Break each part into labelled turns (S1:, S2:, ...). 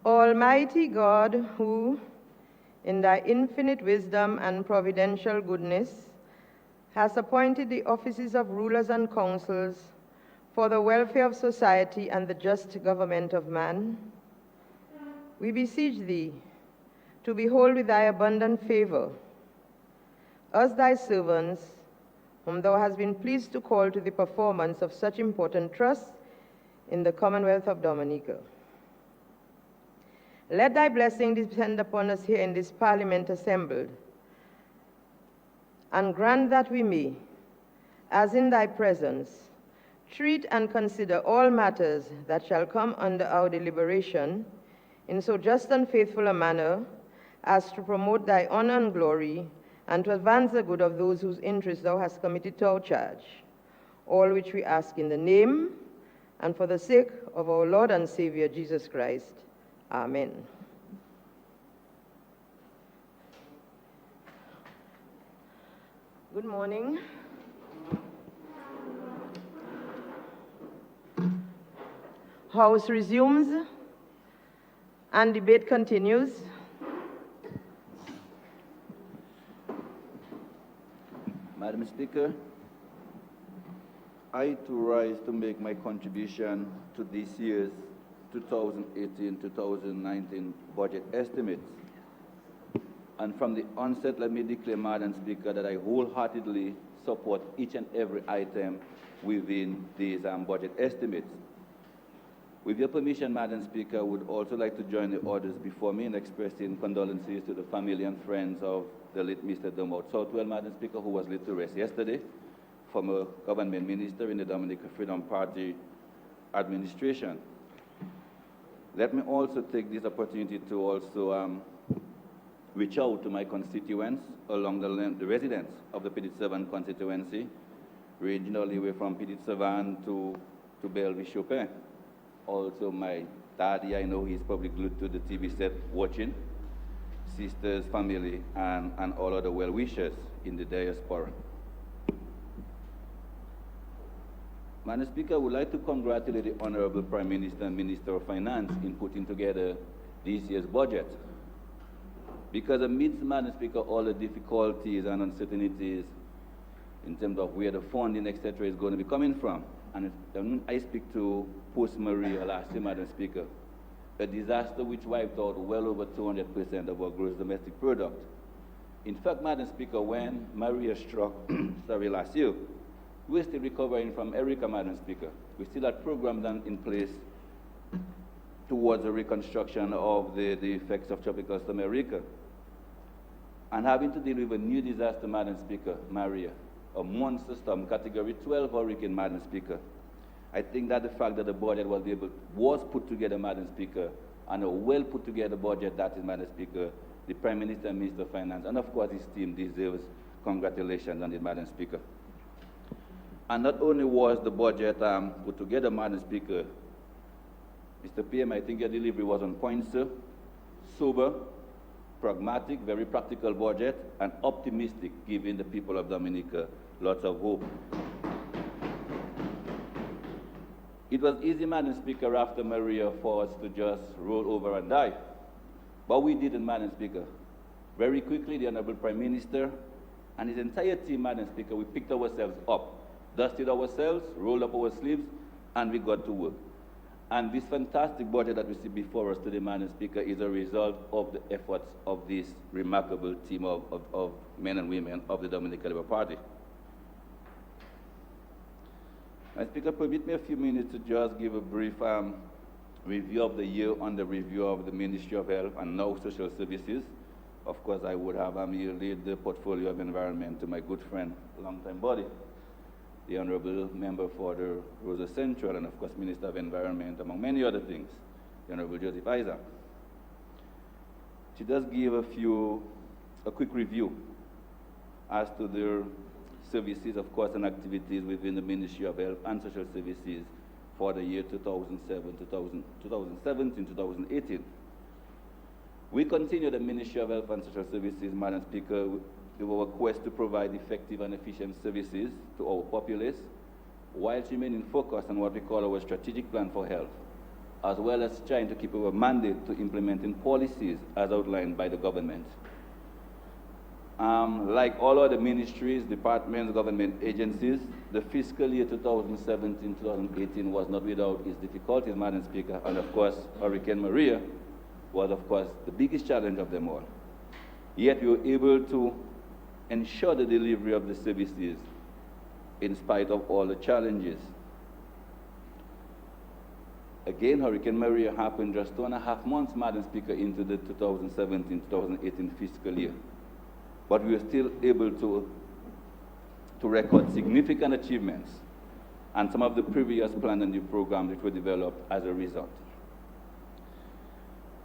S1: Almighty God, who, in thy infinite wisdom and providential goodness, has appointed the offices of rulers and councils for the welfare of society and the just government of man, we beseech thee to behold with thy abundant favor us thy servants, whom thou hast been pleased to call to the performance of such important trusts in the Commonwealth of Dominica. Let thy blessing descend upon us here in this Parliament assembled, and grant that we may, as in thy presence, treat and consider all matters that shall come under our deliberation in so just and faithful a manner as to promote thy honor and glory, and to advance the good of those whose interests thou hast committed to our charge. All which we ask in the name and for the sake of our Lord and Savior Jesus Christ. Amen. Good morning. House resumes and debate continues.
S2: Madam Speaker, I too rise to make my contribution to this year's 2018-2019 budget estimates. And from the onset, let me declare, Madam Speaker, that I wholeheartedly support each and every item within these budget estimates. With your permission, Madam Speaker, I would also like to join the others before me in expressing condolences to the family and friends of the late Mr. Dominica Southwell, Madam Speaker, who was laid to rest yesterday, former government minister in the Dominica Freedom Party administration. Let me also take this opportunity to also reach out to my constituents along the residents of the Petite-Savan constituency, ranging all the way from Petite-Savan to Belleville-Chopin. Also my daddy, I know he's probably glued to the TV set watching, sisters, family, and all other well-wishers in the diaspora. Madam Speaker, I would like to congratulate the Honorable Prime Minister and Minister of Finance in putting together this year's budget. Because amidst, Madam Speaker, all the difficulties and uncertainties in terms of where the funding, etc., is going to be coming from. And when I speak to post-Maria last year, Madam Speaker, a disaster which wiped out well over 200% of our gross domestic product. In fact, Madam Speaker, when Maria struck last year, we're still recovering from Erica, Madam Speaker. We still had programs in place towards the reconstruction of the effects of Tropical Storm Erica. And having to deal with a new disaster, Madam Speaker, Maria, a monster storm, category 12 hurricane, Madam Speaker. I think that the fact that the budget was put together, Madam Speaker, and a well put together budget, that is, Madam Speaker, the Prime Minister and Minister of Finance, and of course his team deserves congratulations on it, Madam Speaker. And not only was the budget put together, Madam Speaker, Mr. PM, I think your delivery was on point, sir. Sober, pragmatic, very practical budget, and optimistic, giving the people of Dominica lots of hope. It was easy, Madam Speaker, after Maria for us to just roll over and die. But we didn't, Madam Speaker. Very quickly, the Honorable Prime Minister and his entire team, Madam Speaker, we picked ourselves up, dusted ourselves, rolled up our sleeves, and we got to work. And this fantastic budget that we see before us today, Madam Speaker, is a result of the efforts of this remarkable team of men and women of the Dominica Labour Party. Madam Speaker, permit me a few minutes to just give a brief review of the year under review of the Ministry of Health and now Social Services. Of course, I would have lead the portfolio of environment to my good friend, longtime buddy, the Honorable Member for the Rosa Central, and of course Minister of Environment, among many other things, the Honorable Joseph Isaac. She does give a quick review as to the services, of course, and activities within the Ministry of Health and Social Services for the year 2017, 2018. We continue the Ministry of Health and Social Services, Madam Speaker, with our quest to provide effective and efficient services to our populace, while remaining focused on what we call our strategic plan for health. as well as trying to keep our mandate to implementing policies as outlined by the government. Like all other ministries, departments, government agencies, the fiscal year 2017-2018 was not without its difficulties, Madam Speaker, and of course, Hurricane Maria was, of course, the biggest challenge of them all. Yet we were able to ensure the delivery of the services in spite of all the challenges. Again, Hurricane Maria happened just 2.5 months, Madam Speaker, into the 2017-2018 fiscal year. But we were still able to record significant achievements and some of the previous plans and new programs which were developed as a result.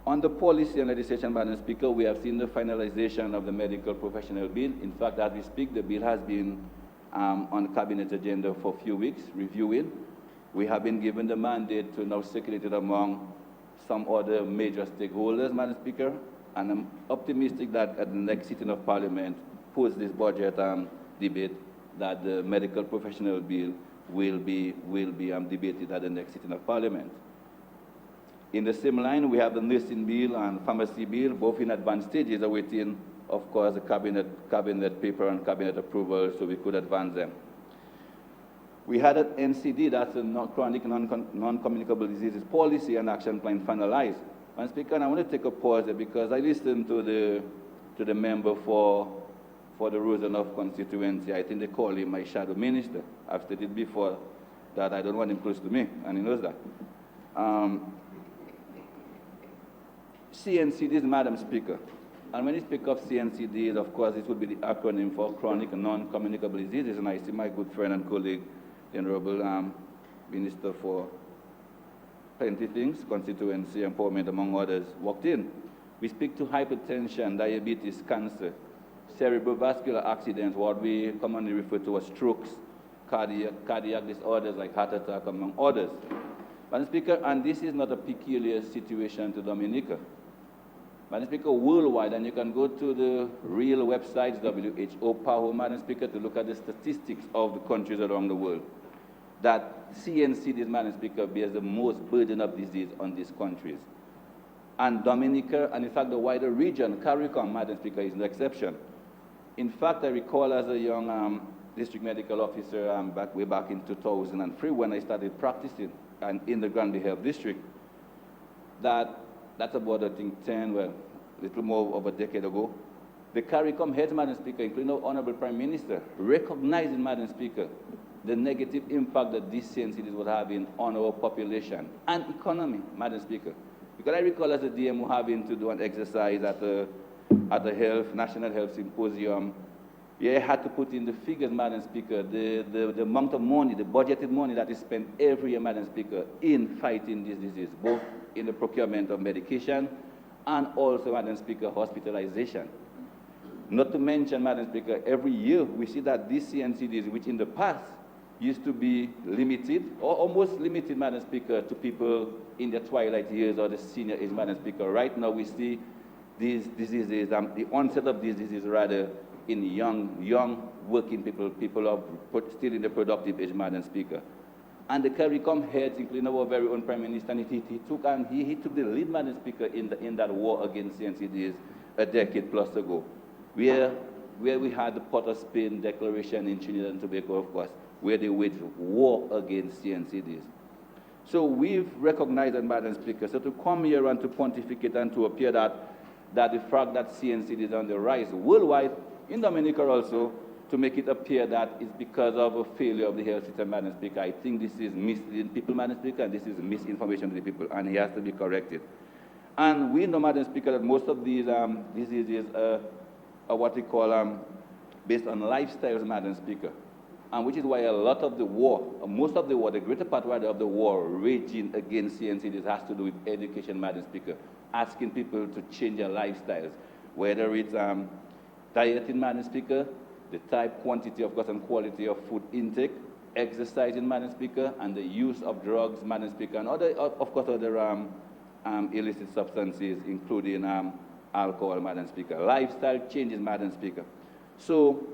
S2: On the policy and legislation, Madam Speaker, we have seen the finalization of the medical professional bill. In fact, as we speak, the bill has been on the cabinet agenda for a few weeks, reviewing. We have been given the mandate to now circulate it among some other major stakeholders, Madam Speaker, and I'm optimistic that at the next sitting of Parliament, post this budget debate, that the medical professional bill will be debated at the next sitting of Parliament. In the same line, we have the nursing bill and pharmacy bill, both in advanced stages, awaiting, of course, the cabinet paper and cabinet approval so we could advance them. We had an NCD, that's a chronic non-communicable diseases policy and action plan finalized. Madam Speaker, and I want to take a pause there because I listened to the member for the Rosenhof constituency. I think they call him my shadow minister. I've stated before that I don't want him close to me, and he knows that. CNCDs, Madam Speaker. And when you speak of CNCDs, of course, it would be the acronym for chronic non-communicable diseases, and I see my good friend and colleague, the Honorable Minister for Plenty Things, Constituency, Empowerment, among others, walked in. We speak to hypertension, diabetes, cancer, cerebrovascular accidents, what we commonly refer to as strokes, cardiac disorders like heart attack, among others. Madam Speaker, and this is not a peculiar situation to Dominica. Madam Speaker, worldwide, and you can go to the real websites, WHO, PAHO, Madam Speaker, to look at the statistics of the countries around the world, that CNCDs, Madam Speaker, bears the most burden of disease on these countries. And Dominica, and in fact the wider region, CARICOM, Madam Speaker, is no exception. In fact, I recall as a young district medical officer way back in 2003 when I started practicing in the Granby Health District, that's about, I think, a little more of a decade ago. The CARICOM heads, Madam Speaker, including our Honorable Prime Minister, recognizing, Madam Speaker, the negative impact that these CNCDs were having on our population and economy, Madam Speaker. Because I recall as a DMO having to do an exercise at the National Health Symposium. Yeah, I had to put in the figures, Madam Speaker, the amount of money, the budgeted money that is spent every year, Madam Speaker, in fighting this disease, both in the procurement of medication and also, Madam Speaker, hospitalization. Not to mention, Madam Speaker, every year we see that these CNCDs, which in the past used to be limited, or almost limited, Madam Speaker, to people in their twilight years or the senior age, Madam Speaker. Right now we see these diseases, the onset of these diseases rather, in young working people still in the productive age, Madam Speaker. And the CARICOM heads, including our very own Prime Minister, and he took the lead, Madam Speaker, in that war against CNCDs a decade plus ago, where we had the Port of Spain Declaration in Trinidad and Tobago, of course, where they waged war against CNCDs. So we've recognized that, Madam Speaker. So to come here and to pontificate and to appear that the fact that CNCDs are on the rise worldwide, in Dominica also, to make it appear that it's because of a failure of the health system, Madam Speaker. I think this is misleading people, Madam Speaker, and this is misinformation to the people, and it has to be corrected. And we know, Madam Speaker, that most of these diseases are what we call based on lifestyles, Madam Speaker. And which is why a lot of the war, most of the war, the greater part rather of the war raging against CNCDs has to do with education, Madam Speaker, asking people to change their lifestyles, whether it's dieting, Madam Speaker, the type, quantity, of course, and quality of food intake, exercising, Madam Speaker, and the use of drugs, Madam Speaker, and other illicit substances, including alcohol, Madam Speaker. Lifestyle changes, Madam Speaker. So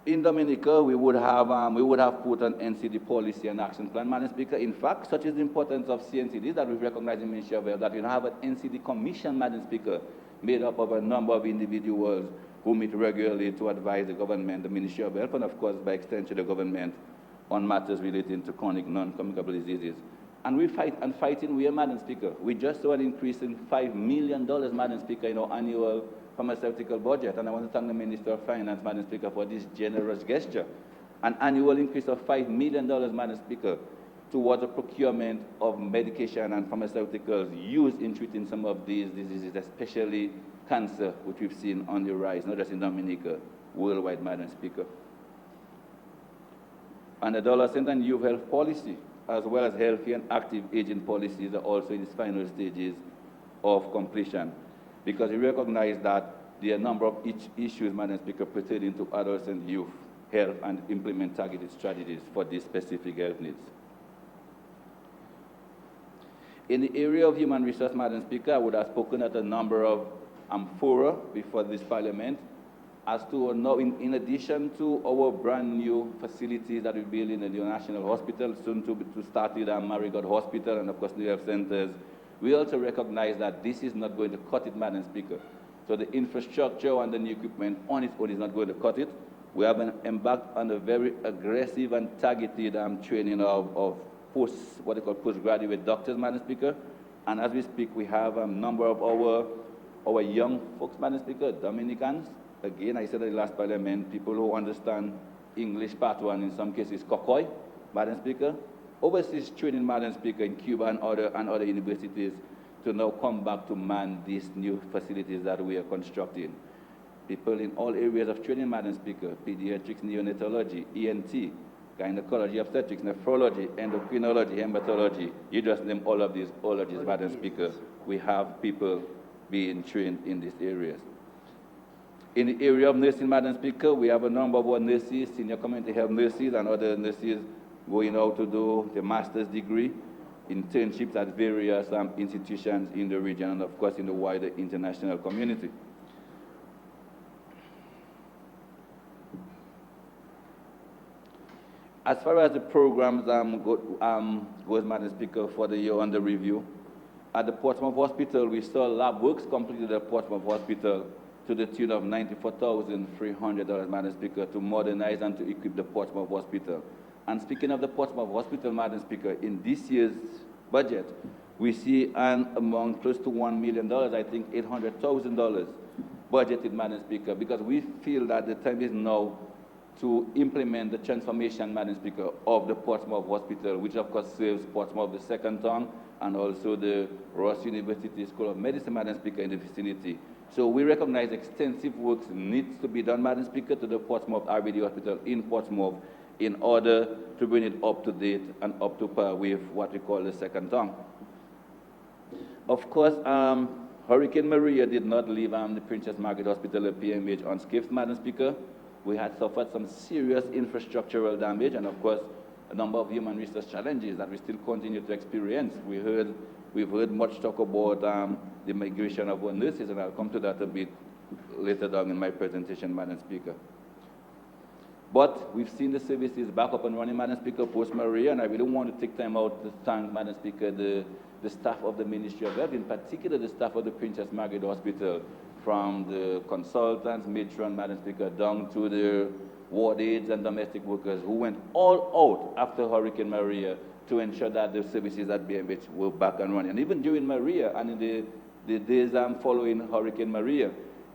S2: In Dominica, we would have put an NCD policy and action plan, Madam Speaker. In fact, such is the importance of CNCD that we've recognized in Ministry of Health that we have an NCD commission, Madam Speaker, made up of a number of individuals who meet regularly to advise the government, the Ministry of Health, and of course, by extension, the government on matters relating to chronic non-communicable diseases. And we fight, and fighting we are, Madam Speaker. We just saw an increase in $5 million, Madam Speaker, in our annual pharmaceutical budget. And I want to thank the Minister of Finance, Madam Speaker, for this generous gesture. An annual increase of $5 million, Madam Speaker, towards the procurement of medication and pharmaceuticals used in treating some of these diseases, especially cancer, which we've seen on the rise, not just in Dominica, worldwide, Madam Speaker. And the dollar cent and youth health policy, as well as healthy and active aging policies, are also in its final stages of completion, because we recognize that there are a number of issues, Madam Speaker, pertaining to adults and youth health and implement targeted strategies for these specific health needs. In the area of human resource, Madam Speaker, I would have spoken at a number of fora before this Parliament as to now, in addition to our brand new facilities that we build in the new National Hospital, soon to start with our Marigot Hospital and of course new health centers, we also recognize that this is not going to cut it, Madam Speaker. So the infrastructure and the new equipment on its own is not going to cut it. We have embarked on a very aggressive and targeted training of postgraduate doctors, Madam Speaker. And as we speak, we have a number of our young folks, Madam Speaker, Dominicans. Again, I said at the last Parliament, people who understand English Part 1, in some cases, Kokoy, Madam Speaker. Overseas training, Madam Speaker, in Cuba and other universities to now come back to man these new facilities that we are constructing. People in all areas of training, Madam Speaker, pediatrics, neonatology, ENT, gynecology, obstetrics, nephrology, endocrinology, hematology. You just name all of these ologies, Madam Speaker. We have people being trained in these areas. In the area of nursing, Madam Speaker, we have a number of our nurses, senior community health nurses, and other nurses going out to do the master's degree, internships at various institutions in the region, and of course in the wider international community. As far as the programs goes, Madam Speaker, for the year under review, at the Portsmouth Hospital, we saw lab works completed at Portsmouth Hospital to the tune of $94,300, Madam Speaker, to modernize and to equip the Portsmouth Hospital. And speaking of the Portsmouth Hospital, Madam Speaker, in this year's budget, we see an amount close to $1 million, I think $800,000 budgeted, Madam Speaker, because we feel that the time is now to implement the transformation, Madam Speaker, of the Portsmouth Hospital, which of course serves Portsmouth, the second town, and also the Ross University School of Medicine, Madam Speaker, in the vicinity. So we recognize extensive work needs to be done, Madam Speaker, to the Portsmouth RBD Hospital in Portsmouth in order to bring it up to date and up to par with what we call the second town. Of course, Hurricane Maria did not leave the Princess Margaret Hospital at PMH unscathed, Madam Speaker. We had suffered some serious infrastructural damage and, of course, a number of human resource challenges that we still continue to experience. We've heard much talk about the migration of our nurses, and I'll come to that a bit later down in my presentation, Madam Speaker. But we've seen the services back up and running, Madam Speaker, post-Maria, and I really want to take time out to thank, Madam Speaker, the staff of the Ministry of Health, in particular the staff of the Princess Margaret Hospital, from the consultants, matron, Madam Speaker, down to the ward aides and domestic workers who went all out after Hurricane Maria to ensure that the services at BMH were back and running. And even during Maria and in the days following Hurricane Maria,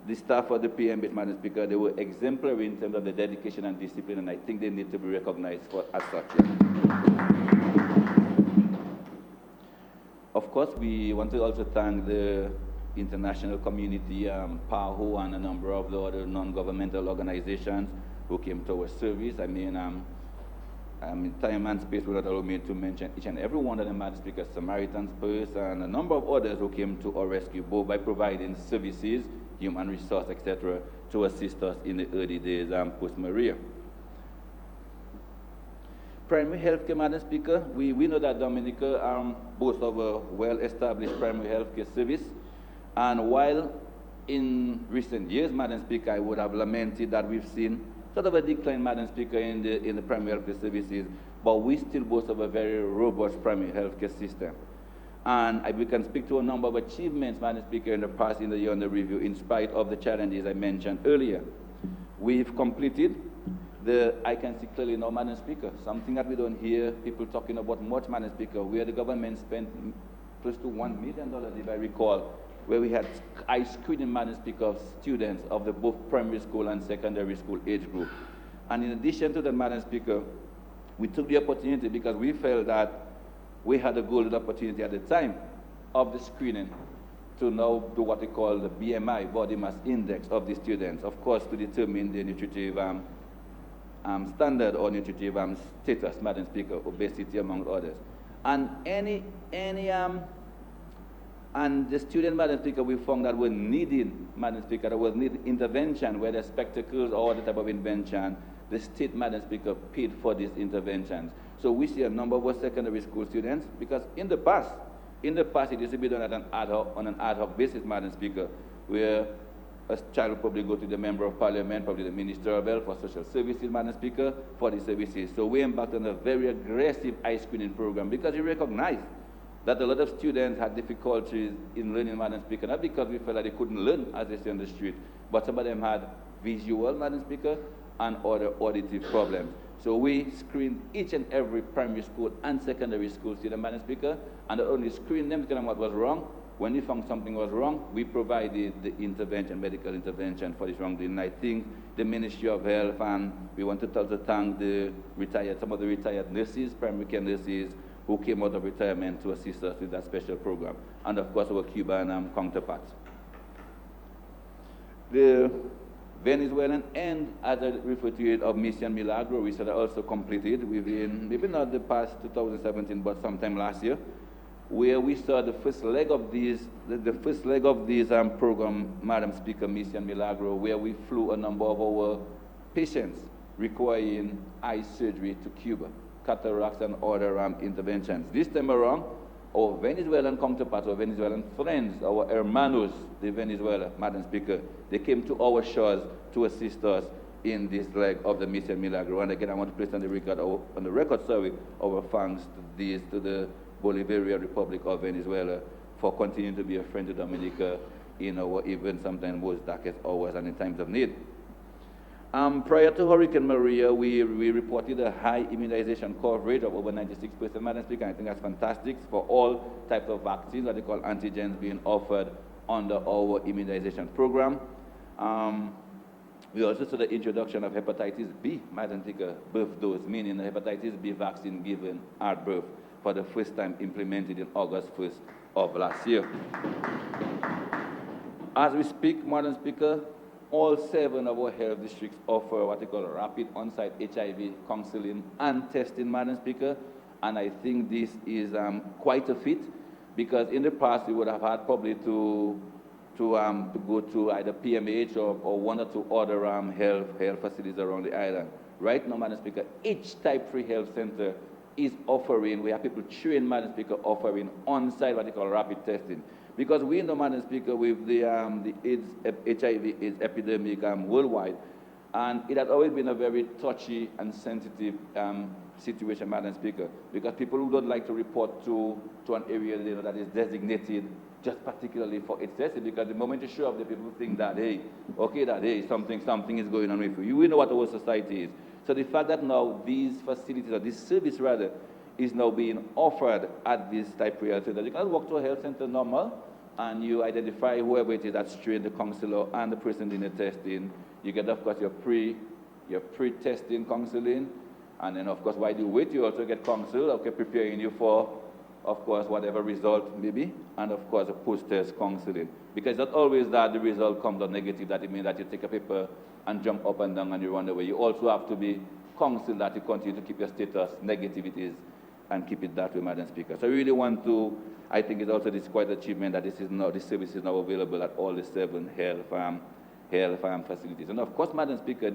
S2: the staff of the PMH, Madam Speaker, they were exemplary in terms of the dedication and discipline, and I think they need to be recognized as such. Of course, we want to also thank the international community, PAHO, and a number of the other non-governmental organizations who came to our service. I mean, time and space will not allow me to mention each and every one of them, Madam Speaker, Samaritan's Purse, and a number of others who came to our rescue, both by providing services, human resource, etc., to assist us in the early days post-Maria. Primary health care, Madam Speaker, we know that Dominica boasts of a well-established primary health care service, and while in recent years, Madam Speaker, I would have lamented that we've seen sort of a decline, Madam Speaker, in the primary health care services, but we still boast of a very robust primary health care system. And we can speak to a number of achievements, Madam Speaker, in the past in the year under review, in spite of the challenges I mentioned earlier. We've completed I can see clearly now, Madam Speaker, something that we don't hear people talking about much, Madam Speaker, where the government spent close to $1 million, if I recall, where we had eye screening, Madam Speaker, of students of the both primary school and secondary school age group. And in addition to that, Madam Speaker, we took the opportunity because we felt that we had a golden opportunity at the time of the screening to now do what we call the BMI, body mass index of the students, of course, to determine the nutritive standard or nutritive status, Madam Speaker, obesity among others. And and the student, Madam Speaker, we found that were needing, Madam Speaker, that was need intervention, whether spectacles or other type of intervention, the state, Madam Speaker, paid for these interventions. So we see a number of our secondary school students, because in the past, it used to be done on an ad hoc basis, Madam Speaker, where a child will probably go to the Member of Parliament, probably the Minister of Health for Social Services, Madam Speaker, for the services. So we embarked on a very aggressive eye screening program because we recognized that a lot of students had difficulties in learning, Madam Speaker, not because we felt that they couldn't learn as they say on the street, but some of them had visual, Madam Speaker, and other auditive problems. So we screened each and every primary school and secondary school student, Madam Speaker, and not only screened them to tell them what was wrong. When we found something was wrong, we provided the intervention, medical intervention for this wrongdoing. And I think the Ministry of Health, and we want to thank some of the retired nurses, primary care nurses, who came out of retirement to assist us with that special program, and of course our Cuban counterparts. The Venezuelan end, as I referred to it, of Mission Milagro, which are also completed within, maybe not the past 2017, but sometime last year, where we saw the first leg of these, program, Madam Speaker, Mission Milagro, where we flew a number of our patients requiring eye surgery to Cuba, cataracts and other interventions. This time around, our Venezuelan counterparts, our Venezuelan friends, our hermanos de Venezuela, Madam Speaker, they came to our shores to assist us in this leg of the Mission Milagro. And again, I want to place on the record, our thanks to the Bolivarian Republic of Venezuela for continuing to be a friend to Dominica in our even sometimes most darkest hours and in times of need. Prior to Hurricane Maria, we reported a high immunization coverage of over 96%, Madam Speaker. I think that's fantastic for all types of vaccines, what they call antigens, being offered under our immunization program. We also saw the introduction of hepatitis B, Madam Speaker, birth dose, meaning the hepatitis B vaccine given at birth for the first time implemented in August 1st of last year. As we speak, Madam Speaker, all 7 of our health districts offer what they call rapid on-site HIV counseling and testing, Madam Speaker, and I think this is quite a feat, because in the past we would have had probably to go to either PMH or 1 or 2 other health facilities around the island. Right now, Madam Speaker, each type-3 health center is offering, we have people trained, Madam Speaker, offering on-site what they call rapid testing. Because we know, Madam Speaker, with the HIV/AIDS epidemic worldwide, and it has always been a very touchy and sensitive situation, Madam Speaker, because people who don't like to report to an area that is designated just particularly for its testing, because the moment you show up, the people think that, hey, something is going on with you. We know what our society is. So the fact that now these facilities, or this service rather, is now being offered at this type of health center. You can walk to a health center normal, and you identify whoever it is that's trained, the counselor and the person doing the testing. You get, of course, your pre-testing counseling, and then, of course, while you wait, you also get counsel, preparing you for, of course, whatever result may be, and, of course, a post-test counseling. Because not always that the result comes out negative, that it means that you take a paper and jump up and down and you run away. You also have to be counseled that you continue to keep your status, negativities, and keep it that way, Madam Speaker. So I really want to, I think it's also this quite an achievement that this service is now available at all the 7 health facilities. And of course, Madam Speaker,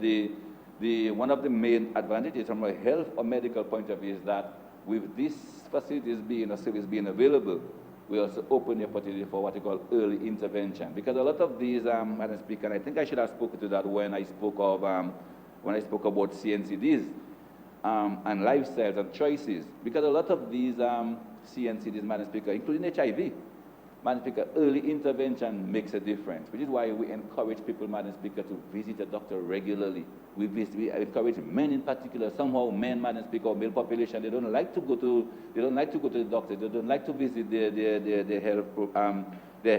S2: one of the main advantages from a health or medical point of view is that with these facilities being a service being available, we also open the opportunity for what we call early intervention. Because a lot of these, Madam Speaker, and I think I should have spoken to that when I spoke of when I spoke about CNCDs and lifestyles and choices, because a lot of these CNCDs, Madam Speaker, including HIV, Madam Speaker, early intervention makes a difference, which is why we encourage people, Madam Speaker, to visit a doctor regularly. We encourage men in particular. Somehow men, Madam Speaker, male population, they don't like to go to the doctor. They don't like to visit their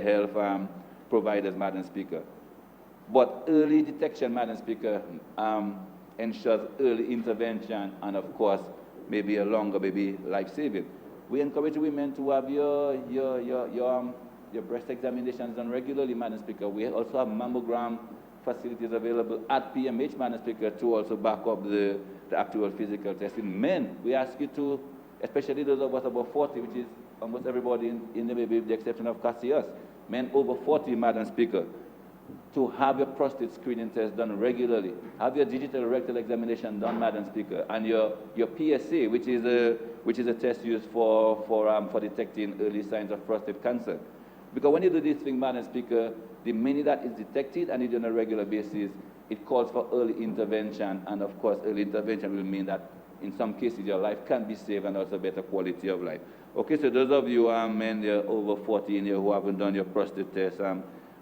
S2: health providers, Madam Speaker. But early detection, Madam Speaker, ensures early intervention and, of course, maybe a longer, maybe life-saving. We encourage women to have your breast examinations done regularly, Madam Speaker. We also have mammogram facilities available at PMH, Madam Speaker, to also back up the actual physical testing. Men, we ask you to, especially those of us above 40, which is almost everybody in the maybe with the exception of Cassius, men over 40, Madam Speaker, to have your prostate screening test done regularly, have your digital rectal examination done, Madam Speaker, and your PSA, which is a test used for detecting early signs of prostate cancer. Because when you do this thing, Madam Speaker, the minute that is detected and it's on a regular basis, it calls for early intervention, and of course, early intervention will mean that in some cases your life can be saved and also better quality of life. Okay, so those of you men over 40 in here who haven't done your prostate test,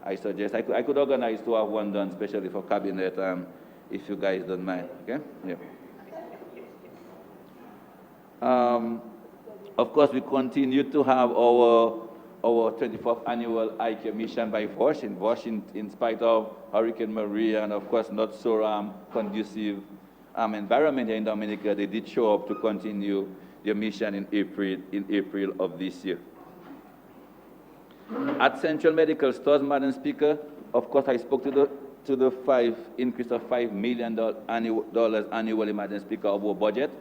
S2: I suggest, I could organize to have one done, especially for cabinet, if you guys don't mind, okay? Yeah. Of course, we continue to have our 24th annual ICARE mission by Vosh, in spite of Hurricane Maria and, of course, not so conducive environment here in Dominica. They did show up to continue their mission in April of this year. At Central Medical Stores, Madam Speaker, of course, I spoke to the increase of $5 million annually, Madam Speaker, of our budget,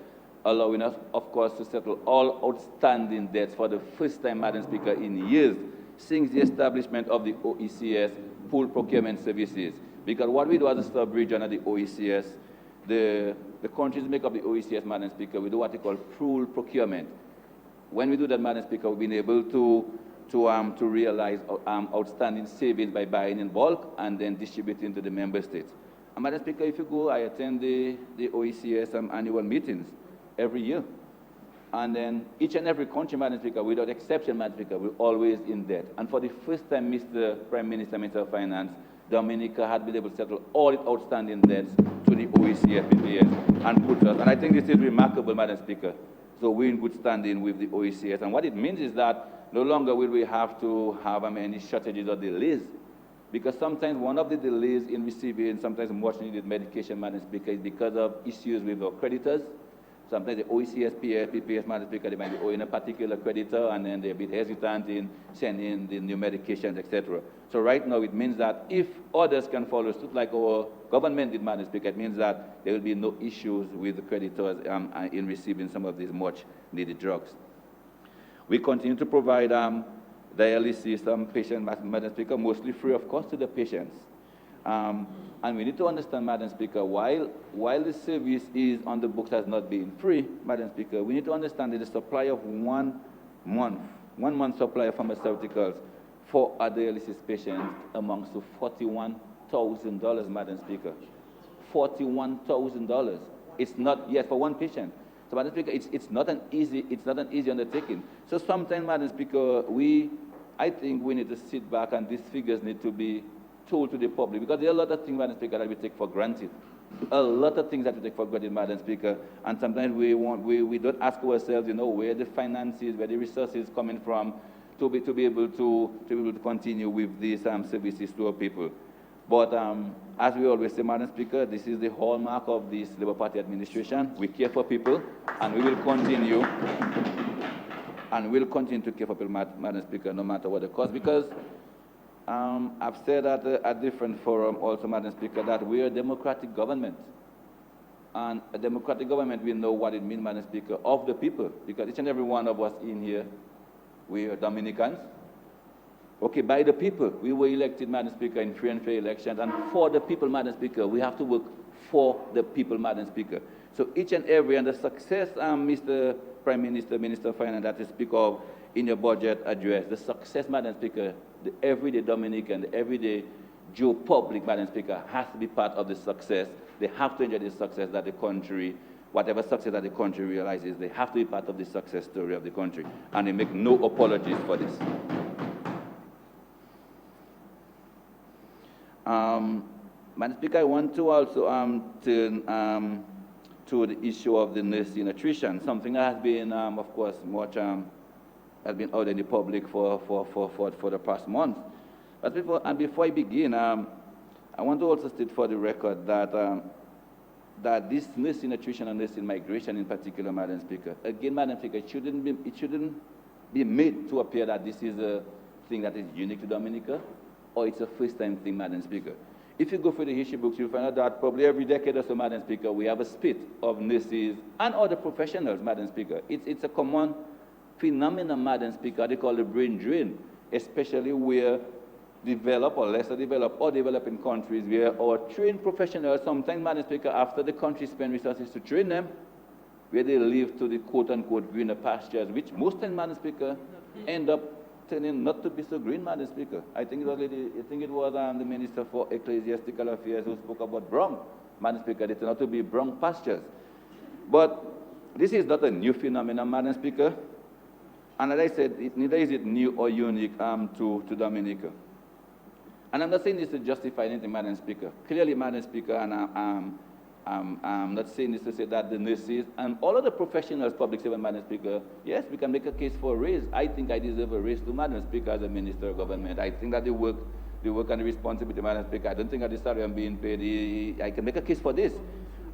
S2: allowing us, of course, to settle all outstanding debts for the first time, Madam Speaker, in years, since the establishment of the OECS pool procurement services. Because what we do as a sub-region of the OECS, the countries make up the OECS, Madam Speaker, we do what we call pool procurement. When we do that, Madam Speaker, we've been able to realize outstanding savings by buying in bulk and then distributing to the member states. And Madam Speaker, if you go, I attend the OECS annual meetings every year. And then each and every country, Madam Speaker, without exception, Madam Speaker, we're always in debt. And for the first time, Mr. Prime Minister, Minister of Finance, Dominica had been able to settle all its outstanding debts to the OECS PPS and put us. And I think this is remarkable, Madam Speaker. So we're in good standing with the OECS. And what it means is that no longer will we have to have any shortages or delays, because sometimes one of the delays in receiving sometimes much needed medication, Madam Speaker, is because of issues with our creditors. Sometimes the OECS, PPS, Madam Speaker, they might be owing a particular creditor, and then they're a bit hesitant in sending the new medications, etc. So right now it means that if others can follow suit like our government did, Madam Speaker, it means that there will be no issues with the creditors in receiving some of these much needed drugs. We continue to provide dialysis patients, Madam Speaker, mostly free of cost to the patients. And we need to understand, Madam Speaker, while the service is on the books as not being free, Madam Speaker, we need to understand that the supply of one month supply of pharmaceuticals for our dialysis patients amounts to $41,000, Madam Speaker. $41,000. It's not yet for one patient. So, Madam Speaker, it's not an easy undertaking. So sometimes, Madam Speaker, I think we need to sit back and these figures need to be told to the public, because there are a lot of things, Madam Speaker, that we take for granted. A lot of things that we take for granted, Madam Speaker, and sometimes we don't ask ourselves, where the finances, where the resources coming from to be able to continue with these services to our people. But as we always say, Madam Speaker, this is the hallmark of this Labour Party administration. We care for people, and we will continue. And we'll continue to care for people, Madam Speaker, no matter what the cost. Because I've said at a different forum also, Madam Speaker, that we are a democratic government. And a democratic government, we know what it means, Madam Speaker, of the people. Because each and every one of us in here, we are Dominicans. Okay, by the people. We were elected, Madam Speaker, in free and fair elections. And for the people, Madam Speaker, we have to work for the people, Madam Speaker. So each and every, and the success, Mr. Prime Minister, Minister of Finance, that you speak of in your budget address, the success, Madam Speaker, the everyday Dominican, the everyday Joe public, Madam Speaker, has to be part of the success They have to enjoy the success that the country, whatever success that the country realizes, they have to be part of the success story of the country. And they make no apologies for this. Madam Speaker, I want to also turn to the issue of the nursing attrition, something that has been, of course, much has been out in the public for the past month. But before I begin, I want to also state for the record that this nursing attrition and nursing migration in particular, Madam Speaker, again, Madam Speaker, it shouldn't be made to appear that this is a thing that is unique to Dominica, or it's a first-time thing, Madam Speaker. If you go through the history books, you'll find out that probably every decade or so, Madam Speaker, we have a split of nurses and other professionals, Madam Speaker. It's a common phenomenon, Madam Speaker, they call the brain drain, especially where developed or lesser developed or developing countries where our trained professionals, sometimes, Madam Speaker, after the country spend resources to train them, where they live to the quote-unquote greener pastures, which most times, Madam Speaker, end up turning not to be so green, Madam Speaker. I think it was the Minister for Ecclesiastical Affairs who spoke about brown, Madam Speaker. They turn out to be brown pastures. But this is not a new phenomenon, Madam Speaker. And as I said, neither is it new or unique to Dominica. And I'm not saying this to justify anything, Madam Speaker. Clearly, Madam Speaker, and I'm not saying this to say that the nurses and all of the professionals, public servants, Madam Speaker, yes, we can make a case for a raise. I think I deserve a raise too, Madam Speaker, as a Minister of Government. I think that the work and the responsibility, Madam Speaker, I don't think at the salary I'm being paid, I can make a case for this.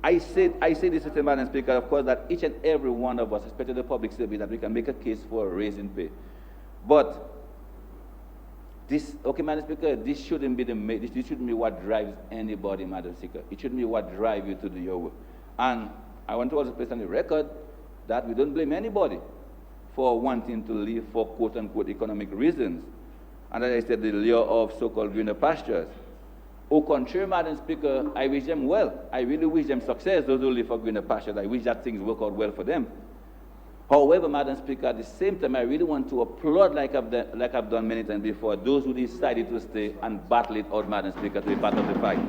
S2: I say this to say, Madam Speaker, of course, that each and every one of us, especially the public service, that we can make a case for a raise in pay. But this, okay, Madam Speaker, this shouldn't be what drives anybody, Madam Speaker. It shouldn't be what drives you to do your work. And I want to also place on the record that we don't blame anybody for wanting to leave for quote-unquote economic reasons. And as I said, the lure of so-called greener pastures. Au contraire, Madam Speaker, I wish them well. I really wish them success, those who live for greener pastures. I wish that things work out well for them. However, Madam Speaker, at the same time, I really want to applaud, like I've done many times before, those who decided to stay and battle it out, Madam Speaker, to be part of the fight.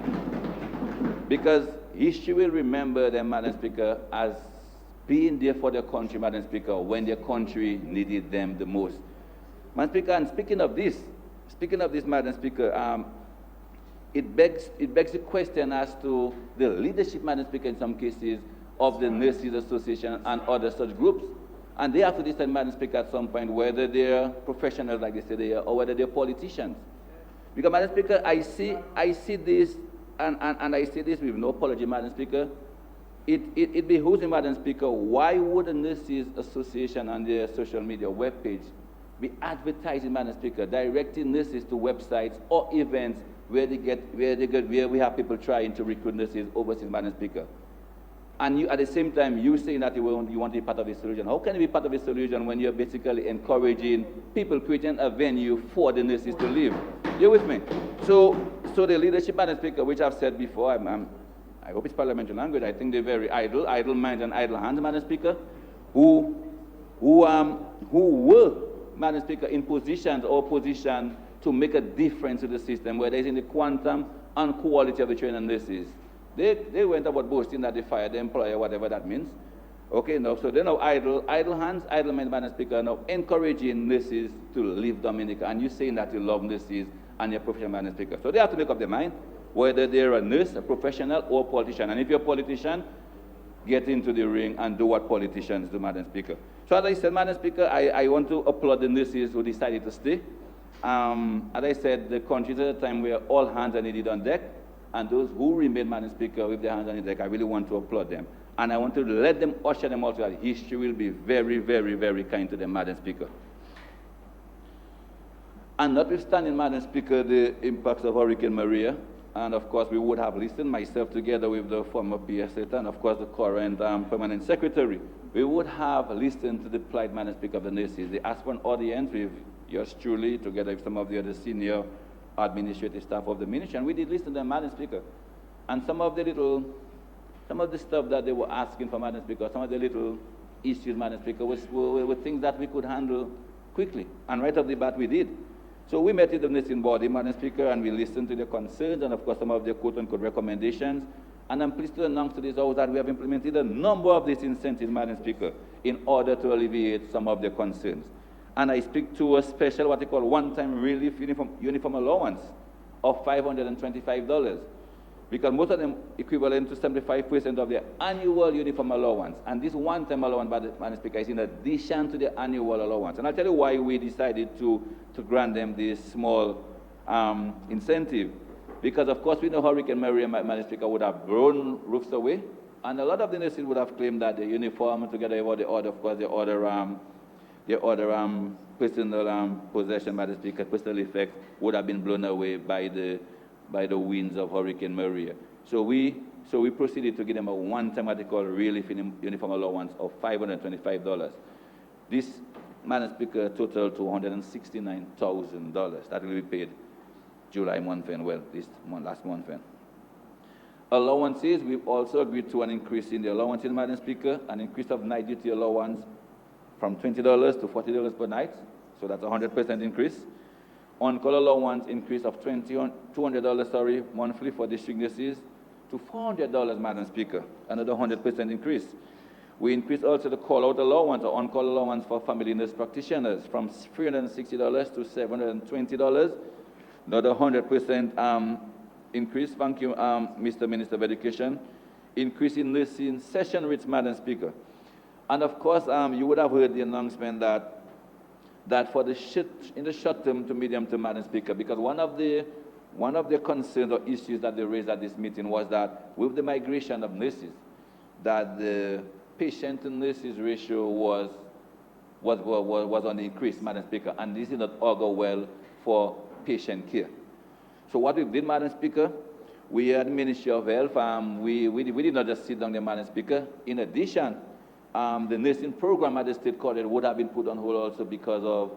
S2: Because history will remember them, Madam Speaker, as being there for their country, Madam Speaker, when their country needed them the most. Madam Speaker, and speaking of this, Madam Speaker, it begs the question as to the leadership, Madam Speaker, in some cases, of the Nurses Association and other such groups. And they have to decide, Madam Speaker, at some point, whether they're professionals, like they say they are, or whether they're politicians. Because, Madam Speaker, I see this, and I say this with no apology, Madam Speaker. It behooves me, Madam Speaker, why would the Nurses Association on their social media webpage be advertising, Madam Speaker, directing nurses to websites or events where we have people trying to recruit nurses overseas, Madam Speaker? And you, at the same time, you saying that you want to be part of the solution. How can you be part of the solution when you're basically encouraging people, creating a venue for the nurses to live? You're with me? So the leadership, Madam Speaker, which I've said before, I hope it's parliamentary language, I think they're very idle minds and idle hands, Madam Speaker, who were, Madam Speaker, in positions or position to make a difference to the system, whether it's in the quantum and quality of the training nurses. They went about boasting that they fired the employer, whatever that means. Okay, no, so they're now idle hands, idle men, Madam Speaker, now encouraging nurses to leave Dominica, and you're saying that you love nurses and your professional, Madam Speaker. So they have to make up their mind whether they're a nurse, a professional, or a politician. And if you're a politician, get into the ring and do what politicians do, Madam Speaker. So as I said, Madam Speaker, I want to applaud the nurses who decided to stay. As I said, the country is at a time where all hands are needed on deck. And those who remain, Madam Speaker, with their hands on the deck, I really want to applaud them. And I want to let them usher them also that history will be very, very, very kind to them, Madam Speaker. And notwithstanding, Madam Speaker, the impacts of Hurricane Maria, and of course we would have listened, myself together with the former PS Secretary and of course the current Permanent Secretary, we would have listened to the plight, Madam Speaker, of the nurses. They asked for an audience with yours truly, together with some of the other senior administrative staff of the ministry, and we did listen to them, Madam Speaker. And some of the stuff that they were asking for, Madam Speaker, some of the little issues, Madam Speaker, were things that we could handle quickly. And right off the bat, we did. So we met with the nursing body, Madam Speaker, and we listened to their concerns and, of course, some of their quote-unquote recommendations. And I'm pleased to announce to this House that we have implemented a number of these incentives, Madam Speaker, in order to alleviate some of their concerns. And I speak to a special, what they call one-time relief uniform allowance of $525, because most of them equivalent to 75% of their annual uniform allowance. And this one-time allowance, Madam Speaker, is in addition to the annual allowance. And I'll tell you why we decided to grant them this small incentive. Because, of course, we know Hurricane Maria, Madam Speaker, would have blown roofs away, and a lot of the nurses would have claimed that the uniform, together with the order, of course, the other personal possession, Madam Speaker, personal effects, would have been blown away by the winds of Hurricane Maria. So we proceeded to give them a one-time, what they call relief uniform allowance of $525. This, Madam Speaker, totaled to $169,000 that will be paid July month end, well, this month, last month end. Allowances, we've also agreed to an increase in the allowances, Madam Speaker, an increase of night duty allowance from $20 to $40 per night, so that's a 100% increase. On-call allowance increase of $200 monthly for district nurses to $400, Madam Speaker, another 100% increase. We increased also the call-out allowance or on-call allowance for family nurse practitioners from $360 to $720, another 100% increase. Thank you, Mr. Minister of Education. Increase in nursing session rates, Madam Speaker. And of course, you would have heard the announcement that for in the short term to medium term, Madam Speaker, because one of the concerns or issues that they raised at this meeting was that with the migration of nurses, that the patient to nurses ratio was on the increase, Madam Speaker, and this did not augur well for patient care. So what we did, Madam Speaker, we at the Ministry of Health, we did not just sit down there, Madam Speaker. In addition, the nursing program at the state college would have been put on hold also because of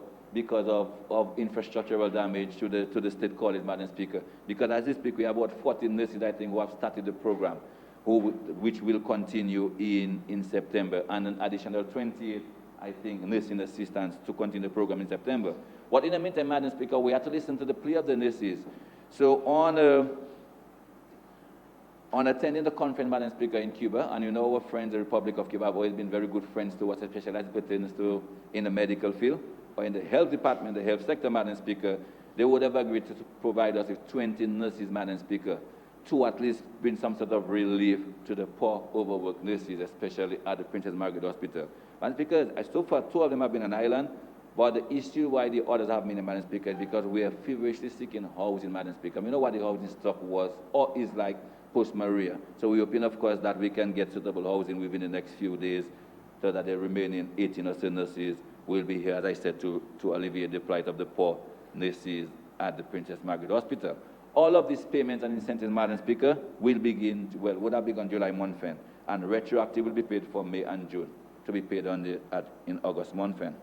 S2: infrastructural damage to the state college, Madam Speaker. Because as we speak, we have about 14 nurses, I think, who have started the program, which will continue in September, and an additional 28, I think, nursing assistants to continue the program in September. But in the meantime, Madam Speaker, we have to listen to the plea of the nurses. So on attending the conference, Madam Speaker, in Cuba, and you know our friends, the Republic of Cuba, have always been very good friends to us, especially as it pertains to in the medical field or in the health department, the health sector, Madam Speaker. They would have agreed to provide us with 20 nurses, Madam Speaker, to at least bring some sort of relief to the poor, overworked nurses, especially at the Princess Margaret Hospital. Madam Speaker, so far 2 of them have been on island, but the issue why the others have been in, Madam Speaker, is because we are feverishly seeking housing, Madam Speaker. We know what the housing stock was or is like post-Maria. So we hope, of course, that we can get suitable housing within the next few days so that the remaining 18 or so nurses will be here, as I said, to alleviate the plight of the poor nurses at the Princess Margaret Hospital. All of these payments and incentives, Madam Speaker, will begin, would have begun July month end, and retroactive will be paid for May and June, to be paid in August month end.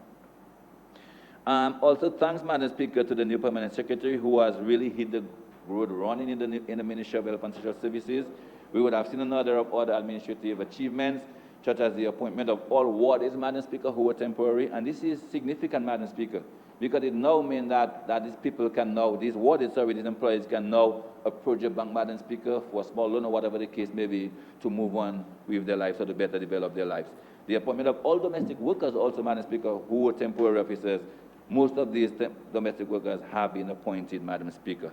S2: Also, thanks, Madam Speaker, to the new Permanent Secretary who has really hit the road running in the Ministry of Health and Social Services. We would have seen another of other administrative achievements, such as the appointment of all wardens, Madam Speaker, who were temporary. And this is significant, Madam Speaker, because it now means that these people can now, these wardens, these employees can now approach a bank, Madam Speaker, for a small loan or whatever the case may be, to move on with their lives or to better develop their lives. The appointment of all domestic workers also, Madam Speaker, who were temporary officers. Most of these domestic workers have been appointed, Madam Speaker.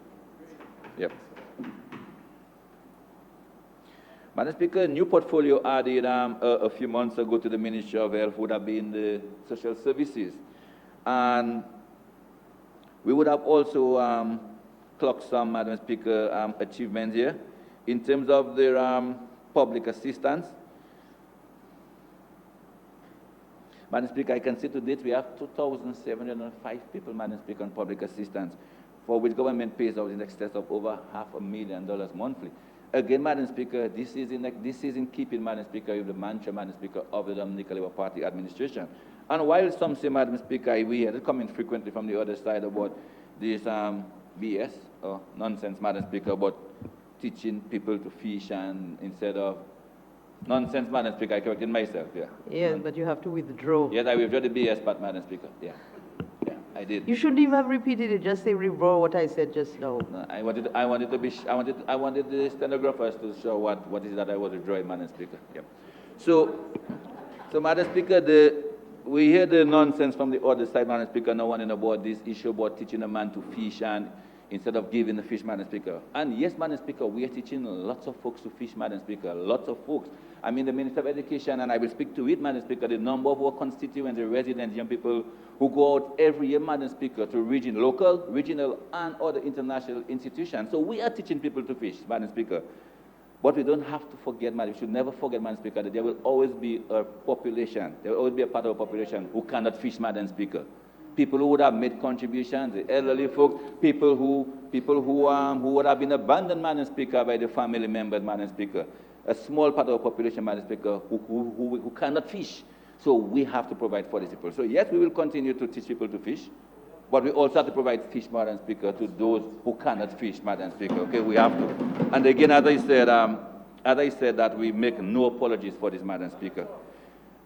S2: Yep. Madam Speaker, a new portfolio added a few months ago to the Ministry of Health would have been the social services. And we would have also clocked some, Madam Speaker, achievements here. In terms of their public assistance, Madam Speaker, I can say to date we have 2,705 people, Madam Speaker, on public assistance, for which government pays out in excess of over $500,000 monthly. Again, Madam Speaker, this is in keeping, Madam Speaker, with the mantra, Madam Speaker, of the Dominica Labour Party administration. And while some say, Madam Speaker, we had it coming frequently from the other side about this BS or nonsense, Madam Speaker, about teaching people to fish and instead of nonsense, Madam Speaker, I corrected myself, yeah.
S1: Yes, but you have to withdraw.
S2: Yes, I withdraw the BS part, Madam Speaker, yeah. I did.
S1: You shouldn't even have repeated it. Just say river what I said just now.
S2: No, I wanted the stenographers to show what is that I was drawing, Madam Speaker. Yeah. So, Madam Speaker, we hear the nonsense from the other side, Madam Speaker, no one about this issue about teaching a man to fish and instead of giving the fish, Madam Speaker. And yes, Madam Speaker, we are teaching lots of folks to fish, Madam Speaker, lots of folks. I mean, the Minister of Education, and I will speak to it, Madam Speaker, the number of our constituents, the residents, young people who go out every year, Madam Speaker, to local, regional, and other international institutions. So we are teaching people to fish, Madam Speaker. But we don't have to forget, Madam, we should never forget, Madam Speaker, that there will always be a population, there will always be a part of a population who cannot fish, Madam Speaker. People who would have made contributions, the elderly folks, people who would have been abandoned, Madam Speaker, by the family members, Madam Speaker. A small part of the population, Madam Speaker, who cannot fish. So we have to provide for these people. So yes, we will continue to teach people to fish, but we also have to provide fish, Madam Speaker, to those who cannot fish, Madam Speaker. Okay, we have to. And again, as I said, that we make no apologies for this, Madam Speaker.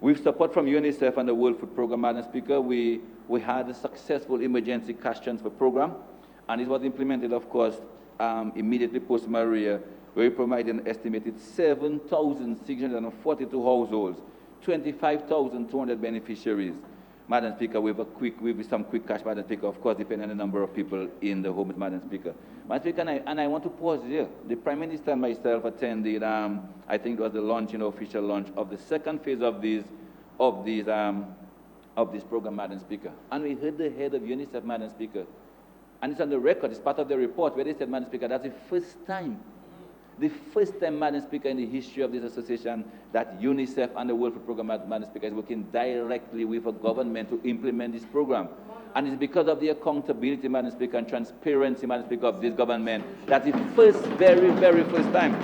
S2: With support from UNICEF and the World Food Programme, Madam Speaker, we had a successful emergency cash transfer program, and it was implemented, of course, immediately post-Maria, where we provided an estimated 7,642 households, 25,200 beneficiaries, Madam Speaker, with some quick cash, Madam Speaker, of course, depending on the number of people in the homes, Madam Speaker. Madam Speaker, and I want to pause here. The Prime Minister and myself attended, I think it was the launch, official launch of the second phase of this program, Madam Speaker. And we heard the head of UNICEF, Madam Speaker, and it's on the record, it's part of the report, where they said, Madam Speaker, that's the first time, Madam Speaker, in the history of this association that UNICEF and the World Food Programme, Madam Speaker, is working directly with a government to implement this program. And it's because of the accountability, Madam Speaker, and transparency, Madam Speaker, of this government, that's the very, very first time.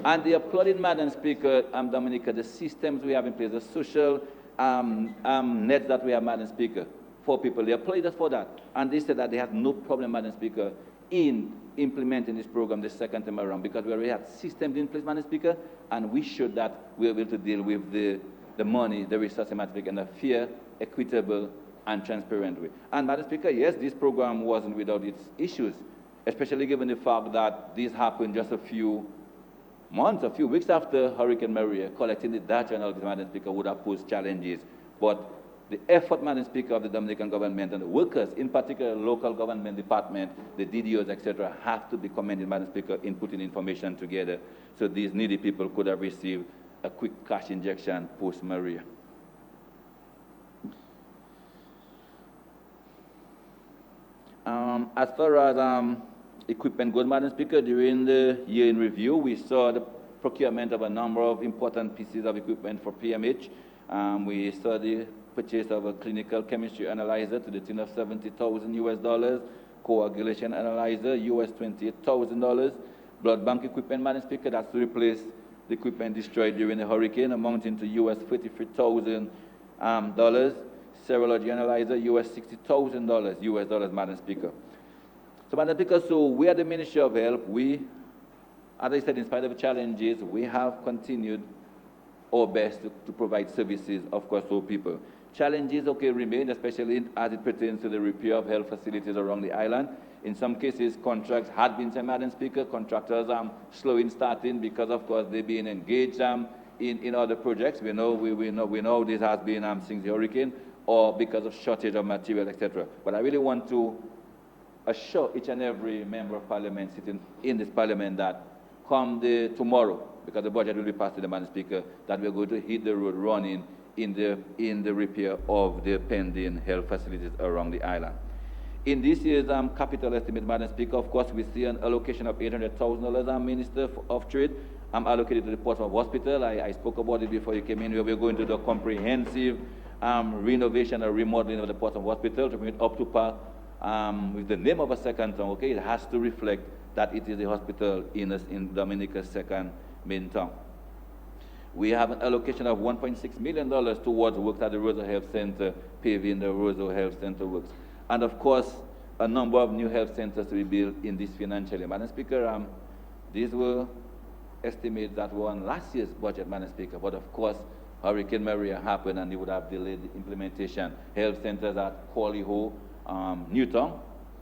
S2: And they applauded, Madam Speaker, Dominica, the systems we have in place, the social nets that we have, Madam Speaker, for people. They applauded us for that. And they said that they had no problem, Madam Speaker, in implementing this program the second time around, because we already had systems in place, Madam Speaker, and we showed that we're able to deal with the money, the resources, Madam Speaker, in a fair, equitable, and transparent way. And Madam Speaker, yes, this program wasn't without its issues, especially given the fact that this happened just a few weeks after Hurricane Maria. Collecting the data and all this, Madam Speaker, would have posed challenges. But the effort, Madam Speaker, of the Dominican government and the workers, in particular local government department, the DDOs, etc., have to be commended, Madam Speaker, in putting information together so these needy people could have received a quick cash injection post-Maria. As far as equipment goes, Madam Speaker, during the year in review, we saw the procurement of a number of important pieces of equipment for PMH. We saw the purchase of a clinical chemistry analyzer to the tune of $70,000, coagulation analyzer, $28,000, blood bank equipment, Madam Speaker, that's to replace the equipment destroyed during the hurricane, amounting to $33,000, serology analyzer, $60,000, Madam Speaker. So, Madam Speaker, so we at the Ministry of Health, as I said, in spite of the challenges, we have continued our best to provide services, of course, to people. Challenges, okay, remain, especially as it pertains to the repair of health facilities around the island. In some cases, contracts had been signed, Madam Speaker. Contractors slow in starting because, of course, they've been engaged in other projects. We know this has been since the hurricane, or because of shortage of material, etc. But I really want to assure each and every member of Parliament sitting in this Parliament that come tomorrow, because the budget will be passed to the Madam Speaker, that we're going to hit the road running in the repair of the pending health facilities around the island. In this year's capital estimate, Madam Speaker, of course, we see an allocation of $800,000, Minister of Trade, allocated to the Portsmouth Hospital. I spoke about it before you came in, where we're going to do a comprehensive renovation or remodeling of the Portsmouth Hospital to bring it up to par with the name of a second town. Okay, it has to reflect that it is a hospital in Dominica's second main town. We have an allocation of $1.6 million towards works at the Roseau Health Center, paving the Roseau Health Center works. And of course, a number of new health centers to be built in this financial year. Madam Speaker, these were estimates that were on last year's budget, Madam Speaker, but of course, Hurricane Maria happened and it would have delayed the implementation. Health centers at Corley Ho, Newtown,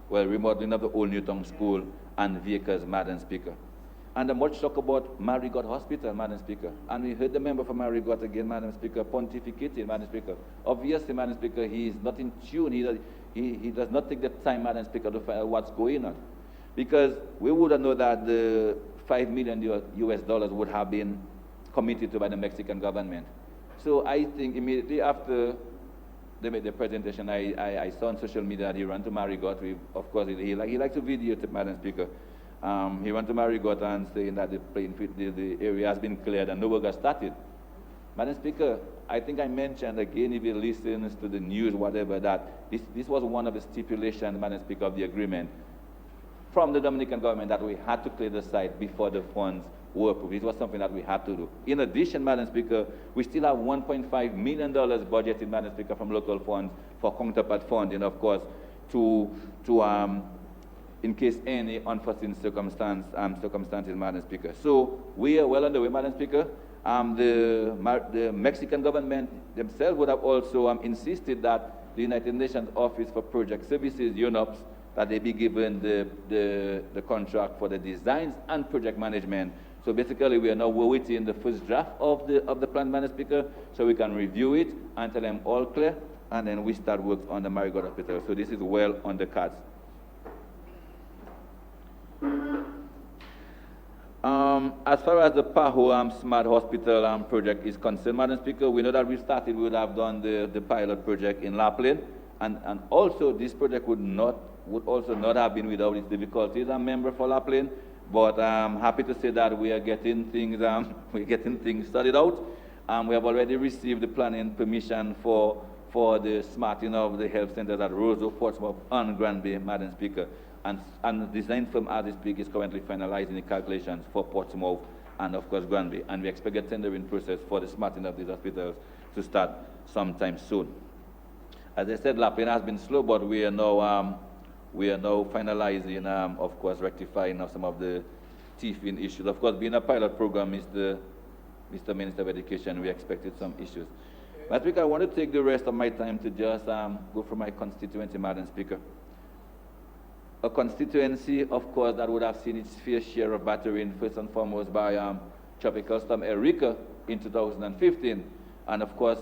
S2: well, remodeling of the old Newtown School and vehicles, Madam Speaker. And much talk about Marigot Hospital, Madam Speaker. And we heard the member for Marigot again, Madam Speaker, pontificating, Madam Speaker. Obviously, Madam Speaker, he is not in tune. He does not take the time, Madam Speaker, to find out what's going on. Because we would have known that the $5 million US dollars would have been committed to by the Mexican government. So I think immediately after they made the presentation, I saw on social media that he ran to Marigot. Of course, he likes to videotape, Madam Speaker. He went to Marigot and saying that the area has been cleared and no work has started. Madam Speaker, I think I mentioned again, if you listen to the news, whatever, that this was one of the stipulations, Madam Speaker, of the agreement from the Dominican government, that we had to clear the site before the funds were approved. It was something that we had to do. In addition, Madam Speaker, we still have $1.5 million budgeted, Madam Speaker, from local funds for counterpart funding, of course, to in case any unforeseen circumstances, Madam Speaker. So we are well underway, Madam Speaker. The Mexican government themselves would have also insisted that the United Nations Office for Project Services, UNOPS, that they be given the contract for the designs and project management. So basically, we're waiting the first draft of the plan, Madam Speaker, so we can review it and tell them all clear, and then we start work on the Marigot Hospital. So this is well on the cards. As far as the PAHO Smart Hospital project is concerned, Madam Speaker, we know that we would have done the pilot project in La Plaine, and also this project would also not have been without its difficulties. I'm a member for La Plaine, but I'm happy to say that we are getting things started out. We have already received the planning permission for the smarting of the health centers at Roseau, Portsmouth, and Granby, Madam Speaker. And the design firm, as we speak, is currently finalizing the calculations for Portsmouth and, of course, Granby. And we expect a tendering process for the smarting of these hospitals to start sometime soon. As I said, La Plaine has been slow, but we are now finalizing, of course, rectifying some of the teething issues. Of course, being a pilot program, Mr. Minister of Education, we expected some issues. Madam Speaker, I want to take the rest of my time to just go through my constituency, Madam Speaker. A constituency, of course, that would have seen its fair share of battering, first and foremost by Tropical Storm Erika in 2015. And of course,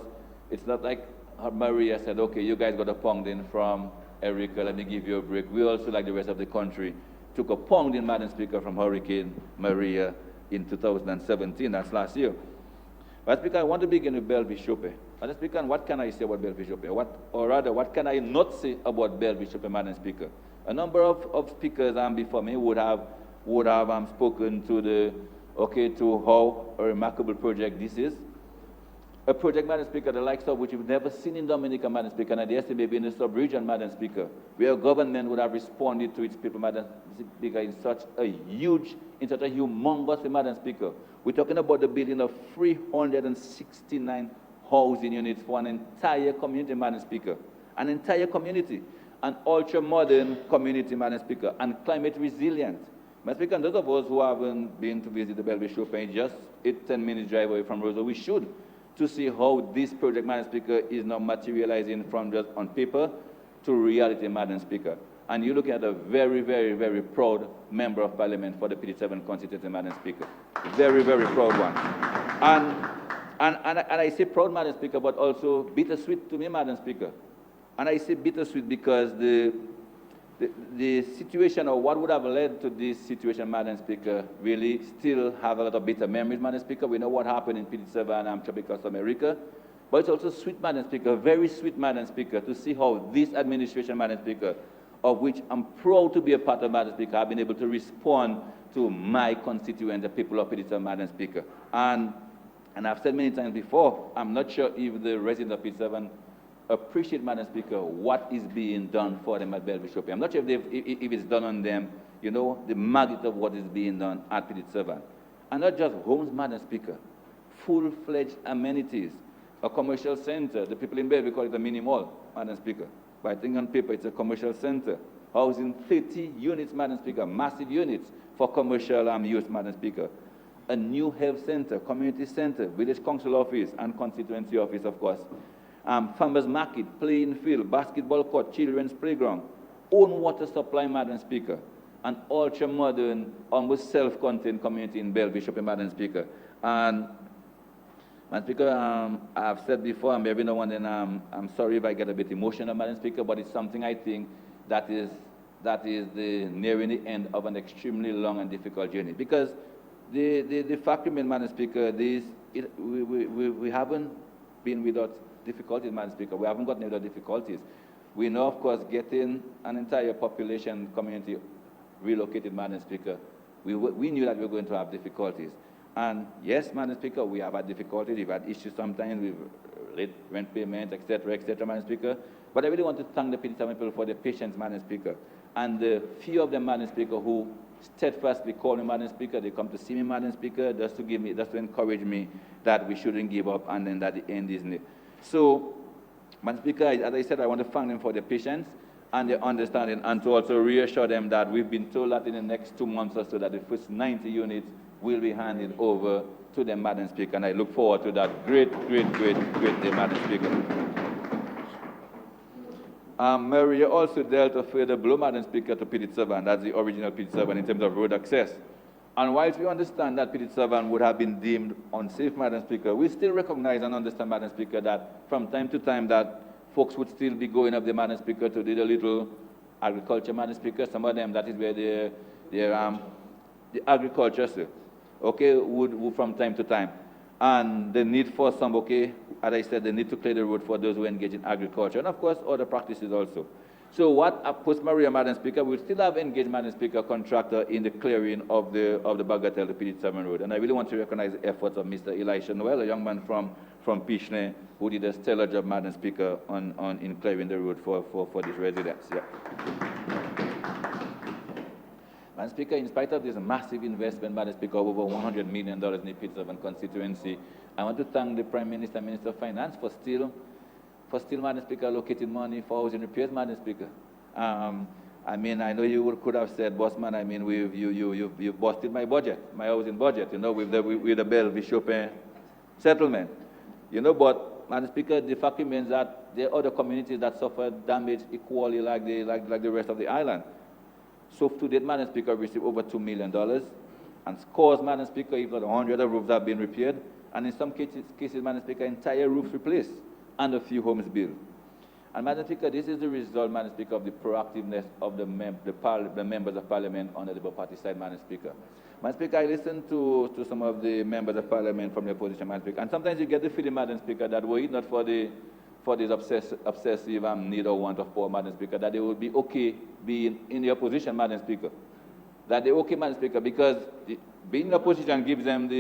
S2: it's not like Maria said, okay, you guys got a pounding from Erika, let me give you a break. We also, like the rest of the country, took a pounding, Madam Speaker, from Hurricane Maria in 2017, that's last year. Madam Speaker, I want to begin with Belle Bishop. Madam Speaker, what can I say about Belle Bishop? What can I not say about Belle Bishop, Madam Speaker? A number of speakers before me would have spoken to how a remarkable project this is. A project, Madam Speaker, the likes of which we've never seen in Dominica, Madam Speaker, and I dare say maybe in the sub-region, Madam Speaker, where government would have responded to its people, Madam Speaker, in such a humongous way, Madam Speaker. We're talking about the building of 369 housing units for an entire community, Madam Speaker. An entire community. An ultra-modern community, Madam Speaker, and climate resilient. Madam Speaker, and those of us who haven't been to visit the Belle Bishop, just 8-10 minutes drive away from Roseau, we should, to see how this project, Madam Speaker, is now materializing from just on paper to reality, Madam Speaker. And you're looking at a very, very, very proud member of Parliament for the PD7 constituency, Madam Speaker. Very, very proud one. And I say proud, Madam Speaker, but also bittersweet to me, Madam Speaker. And I say bittersweet because the situation, or what would have led to this situation, Madam Speaker, really still have a lot of bitter memories, Madam Speaker. We know what happened in PD7 and Tropical Storm Erika. But it's also sweet, Madam Speaker, very sweet, Madam Speaker, to see how this administration, Madam Speaker, of which I'm proud to be a part of, Madam Speaker, have been able to respond to my constituents, the people of PD7, Madam Speaker. And I've said many times before, I'm not sure if the residents of PD7 appreciate, Madam Speaker, what is being done for them at Belle Bishop. I'm not sure if it's done on them, the magnitude of what is being done at PD7. And not just homes, Madam Speaker, full-fledged amenities, a commercial center. The people in Belle, we call it a mini mall, Madam Speaker. But I think on paper it's a commercial center, housing 30 units, Madam Speaker, massive units for commercial use, Madam Speaker. A new health center, community center, village council office, and constituency office, of course. farmers market, playing field, basketball court, children's playground, own water supply, Madam Speaker, an ultra-modern, almost self-contained community in Bell Bishop, Madam Speaker. And Madam Speaker, I've said before, and every now and then, I'm sorry if I get a bit emotional, Madam Speaker, but it's something I think that is the nearing the end of an extremely long and difficult journey. Because the fact remains, Madam Speaker, we haven't been without difficulties, Madam Speaker. We haven't gotten without difficulties. We know, of course, getting an entire population community relocated, Madam Speaker, we knew that we were going to have difficulties. And yes, Madam Speaker, we have had difficulties. We've had issues sometimes with late rent payments, etc., Madam Speaker. But I really want to thank the P7 people for their patience, Madam Speaker. And the few of them, Madam Speaker, who steadfastly call me, Madam Speaker, they come to see me, Madam Speaker, just to encourage me that we shouldn't give up and then that the end is near. So, Madam Speaker, as I said, I want to thank them for their patience and their understanding, and to also reassure them that we've been told that in the next 2 months or so that the first 90 units will be handed over to them, Madam Speaker, and I look forward to that great day, Madam Speaker. Maria also dealt a further blow, Madam Speaker, to PD7, that's the original PD7 in terms of road access. And whilst we understand that PD7 would have been deemed unsafe, Madam Speaker, we still recognize and understand, Madam Speaker, that from time to time that folks would still be going up there, Madam Speaker, to do the little agriculture, Madam Speaker. Some of them, that is where the agriculture, sir, okay, would from time to time. And the need for some, okay, as I said, the need to clear the road for those who engage in agriculture, and of course, other practices also. So what post Maria, Madam Speaker, we still have engaged, Madam Speaker, contractor in the clearing of the Bagatelle, the PD7 road. And I really want to recognize the efforts of Mr. Elisha Noel, a young man from Pichney, who did a stellar job, Madam Speaker, in clearing the road for these residents. Yeah. Madam Speaker, in spite of this massive investment, Madam Speaker, of over $100 million in the PD7 constituency, I want to thank the Prime Minister and Minister of Finance for still, Madam Speaker, allocating money for housing repairs, Madam Speaker. I mean, I know you could have said, Bossman, I mean, you've busted my budget, my housing budget, you know, with the Bell Bishop settlement. You know, but, Madam Speaker, the fact remains that there are other communities that suffer damage equally like the rest of the island. So to date, Madam Speaker, received over $2 million, and scores, Madam Speaker, if not 100 roofs have been repaired, and in some cases, Madam Speaker, entire roofs replaced, and a few homes built. And Madam Speaker, this is the result, Madam Speaker, of the proactiveness of the members of Parliament on the Labour Party side, Madam Speaker. Madam Speaker, I listened to some of the members of Parliament from the opposition, Madam Speaker, and sometimes you get the feeling, Madam Speaker, that were it not for this obsessive need or want of power, Madam Speaker, that they would be okay being in the opposition, Madam Speaker. That they're okay, Madam Speaker, because being in the opposition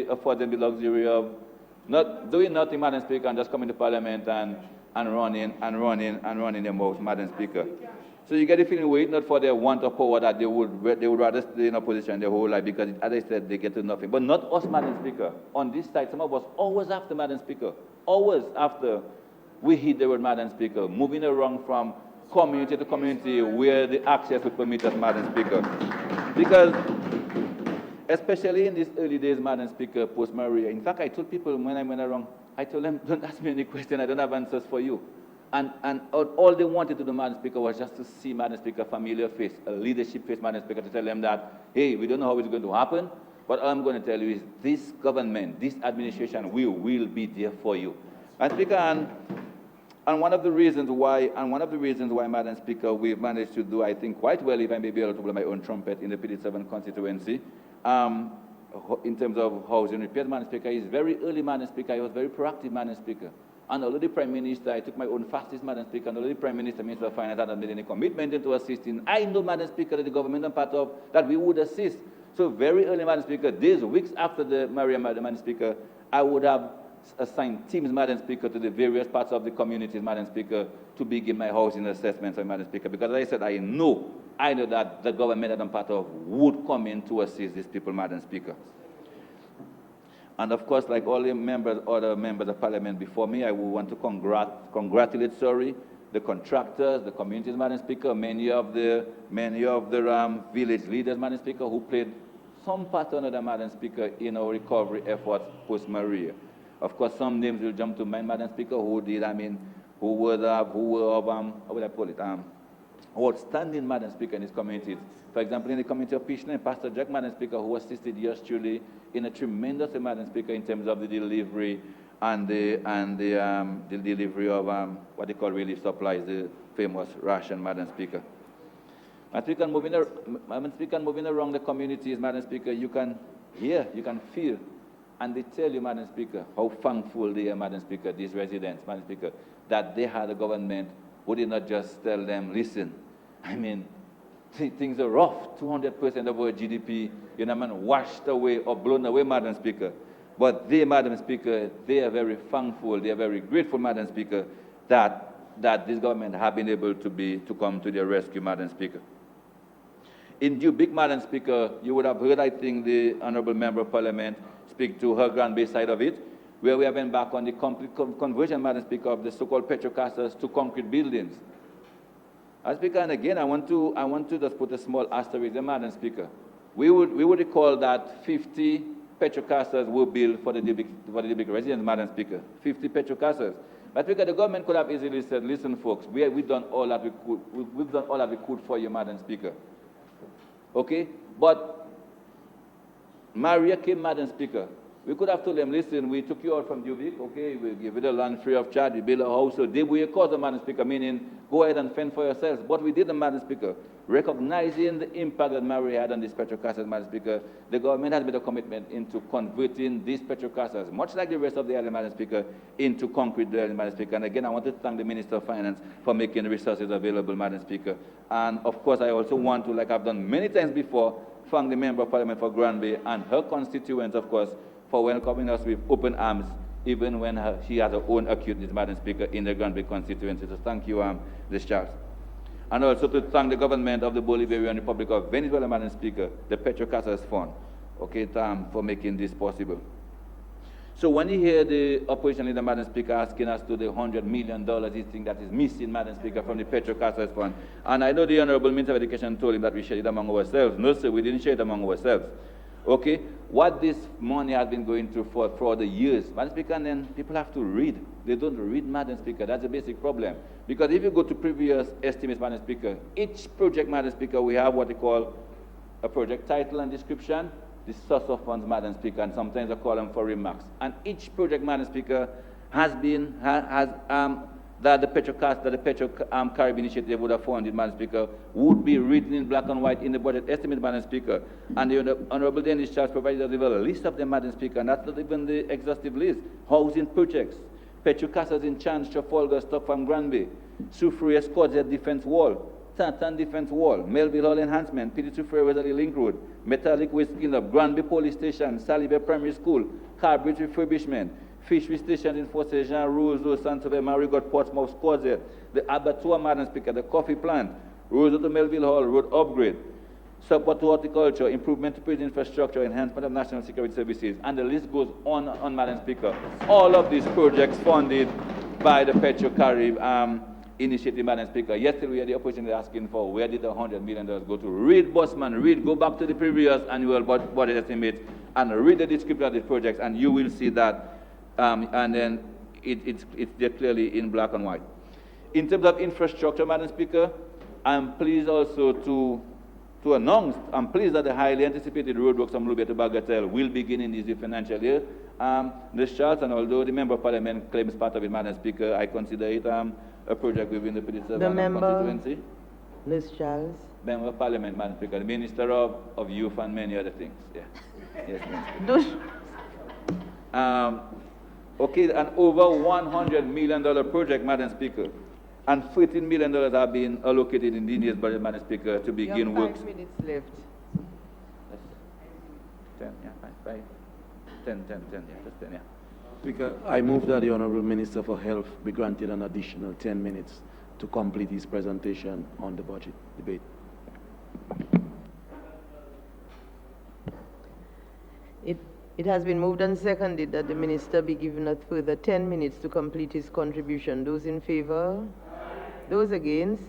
S2: affords them the luxury of not doing nothing, Madam Speaker, and just coming to Parliament and running their mouth, Madam Speaker. So you get the feeling, were it not for their want of power, that they would rather stay in opposition their whole life, because, as I said, they get to nothing. But not us, Madam Speaker. On this side, some of us always after, Madam Speaker, always after we hit the road, Madam Speaker, moving around from community to community where the access would permit us, Madam Speaker. Because, especially in these early days, Madam Speaker, post-Maria, in fact, I told people when I went around, I told them, don't ask me any question, I don't have answers for you. And all they wanted to do, Madam Speaker, was just to see, Madam Speaker, a familiar face, a leadership face, Madam Speaker, to tell them that, hey, we don't know how it's going to happen, but all I'm going to tell you is this government, this administration will be there for you. Madam Speaker, and one of the reasons why, Madam Speaker, we've managed to do, I think, quite well, if I may be able to blow my own trumpet in the PD7 constituency, in terms of housing repairs, Madam Speaker, is very early, Madam Speaker. I was very proactive, Madam Speaker. And although the Prime Minister, I took my own fastest, Madam Speaker, and although the Prime Minister, Minister of Finance, hadn't made any commitment into assisting, I know, Madam Speaker, that the government I'm part of, that we would assist. So very early, Madam Speaker, days, weeks after the Maria, Madam Speaker, I would have assigned teams, Madam Speaker, to the various parts of the communities, Madam Speaker, to begin my housing assessments, Madam Speaker, because as I said, I know that the government that I'm part of would come in to assist these people, Madam Speaker. And of course, like all the other members of Parliament before me, I would want to congratulate, the contractors, the communities, Madam Speaker, many of the village leaders, Madam Speaker, who played some part or another, Madam Speaker, in our recovery efforts post-Maria. Of course, some names will jump to mind, Madam Speaker, who who were of, how would I call it, outstanding, Madam Speaker, in his communities. For example, in the community of Pishna, Pastor Jack, Madam Speaker, who assisted yours truly in a tremendous way, Madam Speaker, in terms of the delivery and the delivery of what they call relief supplies, the famous ration, Madam Speaker. Madam Speaker, moving around the communities, Madam Speaker, you can hear, you can feel, and they tell you, Madam Speaker, how thankful they are, Madam Speaker, these residents, Madam Speaker, that they had a government who did not just tell them, listen, I mean, things are rough, 200% of our GDP, washed away or blown away, Madam Speaker. But they, Madam Speaker, they are very thankful, they are very grateful, Madam Speaker, that this government have been able to come to their rescue, Madam Speaker. In Dubic, Madam Speaker, you would have heard, I think, the Honourable Member of Parliament speak to her Grand Bay side of it, where we have been back on the complete conversion, Madam Speaker, of the so-called petrocasters to concrete buildings. Madam Speaker, and again, I want to just put a small asterisk there, Madam Speaker. We would recall that 50 petrocasters were built for the Dubic residents, Madam Speaker. 50 petrocasters. But Speaker, the government could have easily said, listen, folks, we've done all that we could. We've done all that we could for you, Madam Speaker. Okay? But Maria came, Madam Speaker. We could have told them, listen, we took you out from Dubic, okay, we give you the land free of charge, we build a house, so they were cause, Madam Speaker, meaning go ahead and fend for yourselves. But we didn't, Madam Speaker. Recognizing the impact that Maria had on these petrocasters, Madam Speaker, the government has made a commitment into converting these petrocasters, much like the rest of the island, Madam Speaker, into concrete dwellings, Madam Speaker. And again, I want to thank the Minister of Finance for making the resources available, Madam Speaker. And of course, I also want to, like I've done many times before, thank the Member of Parliament for Grand Bay and her constituents, of course, for welcoming us with open arms, even when she has her own acute needs, Madam Speaker, in the Grand Bay constituency. So thank you, Ms. Charles. And also to thank the government of the Bolivarian Republic of Venezuela, Madam Speaker, the Petrocasters Fund, okay, for making this possible. So when you hear the opposition leader, Madam Speaker, asking us to the $100 million, this thing that is missing, Madam Speaker, from the Petrocasters Fund, and I know the Honorable Minister of Education told him that we share it among ourselves. No, sir, we didn't share it among ourselves. Okay, what this money has been going to for the years, Madam Speaker, and then people have to read. They don't read, Madam Speaker. That's a basic problem. Because if you go to previous estimates, Madam Speaker, each project, Madam Speaker, we have what they call a project title and description, the source of funds, Madam Speaker, and sometimes a column for remarks. And each project, Madam Speaker, that the Petro-Carib initiative would have funded, Madam Speaker, would be written in black and white in the budget estimate, Madam Speaker. And the Honourable Dennis Charles provided us with a list of them, Madam Speaker, and that's not even the exhaustive list. Housing projects, Petrocasters in Chance, Trafalgar, Stockfarm, Granby, Sufre Escorts Defence Wall, Tantan Defence Wall, Melville Hall Enhancement, Pity Sufre Weatherly Link Road, Metallic Waste Cleanup, Granby Police Station, Saliba Primary School, Carbridge Refurbishment, Fishery Station in Fort St. Jean, Roseau, Santa Marigot, Portsmouth, Squarzett, the Abattoir, Madam Speaker, the Coffee Plant, Roseau to Melville Hall, Road Upgrade, Support to Horticulture, Improvement to Prison Infrastructure, Enhancement of National Security Services, and the list goes on, Madam Speaker. All of these projects funded by the Petro-Carib initiative, Madam Speaker. Yesterday we had the opportunity asking for where did the $100 million go to. Read, Bossman, read, go back to the previous annual budget estimate and read the description of the projects, and you will see that. And then it's there clearly in black and white. In terms of infrastructure, Madam Speaker, I'm pleased also to announce, I'm pleased that the highly anticipated roadworks from Lubia to Bagatelle will begin in this financial year. Ms. Charles, and although the Member of Parliament claims part of it, Madam Speaker, I consider it a project within the constituency.
S1: Ms. Charles.
S2: Member of Parliament, Madam Speaker, the Minister of Youth and many other things. Yeah. Yes, Madam Speaker. Okay, an over $100 million project, Madam Speaker, and $13 million have been allocated in the year's budget, Madam Speaker, to begin works.
S1: 5 minutes left.
S2: 10, yeah, 5, 10, yeah, just 10, yeah.
S3: Speaker, I move that the Honourable Minister for Health be granted an additional 10 minutes to complete his presentation on the budget debate.
S1: It has been moved and seconded that the Minister be given a further 10 minutes to complete his contribution. Those in favor? Those against?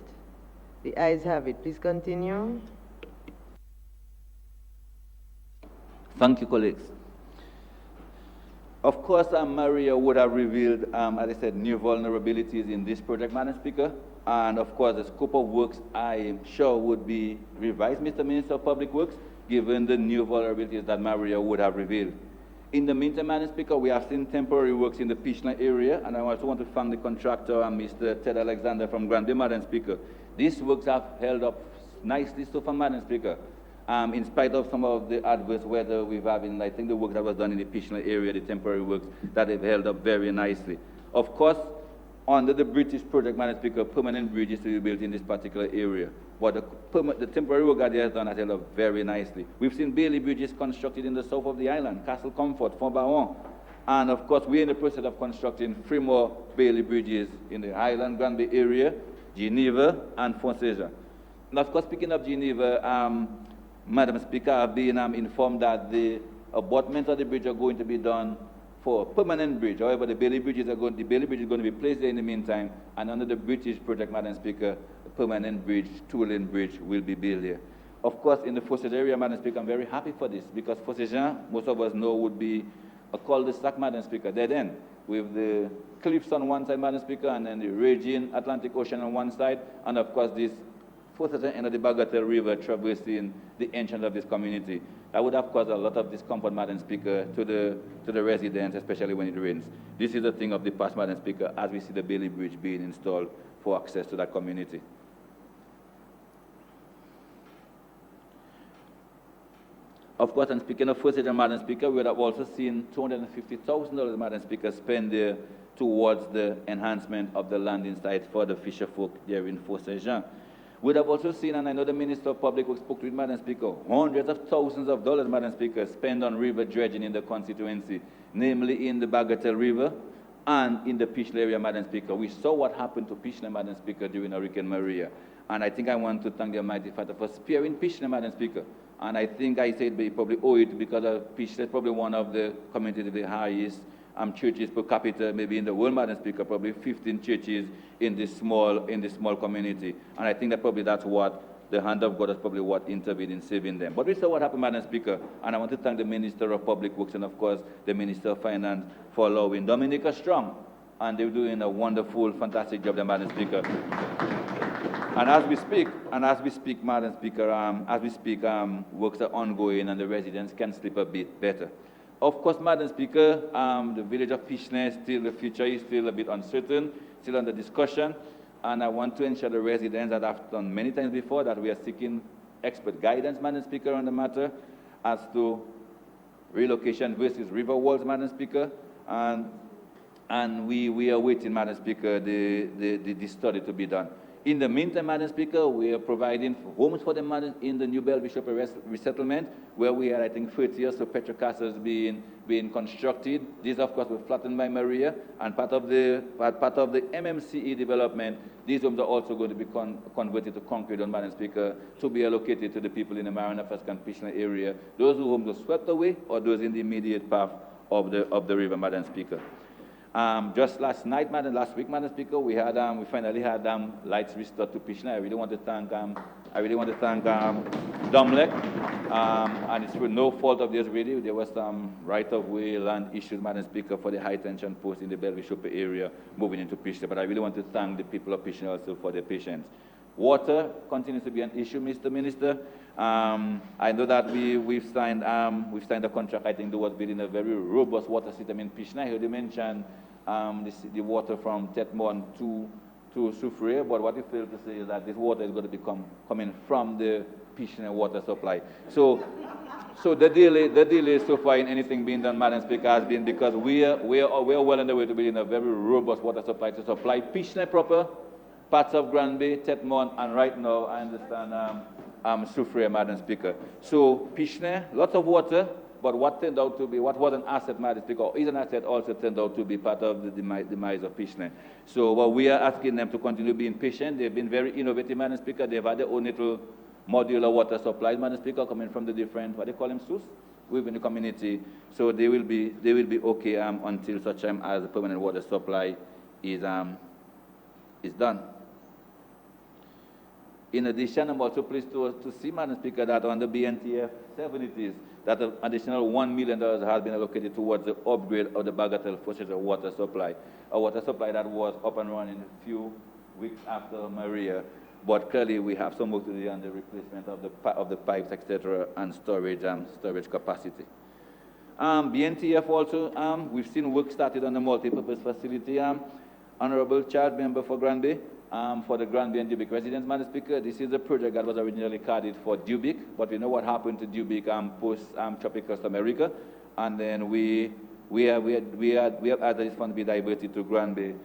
S1: The ayes have it. Please continue.
S2: Thank you, colleagues. Of course, Maria would have revealed, as I said, new vulnerabilities in this project, Madam Speaker. And of course, the scope of works, I am sure, would be revised, Mr. Minister of Public Works, given the new vulnerabilities that Maria would have revealed. In the meantime, Madam Speaker, we have seen temporary works in the Pishna area, and I also want to thank the contractor, Mr. Ted Alexander from Granby, Madam Speaker. These works have held up nicely so far, Madam Speaker. In spite of some of the adverse weather we've had in, I think, the work that was done in the Pishna area, the temporary works, that have held up very nicely. Of course, under the British project, Madam Speaker, permanent bridges to be built in this particular area. But the temporary work that they have done has held up very nicely. We've seen Bailey bridges constructed in the south of the island, Castle Comfort, Fort Baron. And of course, we're in the process of constructing 3 more Bailey bridges in the Highland Granby area, Geneva, and Fort Saint-Jean. And of course, speaking of Geneva, Madam Speaker, I've been informed that the abutments of the bridge are going to be done for a permanent bridge. However, the Bailey bridge is going to be placed there in the meantime, and under the British project, Madam Speaker, a permanent bridge, 2-lane bridge, will be built here. Of course, in the Fort Saint-Jean area, Madam Speaker, I'm very happy for this, because Fort Saint-Jean, most of us know, would be a cul-de-sac, Madam Speaker, dead end, with the cliffs on one side, Madam Speaker, and then the raging Atlantic Ocean on one side, and of course, this Fort Saint-Jean end of the Bagatelle River traversing the entrance of this community. That would have caused a lot of discomfort, Madam Speaker, to the residents, especially when it rains. This is a thing of the past, Madam Speaker, as we see the Bailey Bridge being installed for access to that community. Of course, and speaking of Fort Saint-Jean, Madam Speaker, we would have also seen $250,000, Madam Speaker, spent there towards the enhancement of the landing site for the fisher folk there in Fort Saint-Jean. We'd have also seen, and I know the Minister of Public Works spoke to it, Madam Speaker, hundreds of thousands of dollars, Madam Speaker, spent on river dredging in the constituency, namely in the Bagatelle River and in the Pishna area, Madam Speaker. We saw what happened to Pishna, Madam Speaker, during Hurricane Maria. And I think I want to thank the Almighty Father for sparing Pishna, Madam Speaker. And I think I said we probably owe it because Pishna is probably one of the communities with the highest churches per capita, maybe in the world, Madam Speaker, probably 15 churches in this small community. And I think that probably that's what the hand of God is probably what intervened in saving them. But we saw what happened, Madam Speaker, and I want to thank the Minister of Public Works and, of course, the Minister of Finance for allowing Dominica strong. And they're doing a wonderful, fantastic job there, Madam Speaker. And as we speak, Madam Speaker, works are ongoing and the residents can sleep a bit better. Of course, Madam Speaker, the village of Pishna, the future is still a bit uncertain, still under discussion, and I want to ensure the residents that I've done many times before that we are seeking expert guidance, Madam Speaker, on the matter as to relocation versus river walls, Madam Speaker, and we are waiting, Madam Speaker, the study to be done. In the meantime, Madam Speaker, we are providing homes for them in the New Bell Bishop resettlement, where we had, I think, 30 years of petrocastles being constructed. These, of course, were flattened by Maria, and part of the MMCE development, these homes are also going to be converted to concrete, Madam Speaker, to be allocated to the people in the Marina First and Pishna area, those whose homes were swept away, or those in the immediate path of the river, Madam Speaker. Just last week, Madam Speaker, we finally had lights restored to Pishna. I really want to thank Dominica, and it's through no fault of theirs really. There was some right-of-way land issues, Madam Speaker, for the high-tension post in the Belvishope area moving into Pishna. But I really want to thank the people of Pishna also for their patience. Water continues to be an issue, Mr. Minister. I know that we've signed a contract, I think, towards building a very robust water system in Pishna. I heard you mention the water from Tetmon to Soufriere, but what you failed to say is that this water is going to be coming from the Pishna water supply. So the delay so far in anything being done, Madam Speaker, has been because we are well on the way to building a very robust water supply to supply Pishna proper, parts of Granby, Tetmon, and right now, I understand, Soufriere, Madam Speaker. So Pishna, lots of water, but what was an asset, Madam Speaker, is an asset also turned out to be part of the demise of Pishna. So we are asking them to continue being patient. They've been very innovative, Madam Speaker. They've had their own little modular water supplies, Madam Speaker, coming from the different, what they call them, SUS, within the community. So they will be okay until such time as the permanent water supply is done. In addition, I'm also pleased to see, Madam Speaker, that on the BNTF 70s, that an additional $1 million has been allocated towards the upgrade of the Bagatelle Foster water supply, a water supply that was up and running a few weeks after Maria. But clearly, we have some work to do on the replacement of the pipes, etc., and storage capacity. BNTF also, we've seen work started on the multi-purpose facility. Honorable Charge Member for Granby, for the Granby and Dubic residents, Madam Speaker, this is a project that was originally carried for Dubic, but we know what happened to Dubic post Tropical Storm Erika, and then we have asked this fund to be diverted to Granby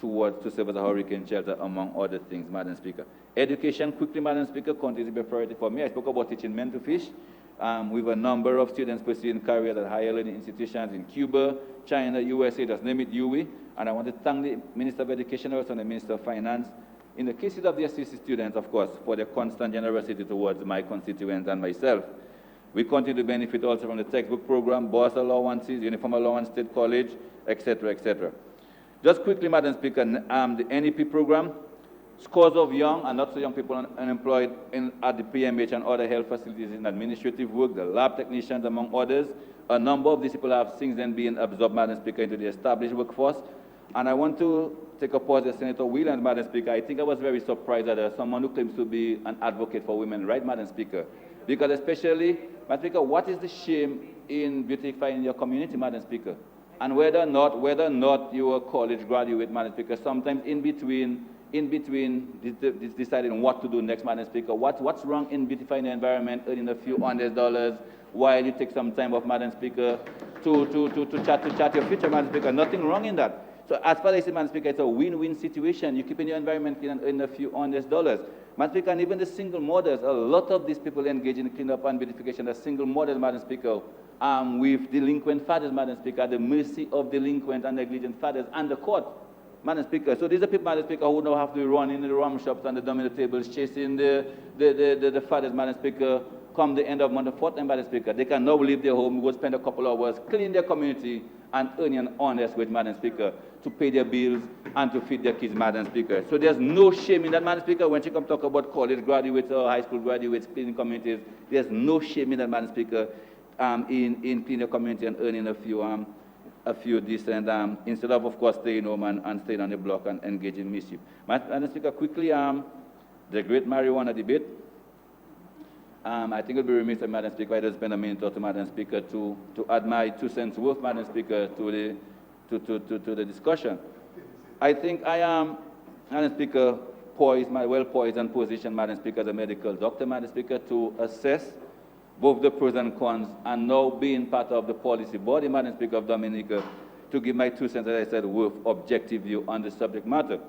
S2: to serve as a hurricane shelter, among other things, Madam Speaker. Education, quickly, Madam Speaker, continues to be a priority for me. I spoke about teaching men to fish. We have a number of students pursuing careers at higher learning institutions in Cuba, China, USA, just name it, UWI. And I want to thank the Minister of Education also and the Minister of Finance, in the cases of the assisted students, of course, for their constant generosity towards my constituents and myself. We continue to benefit also from the textbook program, bus allowances, uniform allowance, state college, etc., etc. Just quickly, Madam Speaker, the NEP program, scores of young and not so young people unemployed at the PMH and other health facilities in administrative work, the lab technicians, among others. A number of these people have since then been absorbed, Madam Speaker, into the established workforce. And I want to take a pause at Senator Whelan, Madam Speaker. I think I was very surprised that someone who claims to be an advocate for women, right, Madam Speaker? Because especially, Madam Speaker, what is the shame in beautifying your community, Madam Speaker? And whether or not you're a college graduate, Madam Speaker, sometimes in between deciding what to do next, Madam Speaker, what's wrong in beautifying the environment, earning a few $100 while you take some time off, Madam Speaker, to chat your future, Madam Speaker? Nothing wrong in that. So as far as I see, Madam Speaker, it's a win-win situation. You keep in your environment clean and earn a few $100. Madam Speaker, and even the single mothers, a lot of these people engage in cleanup and beautification are single mothers, Madam Speaker, with delinquent fathers, Madam Speaker, at the mercy of delinquent and negligent fathers and the court, Madam Speaker. So these are people, Madam Speaker, who now have to run in the rum shops and the domino tables, chasing the fathers, Madam Speaker, come the end of month, fortnight, Madam Speaker. They can now leave their home, go spend a couple of hours, clean their community, and earn an honest wage, Madam Speaker, to pay their bills and to feed their kids, Madam Speaker. So there's no shame in that, Madam Speaker. When she come talk about college graduates or high school graduates cleaning communities, there's no shame in that, Madam Speaker, in cleaning the community and earning a few decent, instead of course, staying home and staying on the block and engaging in mischief. Madam Speaker, quickly, the great marijuana debate. I think it would be remiss of Madam Speaker, I just spend a minute or two, Madam Speaker, to add my 2 cents worth, Madam Speaker, to the discussion. I think I am, Madam Speaker, well poised and positioned, Madam Speaker, as a medical doctor, Madam Speaker, to assess both the pros and cons, and now being part of the policy body, Madam Speaker, of Dominica, to give my 2 cents, as I said, worth objective view on the subject matter.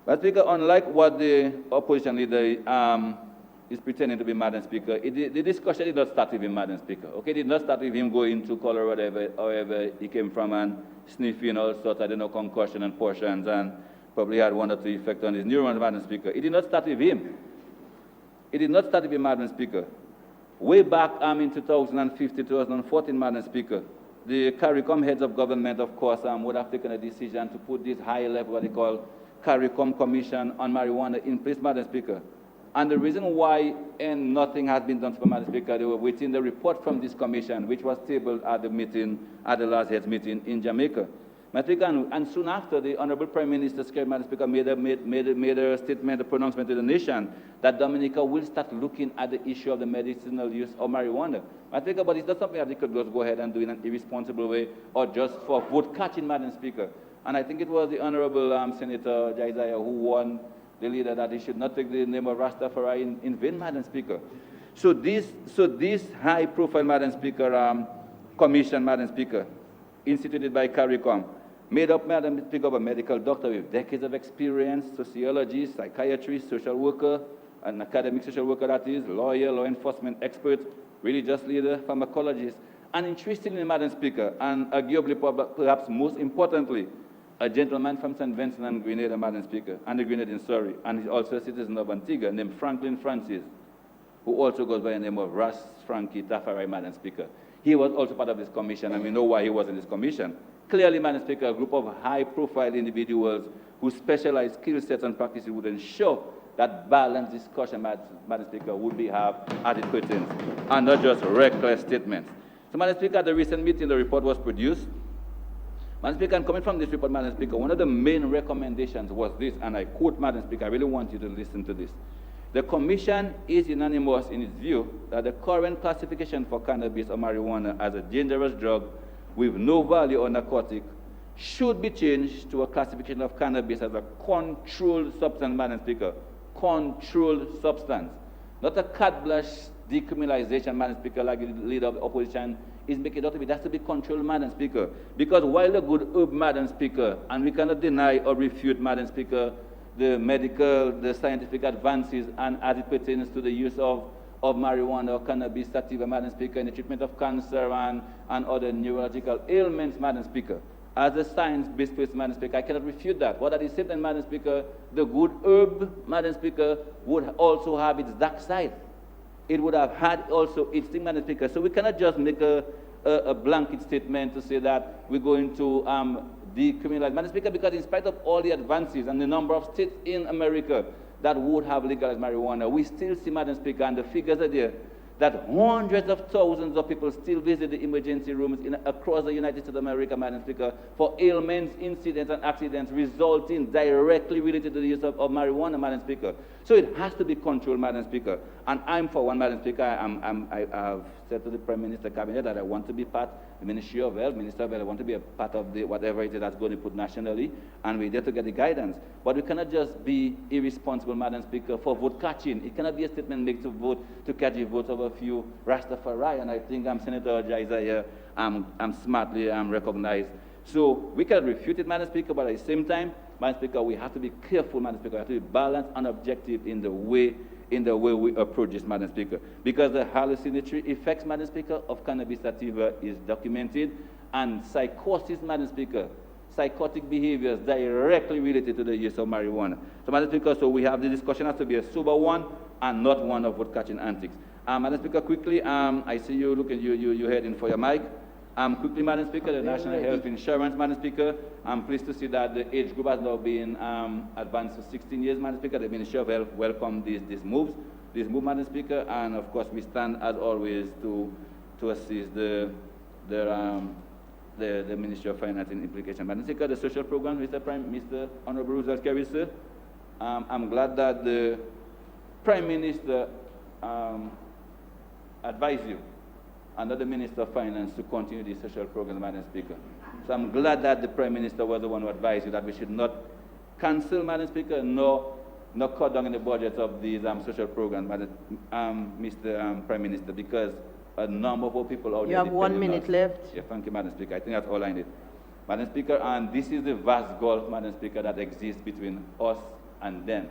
S2: Madam Speaker, unlike what the opposition leader is pretending to be, Madam Speaker, the discussion did not start with him, Madam Speaker. Okay, it did not start with him going to Colorado, however he came from, and sniffing all sorts, I don't know, concussion and portions, and probably had 1 or 2 effects on his neurons, Madam Speaker. It did not start with him. It did not start with him, Madam Speaker. Way back in 2015, 2014, Madam Speaker, the CARICOM heads of government, of course, would have taken a decision to put this high-level, what they call CARICOM Commission on Marijuana in place, Madam Speaker. And the reason why nothing has been done for Madam Speaker, they were waiting the report from this commission, which was tabled at the last heads meeting in Jamaica. Madam Speaker, and soon after, the Honorable Prime Minister, Madam Speaker, made a statement, a pronouncement to the nation that Dominica will start looking at the issue of the medicinal use of marijuana. Madam Speaker, but it's not something that they could just go ahead and do in an irresponsible way or just for vote catching, Madam Speaker. And I think it was the Honorable Senator Jaiziah who warned the leader that he should not take the name of Rastafari in vain, Madam Speaker. So this high-profile, Madam Speaker, commission, Madam Speaker, instituted by CARICOM, made up, Madam Speaker, of a medical doctor with decades of experience, sociologist, psychiatrist, social worker, an academic social worker, that is, lawyer, law enforcement expert, religious leader, pharmacologist, and interestingly, Madam Speaker, and arguably perhaps most importantly, a gentleman from St. Vincent and Grenada, Madam Speaker, and the Grenadian, sorry, and he's also a citizen of Antigua, named Franklin Francis, who also goes by the name of Ras Frankie Tafari, Madam Speaker. He was also part of this commission, and we know why he was in this commission. Clearly, Madam Speaker, a group of high-profile individuals whose specialized skill sets and practices would ensure that balanced discussion, Madam Speaker, would be have as it pertains, and not just reckless statements. So, Madam Speaker, at the recent meeting, the report was produced. Madam Speaker, and coming from this report, Madam Speaker, one of the main recommendations was this, and I quote, Madam Speaker, I really want you to listen to this. The Commission is unanimous in its view that the current classification for cannabis or marijuana as a dangerous drug with no value or narcotic should be changed to a classification of cannabis as a controlled substance, Madam Speaker. Controlled substance. Not a carte blanche decriminalization, Madam Speaker, like the leader of the opposition is making it out to be. That's to be controlled, Madam Speaker. Because while a good herb, Madam Speaker, and we cannot deny or refute, Madam Speaker, the medical, the scientific advances, and as it pertains to the use of marijuana or cannabis sativa, Madam Speaker, in the treatment of cancer and other neurological ailments, Madam Speaker. As a science-based person, Madam Speaker, I cannot refute that. But at the same time, Madam Speaker, the good herb, Madam Speaker, would also have its dark side. It would have had also its thing, Madam Speaker. So we cannot just make a blanket statement to say that we're going to decriminalize, Madam Speaker, because in spite of all the advances and the number of states in America that would have legalized marijuana, we still see, Madam Speaker, and the figures are there, that hundreds of thousands of people still visit the emergency rooms across the United States of America, Madam Speaker, for ailments, incidents, and accidents resulting directly related to the use of marijuana, Madam Speaker. So it has to be controlled, Madam Speaker. And I'm, for one, Madam Speaker, I have said to the Prime Minister Cabinet that I want to be part, the Ministry of Health, Minister of Health, I want to be a part of the whatever it is that's going to put nationally, and we're there to get the guidance. But we cannot just be irresponsible, Madam Speaker, for vote catching. It cannot be a statement made to catch the vote of a few Rastafari, and I think Senator Jaiza here smartly recognized. So we cannot refute it, Madam Speaker, but at the same time, Madam Speaker, we have to be careful, Madam Speaker, we have to be balanced and objective in the way we approach this, Madam Speaker. Because the hallucinatory effects, Madam Speaker, of cannabis sativa is documented, and psychosis, Madam Speaker, psychotic behaviors directly related to the use of marijuana. So, Madam Speaker, so we have the discussion has to be a sober one and not one of vote-catching antics. Madam Speaker, quickly, I see you looking, you're heading for your mic. Quickly, Madam Speaker, the National Health Insurance, Madam Speaker, I'm pleased to see that the age group has now been advanced to 16 years, Madam Speaker. The Ministry of Health welcomed these moves, Madam Speaker, and of course we stand as always to assist the Ministry of Finance in implication. Madam Speaker, the social program, Mr. Honorable Roosevelt Kerry, sir. I'm glad that the Prime Minister advised you under the Minister of Finance to continue the social program, Madam Speaker. So I'm glad that the Prime Minister was the one who advised you that we should not cancel, Madam Speaker, nor cut down in the budget of these social programs, Mr. Prime Minister, because a number of our people out there.
S1: You have 1 minute left.
S2: Yeah, thank you, Madam Speaker. I think that's all I need. Madam Speaker, and this is the vast gulf, Madam Speaker, that exists between us and them.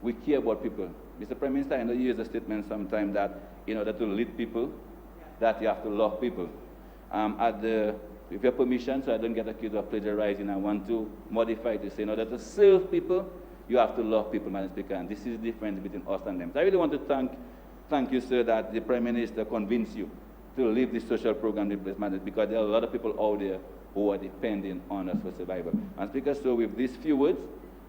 S2: We care about people. Mr. Prime Minister, I know you use a statement sometime that in order to lead people, that you have to love people. With your permission, so I don't get accused of plagiarizing, I want to modify it to say in order to serve people, you have to love people, Madam Speaker, and this is the difference between us and them. So I really want to thank you, sir, that the Prime Minister convinced you to leave this social program in place, Madam, because there are a lot of people out there who are depending on us for survival. Madam Speaker, so with these few words,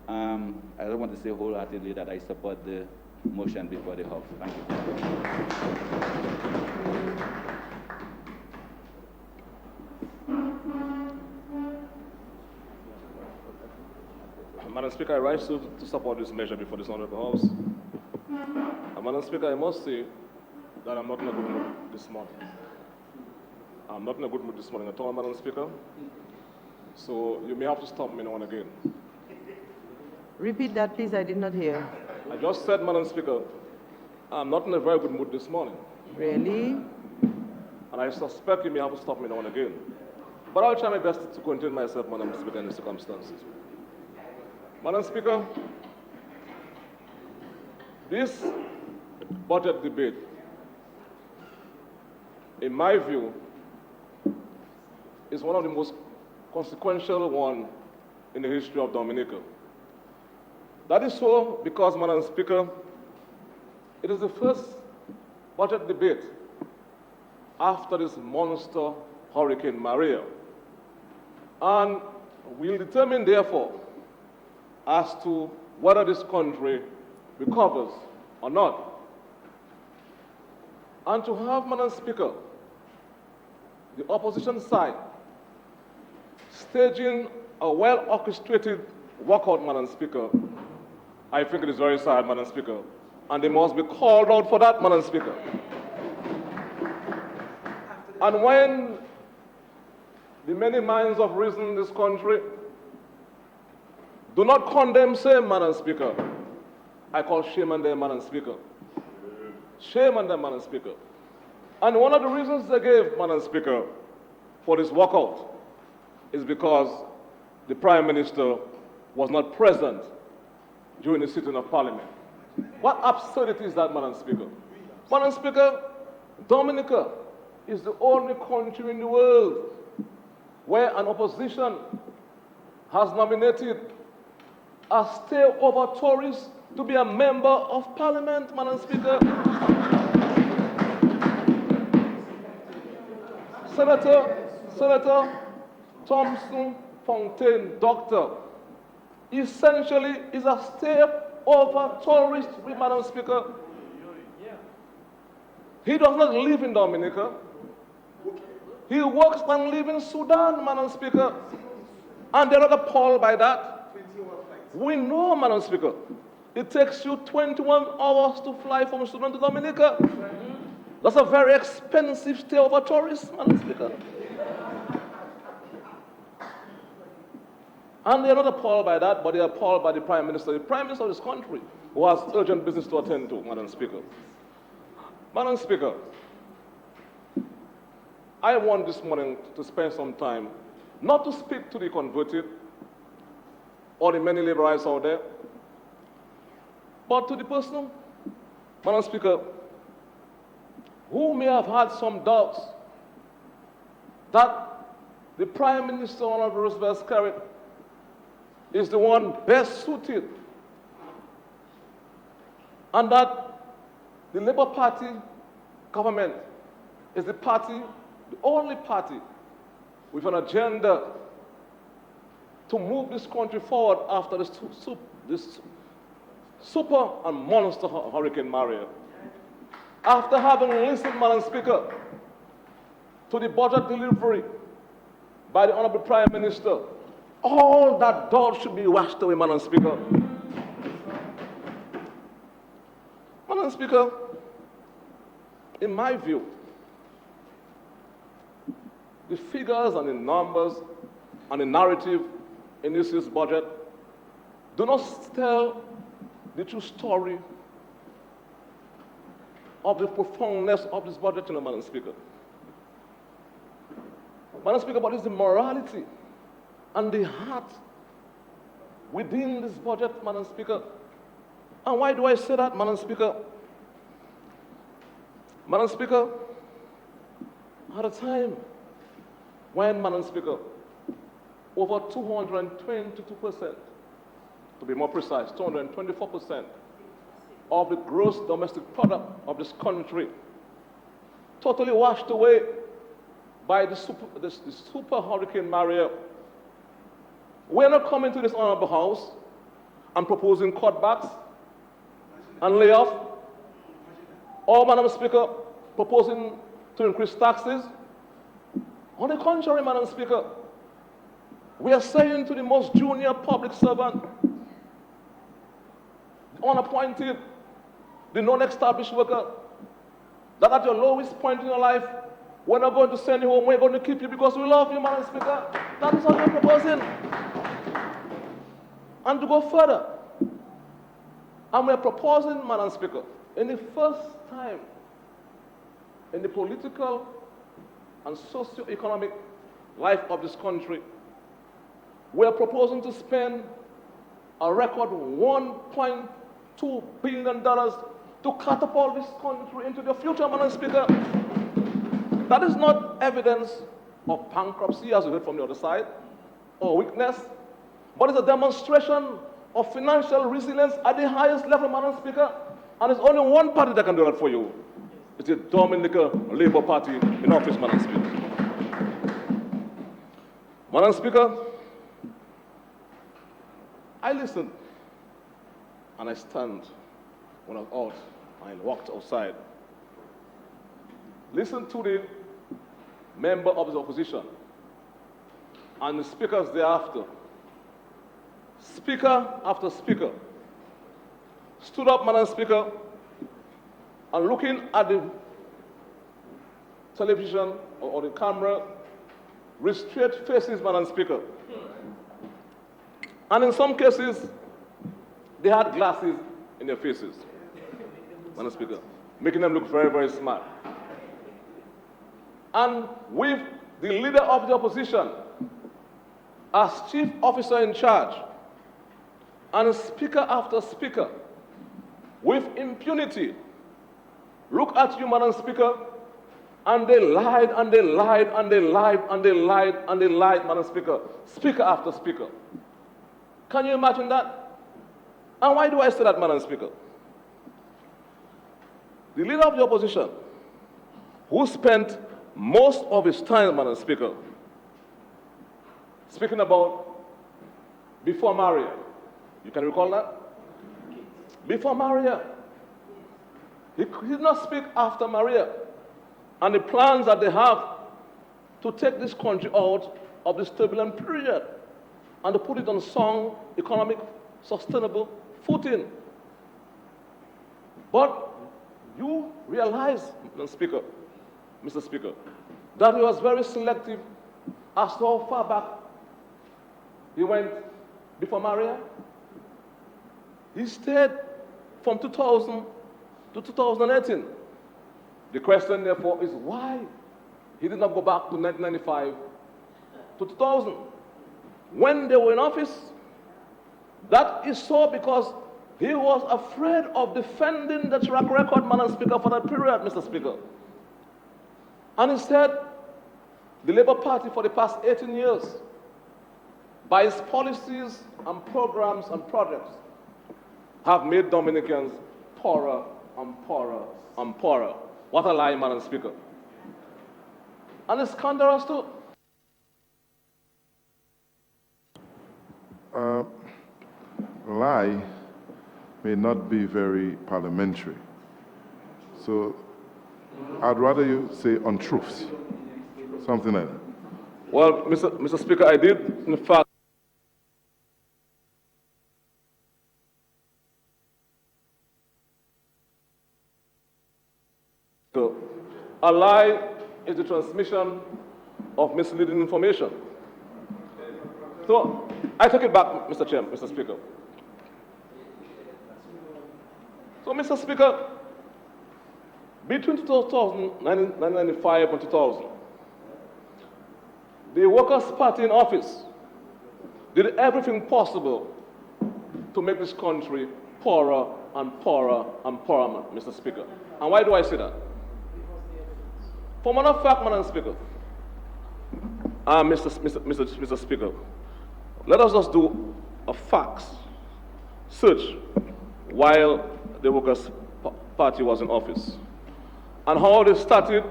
S2: I don't want to say wholeheartedly that I support the motion before the House. Thank you.
S4: Madam Speaker, I rise to support this measure before this Honorable House. Madam Speaker, I must say that I'm not in a good mood this morning. I'm not in a good mood this morning at all, Madam Speaker. So you may have to stop me now and again.
S1: Repeat that, please. I did not hear.
S4: I just said, Madam Speaker, I'm not in a very good mood this morning.
S1: Really?
S4: And I suspect you may have to stop me now and again. But I'll try my best to contain myself, Madam Speaker, in the circumstances. Madam Speaker, this budget debate, in my view, is one of the most consequential ones in the history of Dominica. That is so because, Madam Speaker, it is the first budget debate after this monster Hurricane Maria. And we'll determine, therefore, as to whether this country recovers or not. And to have, Madam Speaker, the opposition side staging a well-orchestrated walkout, Madam Speaker, I think it is very sad, Madam Speaker, and they must be called out for that, Madam Speaker. And when the many minds of reason in this country do not condemn same, Madam Speaker, I call shame on them, Madam Speaker. Shame on them, Madam Speaker. And one of the reasons they gave, Madam Speaker, for this walkout is because the Prime Minister was not present during the sitting of Parliament. What absurdity is that, Madam Speaker? Madam Speaker, Dominica is the only country in the world where an opposition has nominated a stay-over tourist to be a member of Parliament, Madam Speaker. Senator Thompson Fontaine, doctor, essentially is a stay-over tourist, Madam Speaker. He does not live in Dominica. He works and lives in Sudan, Madam Speaker. And they're not appalled by that. We know, Madam Speaker, it takes you 21 hours to fly from Sudan to Dominica. That's a very expensive stay-over tourist, Madam Speaker. And they're not appalled by that, but they're appalled by the Prime Minister. The Prime Minister of this country, who has urgent business to attend to, Madam Speaker. Madam Speaker, I want this morning to spend some time, not to speak to the converted or the many liberals out there, but to the person, Madam Speaker, who may have had some doubts that the Prime Minister, Honorable Roosevelt Skerrit, is the one best suited, and that the Labour Party government is the party, the only party with an agenda to move this country forward after this super and monster Hurricane Maria. After having listened, Madam Speaker, to the budget delivery by the Honorable Prime Minister, all that doubt should be washed away, Madam Speaker. Madam Speaker, in my view, the figures and the numbers and the narrative in this year's budget do not tell the true story of the profoundness of this budget, Madam Speaker. Madam Speaker, but it's the morality and the heart within this budget, Madam Speaker. And why do I say that, Madam Speaker? Madam Speaker, at a time when, Madam Speaker, over 222%, to be more precise, 224% of the gross domestic product of this country totally washed away by the super Hurricane Maria. We're not coming to this honorable house and proposing cutbacks and layoff, or, Madam Speaker, proposing to increase taxes. On the contrary, Madam Speaker, we are saying to the most junior public servant, the unappointed, the non-established worker, that at your lowest point in your life, we're not going to send you home, we're going to keep you because we love you, Madam Speaker. That is what we're proposing. And to go further, and we're proposing, Madam Speaker, in the first time in the political and socio-economic life of this country, we're proposing to spend a record $1.2 billion to catapult this country into the future, Madam Speaker. That is not evidence of bankruptcy, as we heard from the other side, or weakness, but it's a demonstration of financial resilience at the highest level, Madam Speaker. And there's only one party that can do that for you. It's the Dominica Labour Party in office, Madam Speaker. Madam Speaker, I listen and I stand when I was out. I walked outside. Listen to the member of the opposition and the speakers thereafter. Speaker after speaker stood up, Madam Speaker, and looking at the television or the camera with straight faces, Madam Speaker. And in some cases, they had glasses in their faces, Madam Speaker, making them look very, very smart. And with the leader of the opposition as chief officer in charge, and speaker after speaker, with impunity, look at you, Madam Speaker, and they lied, and they lied, and they lied, and they lied, and they lied, Madam Speaker, speaker after speaker. Can you imagine that? And why do I say that, Madam Speaker? The leader of the opposition, who spent most of his time, Madam Speaker, speaking about before Maria. You can recall that? Before Maria. He did not speak after Maria. And the plans that they have to take this country out of this turbulent period and to put it on sound, economic, sustainable footing. But you realize, Mr. Speaker, that he was very selective as to how far back he went before Maria. He stayed from 2000 to 2018. The question, therefore, is why he did not go back to 1995 to 2000. When they were in office, that is so because he was afraid of defending the track record, Madam Speaker, for that period, Mr. Speaker. And instead, the Labour Party for the past 18 years, by its policies and programs and projects, have made Dominicans poorer and poorer and poorer. What a lie, Madam Speaker. And it's scandalous too.
S5: Lie may not be very parliamentary. So I'd rather you say untruths, something like that.
S4: Well, Mr. Speaker, I did, in fact, so a lie is the transmission of misleading information. So I take it back, Mr. Speaker. So, Mr. Speaker, between 1995 and 2000, the Workers' Party in office did everything possible to make this country poorer and poorer and poorer, Mr. Speaker. And why do I say that? For matter of fact, Madam Speaker, Mr. Speaker, let us just do a facts search while the Workers' Party was in office, and how they started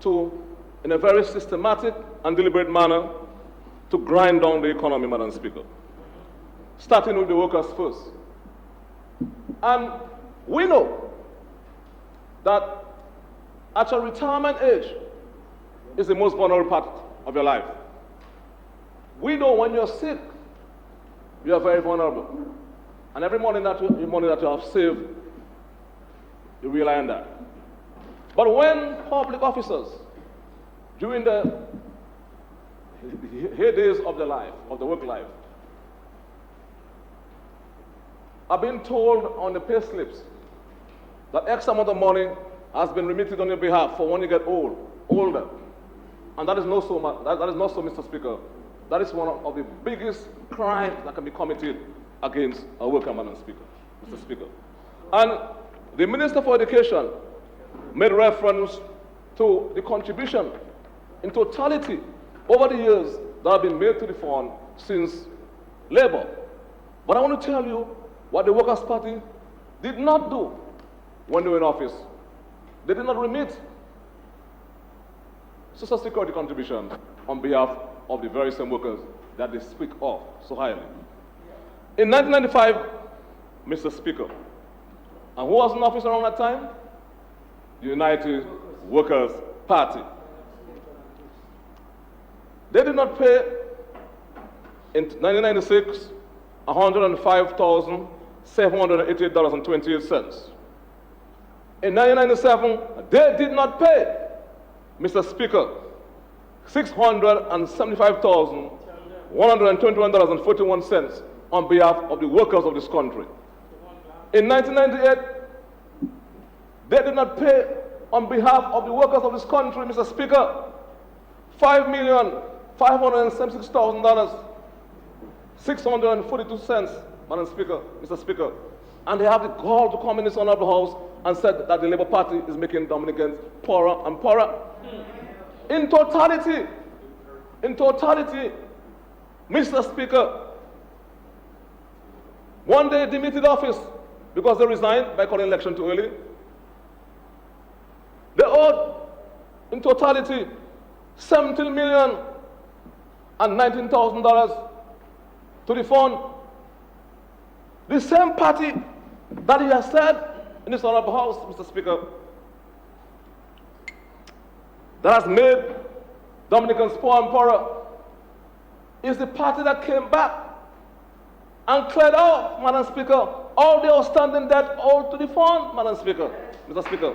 S4: to, in a very systematic and deliberate manner, to grind down the economy, Madam Speaker, starting with the workers first. And we know that at your retirement age is the most vulnerable part of your life. We know when you're sick, you are very vulnerable. And every money that you have saved, you rely on that. But when public officers, during the heydays of their life, of the work life, are being told on the pay slips that X amount of money has been remitted on your behalf for when you get older. And that is not so, Mr. Speaker. That is one of the biggest crimes that can be committed against a worker, Madam Speaker, Mr. Speaker. And the Minister for Education made reference to the contribution in totality over the years that have been made to the fund since Labour. But I want to tell you what the Workers' Party did not do when they were in office. They did not remit Social Security contribution on behalf of the very same workers that they speak of so highly. In 1995, Mr. Speaker, And who was in office around that time? The United Workers' Party. They did not pay in 1996 $105,788.28. In 1997, they did not pay, Mr. Speaker, $675,121.41 on behalf of the workers of this country. In 1998, they did not pay on behalf of the workers of this country, Mr. Speaker, $5,576,642, Madam Speaker, Mr. Speaker. And they have the gall to come in this honorable house and said that the Labour Party is making Dominicans poorer and poorer. In totality, Mr. Speaker, one day demitted office because they resigned by calling election too early. They owed, in totality, $17,019,000 to the fund. The same party that he has said in this honorable house, Mr. Speaker, that has made Dominicans poor and poorer, is the party that came back and cleared out, Madam Speaker, all the outstanding debt owed to the fund, Madam Speaker, Mr. Speaker.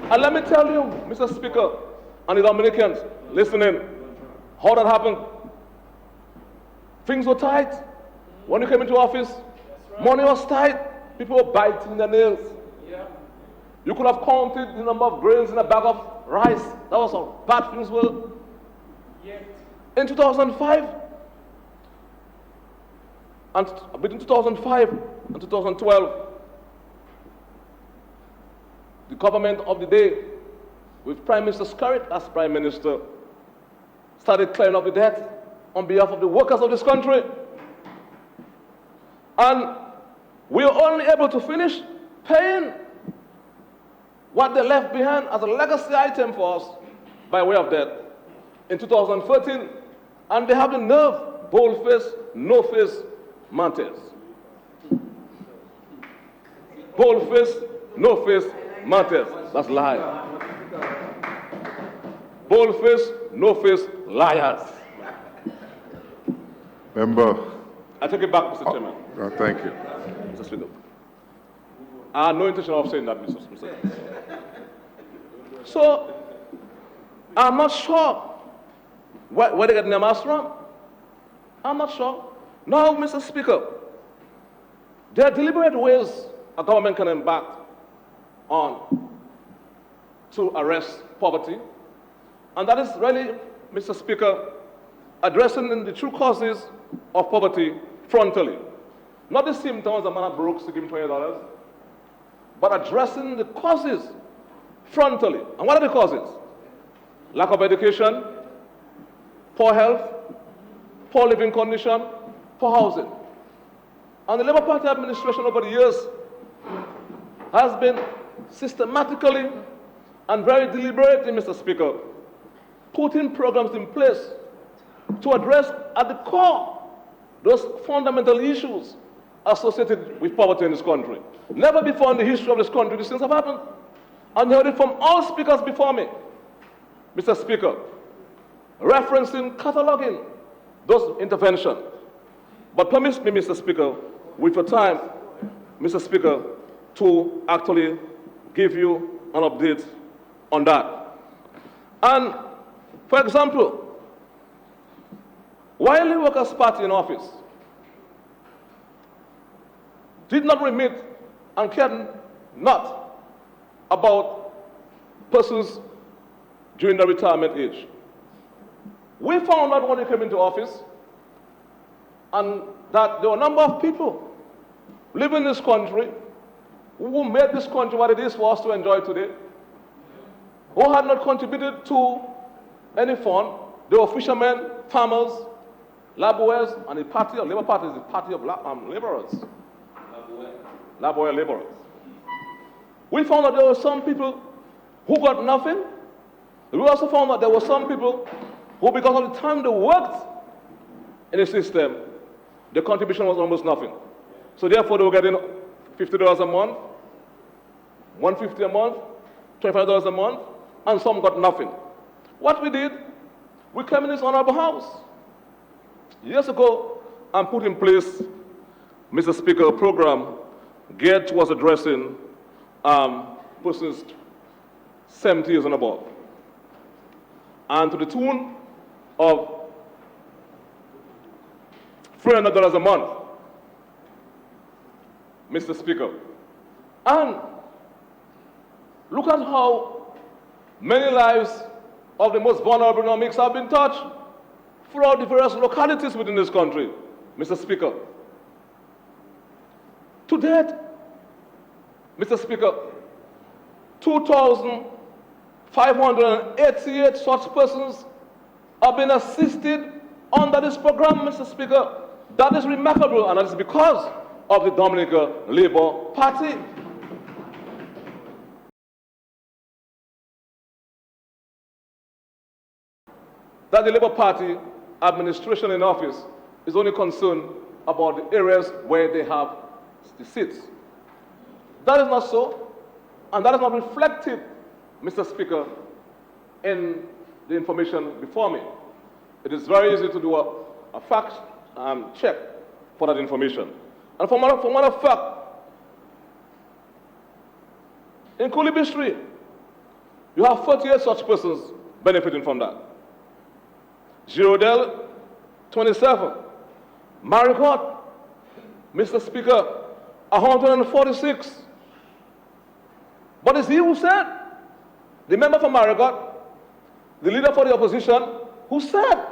S4: And let me tell you, Mr. Speaker, and the Dominicans listening, how that happened. Things were tight. When you came into office, money was tight. People were biting their nails. You could have counted the number of grains in a bag of rice. That was how bad things were. In 2005, and between 2005 and 2012, the government of the day, with Prime Minister Scarrett as Prime Minister, started clearing up the debt on behalf of the workers of this country. And we were only able to finish paying what they left behind as a legacy item for us by way of debt in 2013. And they have the nerve, bold-faced, no-face mantis. Bold-faced, no-face mantis. That's lie. Bold-faced, no-face liars.
S5: Member.
S4: I take it back, Mr. Chairman.
S5: Thank you.
S4: Mr. Speaker. I have no intention of saying that, Mr. Speaker. So, I'm not sure where they get their mask from. I'm not sure. Now, Mr. Speaker, there are deliberate ways a government can embark on to arrest poverty. And that is really, Mr. Speaker, addressing the true causes of poverty frontally. Not the symptoms that man broke to give him $20, but addressing the causes frontally. And what are the causes? Lack of education, poor health, poor living condition, poor housing. And the Labour Party administration over the years has been systematically and very deliberately, Mr. Speaker, putting programs in place to address at the core those fundamental issues associated with poverty in this country. Never before in the history of this country these things have happened. And you heard it from all speakers before me, Mr. Speaker, referencing, cataloging those interventions. But permit me, Mr. Speaker, with your time, Mr. Speaker, to actually give you an update on that. And, for example, while the Workers' Party in office did not remit and cared not about persons during the retirement age, we found out when we came into office and that there were a number of people living in this country who made this country what it is for us to enjoy today, who had not contributed to any fund. They were fishermen, farmers, laborers, and the party of Labour Party is the party of laborers. Laborer laborers. We found that there were some people who got nothing. We also found that there were some people who, because of the time they worked in the system, the contribution was almost nothing. So therefore, they were getting $50 a month, $150 a month, $25 a month, and some got nothing. What we did, we came in this honorable house years ago and put in place, Mr. Speaker, a program geared towards addressing persons 70 years and above. And to the tune of $300 a month, Mr. Speaker. And look at how many lives of the most vulnerable economics have been touched throughout the various localities within this country, Mr. Speaker. To date, Mr. Speaker, 2,588 such persons have been assisted under this program, Mr. Speaker. That is remarkable, and that is because of the Dominica Labour Party. That the Labour Party administration in office is only concerned about the areas where they have the seats. That is not so, and that is not reflected, Mr. Speaker, in the information before me. It is very easy to do a fact check for that information. And for matter of fact, in Kulibistri, you have 48 such persons benefiting from that. Girodel, 27. Marigot, Mr. Speaker, 146. But it's he who said, the member for Marigot, the leader for the opposition, who said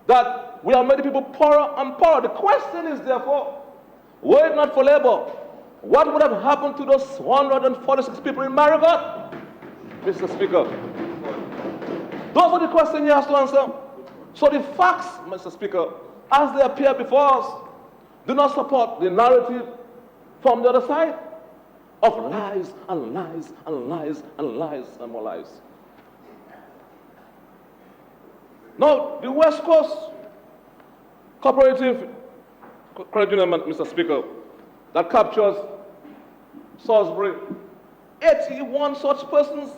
S4: that we have made the people poorer and poorer. The question is, therefore, were it not for labor, what would have happened to those 146 people in Marigot, Mr. Speaker? Those are the questions he has to answer. So the facts, Mr. Speaker, as they appear before us, do not support the narrative from the other side of lies and lies and lies and lies and more lies. Now, the West Coast Cooperative Credit Union, Mr. Speaker, that captures Salisbury, 81 such persons.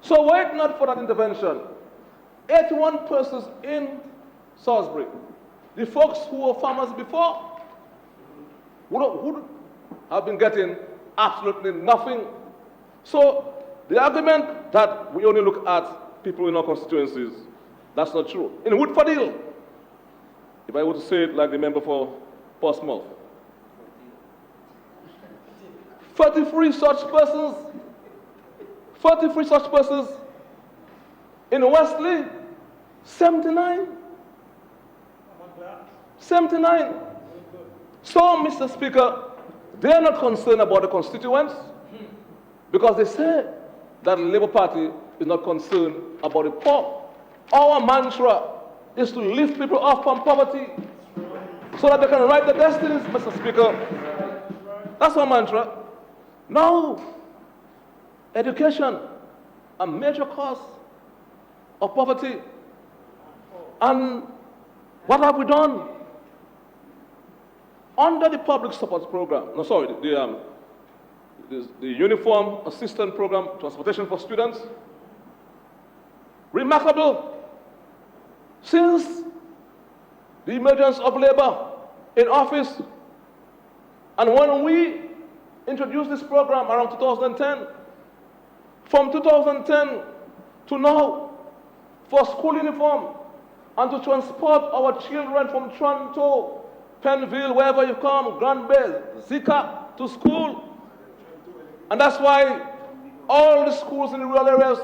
S4: So were it not for that intervention, 81 persons in Salisbury, the folks who were farmers before would have been getting absolutely nothing. So the argument that we only look at people in our constituencies, that's not true. In Woodford Hill, if I were to say it like the member for Portsmouth, 33 such persons, 43 such persons. In Wesley, 79. 79. So, Mr. Speaker, they are not concerned about the constituents because they say that the Labour Party is not concerned about the poor. Our mantra is to lift people off from poverty so that they can write their destinies, Mr. Speaker. That's our mantra. Now, education, a major cause of poverty. And what have we done? Under the public support program, the Uniform Assistance Program, Transportation for Students, remarkable. Since the emergence of labor in office, and when we introduced this program around 2010, from 2010 to now, for school uniform and to transport our children from Toronto, Penville, wherever you come, Grand Bay, Zika, to school. And that's why all the schools in the rural areas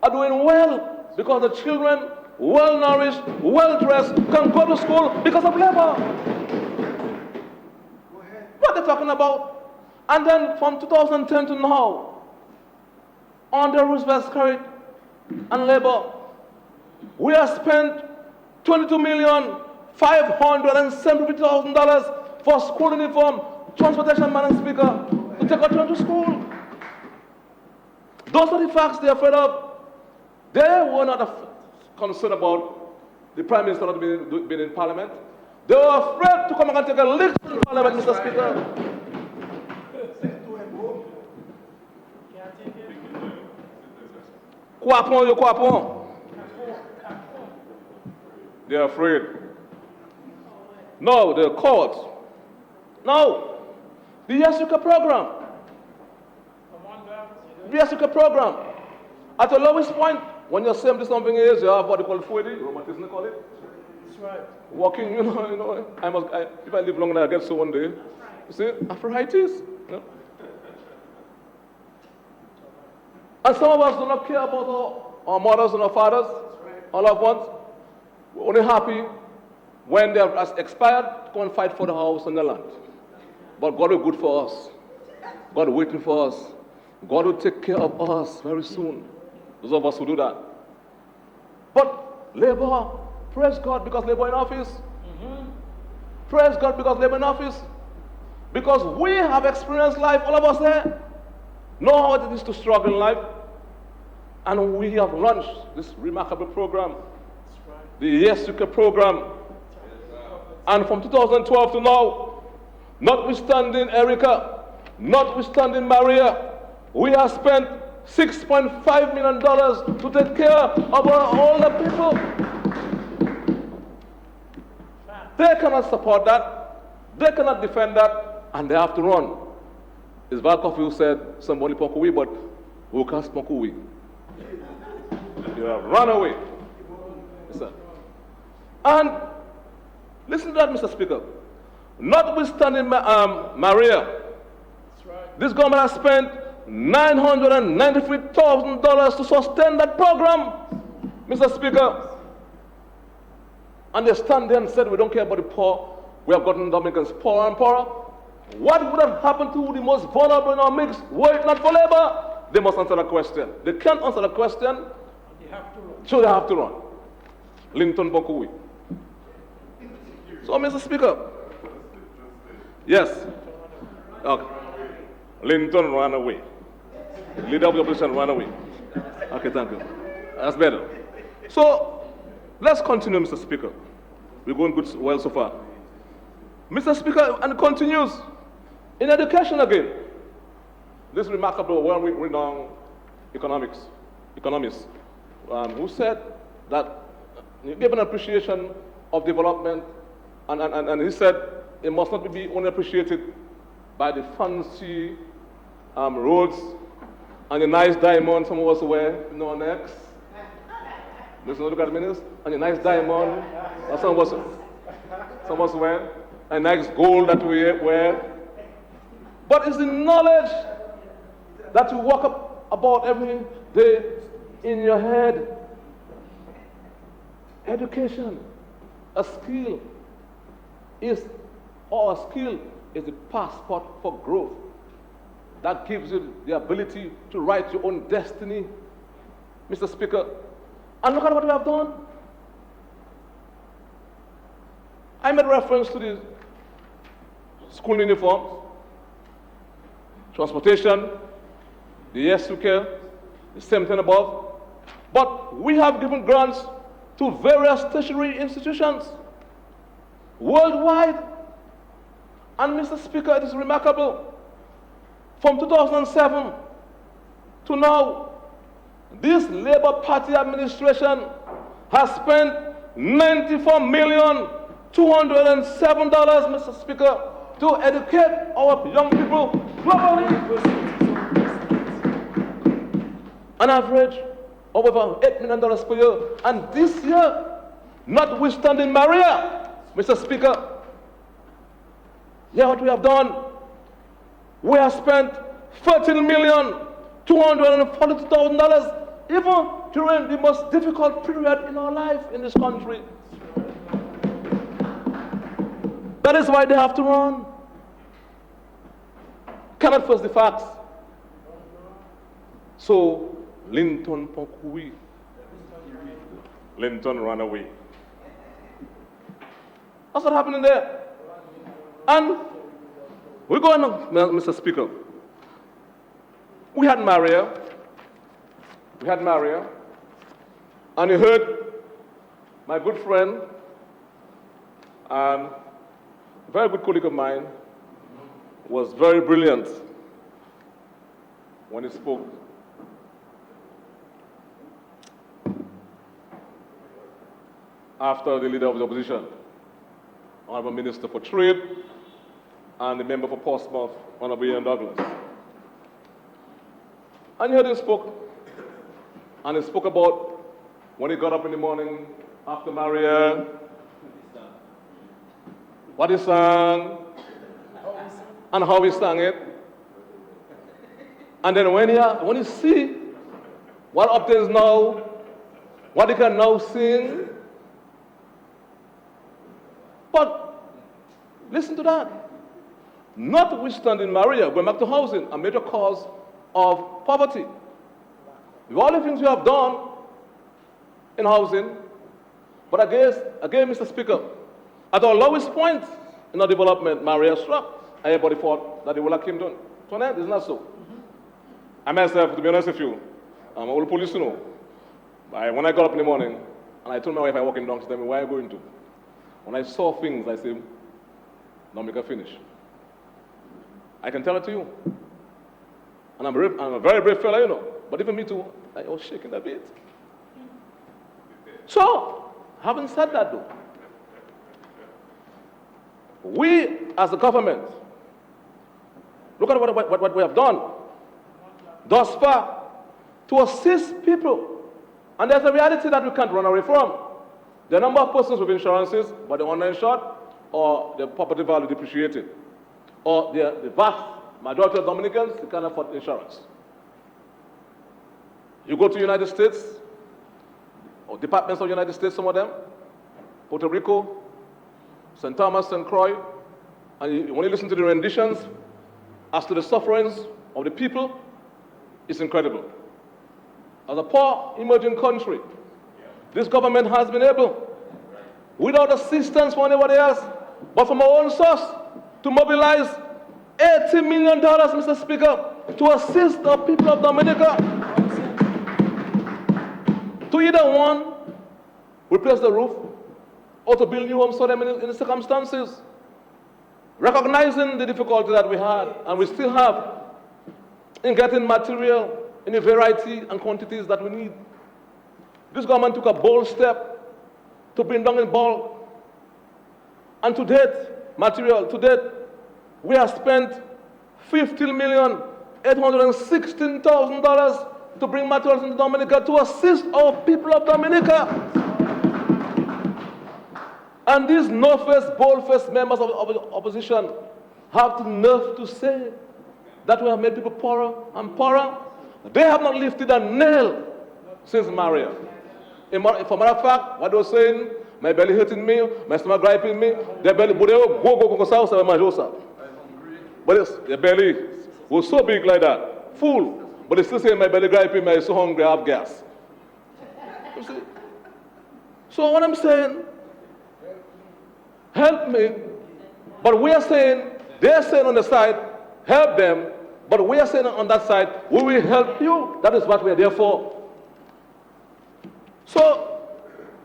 S4: are doing well, because the children, well-nourished, well-dressed, can go to school because of labor. What are they talking about? And then from 2010 to now, under Roosevelt's credit and labor, we have spent $22,570,000 for school uniform, transportation, Madam Speaker, to take our children to school. Those are the facts they're afraid of. They were not concerned about the Prime Minister not being in Parliament. They were afraid to come and take a lick in Parliament, Mr. Speaker. They're afraid. No, the court. No, the Yasuka program. The Yasuka program. At the lowest point, when you're 70 something years, you have what they call 40, rheumatism they call it. That's right. Walking, if I live long enough, I get so one day. You see, arthritis. You know? And some of us do not care about our mothers and our fathers, our loved ones. We're only happy when they have expired to go and fight for the house and the land. But God is good for us. God is waiting for us. God will take care of us very soon. Those of us who do that. But Labour, praise God because Labour in office. Praise God because Labour in office. Because we have experienced life, all of us here know how it is to struggle in life. And we have launched this remarkable program, the Yasuka program. And from 2012 to now, notwithstanding Erica, notwithstanding Maria, we have spent $6.5 million to take care of our older people. They cannot support that. They cannot defend that. And they have to run. It's Valkoff who said, somebody Pokui, but who can't Pokui? You have run away. Yes, sir. And listen to that, Mr. Speaker. Notwithstanding Maria, this government has spent $993,000 to sustain that program, Mr. Speaker. And they stand there and said, we don't care about the poor. We have gotten Dominicans poorer and poorer. What would have happened to the most vulnerable in our midst were it not for Labour? They must answer the question. They can't answer the question, so they have to run. Linton Bokui. So, Mr. Speaker, yes. Okay. Linton ran away. Leader of the opposition ran away. Okay, thank you. That's better. So, let's continue, Mr. Speaker. We're going good, well so far. Mr. Speaker, and it continues. In education again, this remarkable, well-renowned economist who said that he gave an appreciation of development, and he said it must not be only appreciated by the fancy roads and the nice diamond some of us wear in our necks. Listen, look at the minutes. And the nice diamond that some of us wear, and nice gold that we wear. But it's the knowledge that you walk up about every day in your head. Education, a skill is the passport for growth. That gives you the ability to write your own destiny, Mr. Speaker. And look at what we have done. I made reference to the school uniforms, transportation, the SUK, the same thing above. But we have given grants to various tertiary institutions worldwide. And Mr. Speaker, it is remarkable. From 2007 to now, this Labour Party administration has spent $94,207, Mr. Speaker, to educate our young people globally. An average of over $8 million per year. And this year, notwithstanding Maria, Mr. Speaker, yeah, what we have done, we have spent $13,242,000 even during the most difficult period in our life in this country. That is why they have to run. Cannot face the facts. So, Linton Pokui. Linton ran away. That's what happened there. And we go on, Mr. Speaker. We had Maria, and you heard my good friend, And a very good colleague of mine was very brilliant when he spoke. After the leader of the opposition, Honorable Minister for Trade, and the member for Portsmouth, Honorable Ian Douglas. And you heard him spoke, and he spoke about when he got up in the morning after Maria, what he sang, and how he sang it. And then when you see what obtains now, what he can now sing. But listen to that. Notwithstanding Maria, going back to housing, a major cause of poverty. With all the things we have done in housing, but again, Mr. Speaker, at our lowest point in our development, Maria struck. Everybody thought that it would have came down. So now, it's not so. I myself, to be honest with you, I'm an old police, you know. When I got up in the morning, and I told my wife I walking down, she told me, where are you going to? When I saw things, I said, Dominica, finish. I can tell it to you. And I'm a very brave fella, you know. But even me too, I was shaking a bit. So, having said that though, we as a government, look at what we have done thus far to assist people. And there's a reality that we can't run away from. The number of persons with insurances, but they're uninsured, or their property value depreciated, or the vast majority of Dominicans, they can't afford insurance. You go to the United States, or departments of the United States, some of them, Puerto Rico, St. Thomas, St. Croix, and when you listen to the renditions as to the sufferings of the people, it's incredible. As a poor, emerging country, this government has been able, without assistance from anybody else, but from our own source, to mobilize $80 million, Mr. Speaker, to assist the people of Dominica. To either one, replace the roof, or to build new homes for them in the circumstances. Recognizing the difficulty that we had, and we still have, in getting material in a variety and quantities that we need. This government took a bold step to bring down in bulk. And to date, we have spent $15,816,000 to bring materials into Dominica to assist our people of Dominica. And these no-faced, bold-faced members of the opposition have the nerve to say that we have made people poorer and poorer. They have not lifted a nail since Maria. For a matter of fact, what they were saying, my belly hurting me, my stomach griping me, their belly, but their belly was so big like that, full, but they still say my belly griping me, I'm so hungry, I have gas. You see? So what I'm saying, help me, but we are saying, they're saying on the side, help them, but we are saying on that side, we will help you. That is what we are there for. So,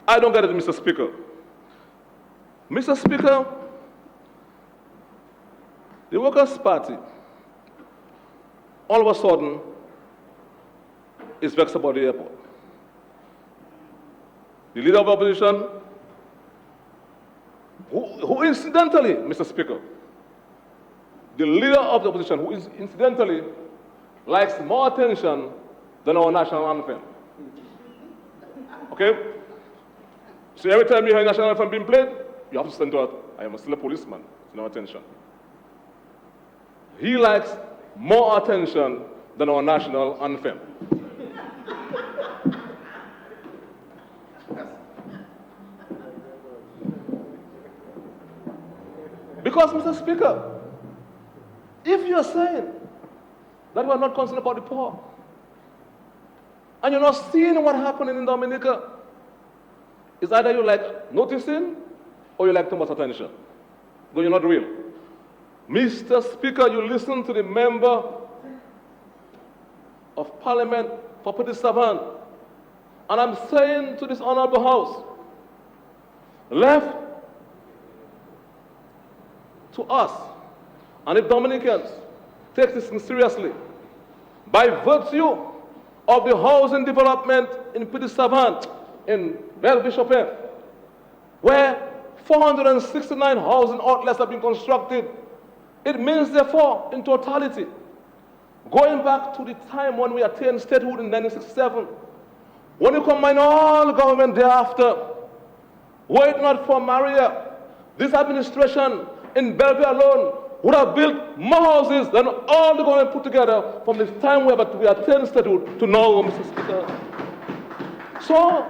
S4: I don't get it, Mr. Speaker. Mr. Speaker, the Workers' Party, all of a sudden, is vexed about the airport. The leader of the opposition, who incidentally, Mr. Speaker, the leader of the opposition, who incidentally likes more attention than our national anthem. Okay? So every time you hear national anthem being played, you have to stand out. I am still a policeman. It's no attention. He likes more attention than our national anthem. Because, Mr. Speaker, if you're saying that we're not concerned about the poor, and you're not seeing what happening in Dominica, it's either you like noticing or you like too much attention. But you're not real. Mr. Speaker, you listen to the member of Parliament for 37, and I'm saying to this honorable House, left to us. And if Dominicans take this thing seriously, by virtue of the housing development in Petit Savant, in Belle-Bishopin, where 469 housing outlets have been constructed, it means, therefore, in totality, going back to the time when we attained statehood in 1967, when you combine all government thereafter, were it not for Maria, this administration in Bellevue alone would have built more houses than all the government put together from the time we attained statehood to now, Mr. Speaker. So,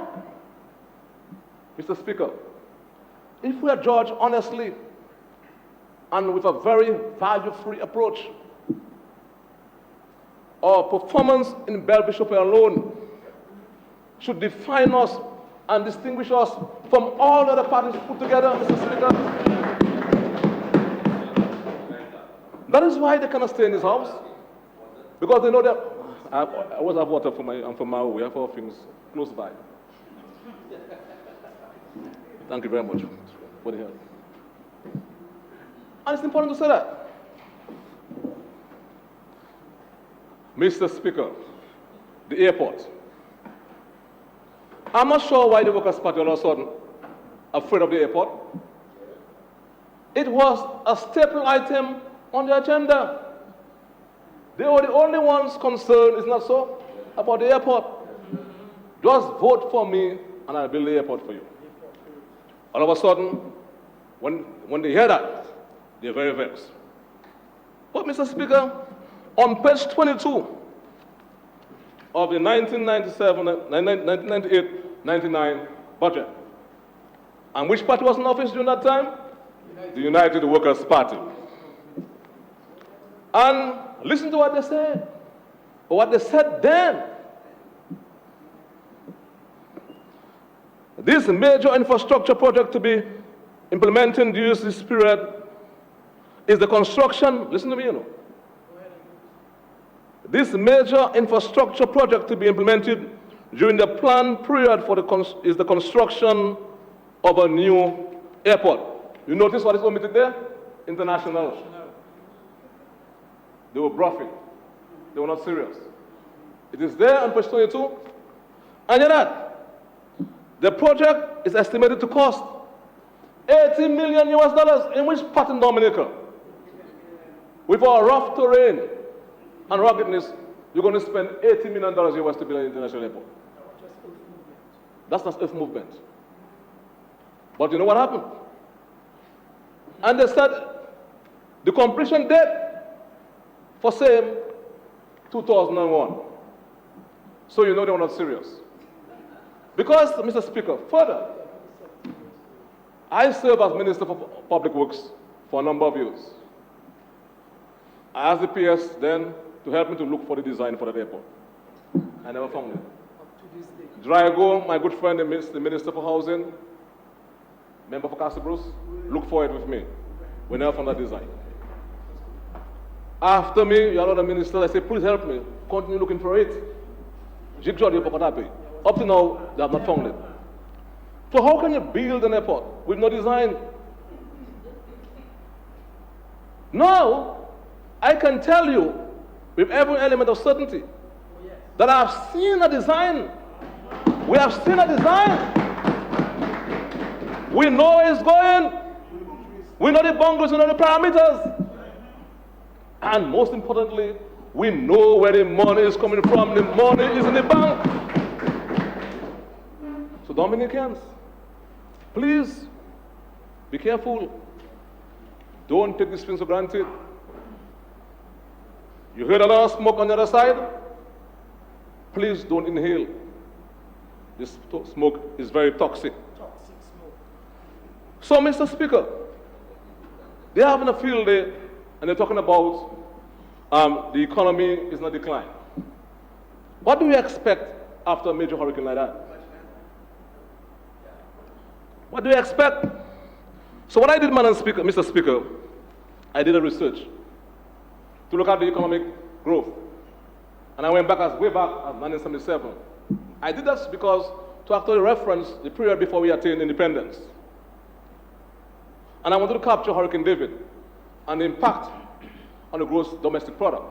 S4: Mr. Speaker, if we are judged honestly and with a very value-free approach, our performance in Belle-Bishop alone should define us and distinguish us from all other parties put together, Mr. Speaker. That is why they cannot stay in this house, because they know that I always have water from my way, I have all things close by. Thank you very much for the help. And it's important to say that. Mr. Speaker, the airport. I'm not sure why the Workers' Party all of a sudden afraid of the airport. It was a staple item on the agenda. They were the only ones concerned, is not so, about the airport. Just vote for me and I'll build the airport for you. All of a sudden, when they hear that, they're very vexed. But Mr. Speaker, on page 22 of the 1998-99 budget, and which party was in office during that time? The United Workers' Party. And listen to what they said, or what they said then. This major infrastructure project to be implemented during this period is the construction, listen to me, This major infrastructure project to be implemented during the planned period is the construction of a new airport. You notice what is omitted there? International. They were bluffing. They were not serious. It is there on page 22. And yet that, the project is estimated to cost $80 million US, in which part in Dominica? With our rough terrain and ruggedness, you're going to spend $80 million US to build an international airport. That's not earth movement. But you know what happened? And they said the completion date for same 2001. So you know they were not serious. Because, Mr. Speaker, further, I served as Minister for Public Works for a number of years. I asked the PS then to help me to look for the design for that airport. I never found it. Drago, my good friend, the Minister for Housing, member for Castle Bruce, looked for it with me. We never found that design. After me, you are another minister, I say, please help me, continue looking for it. Jigsaw, up to now, they have not found it. So how can you build an airport with no design? Now, I can tell you with every element of certainty that I've seen a design. We have seen a design. We know where it's going. We know the bungles, we know the parameters. And most importantly, we know where the money is coming from. The money is in the bank. So Dominicans, please be careful. Don't take these things for granted. You heard a lot of smoke on the other side? Please don't inhale. This smoke is very toxic. So, Mr. Speaker, they're having a field day and they're talking about the economy is in a decline. What do we expect after a major hurricane like that? What do we expect? So what I did, Mr. Speaker, I did a research to look at the economic growth. And I went back way back at 1977. I did that because to actually reference the period before we attained independence. And I wanted to capture Hurricane David. and the impact on the gross domestic product.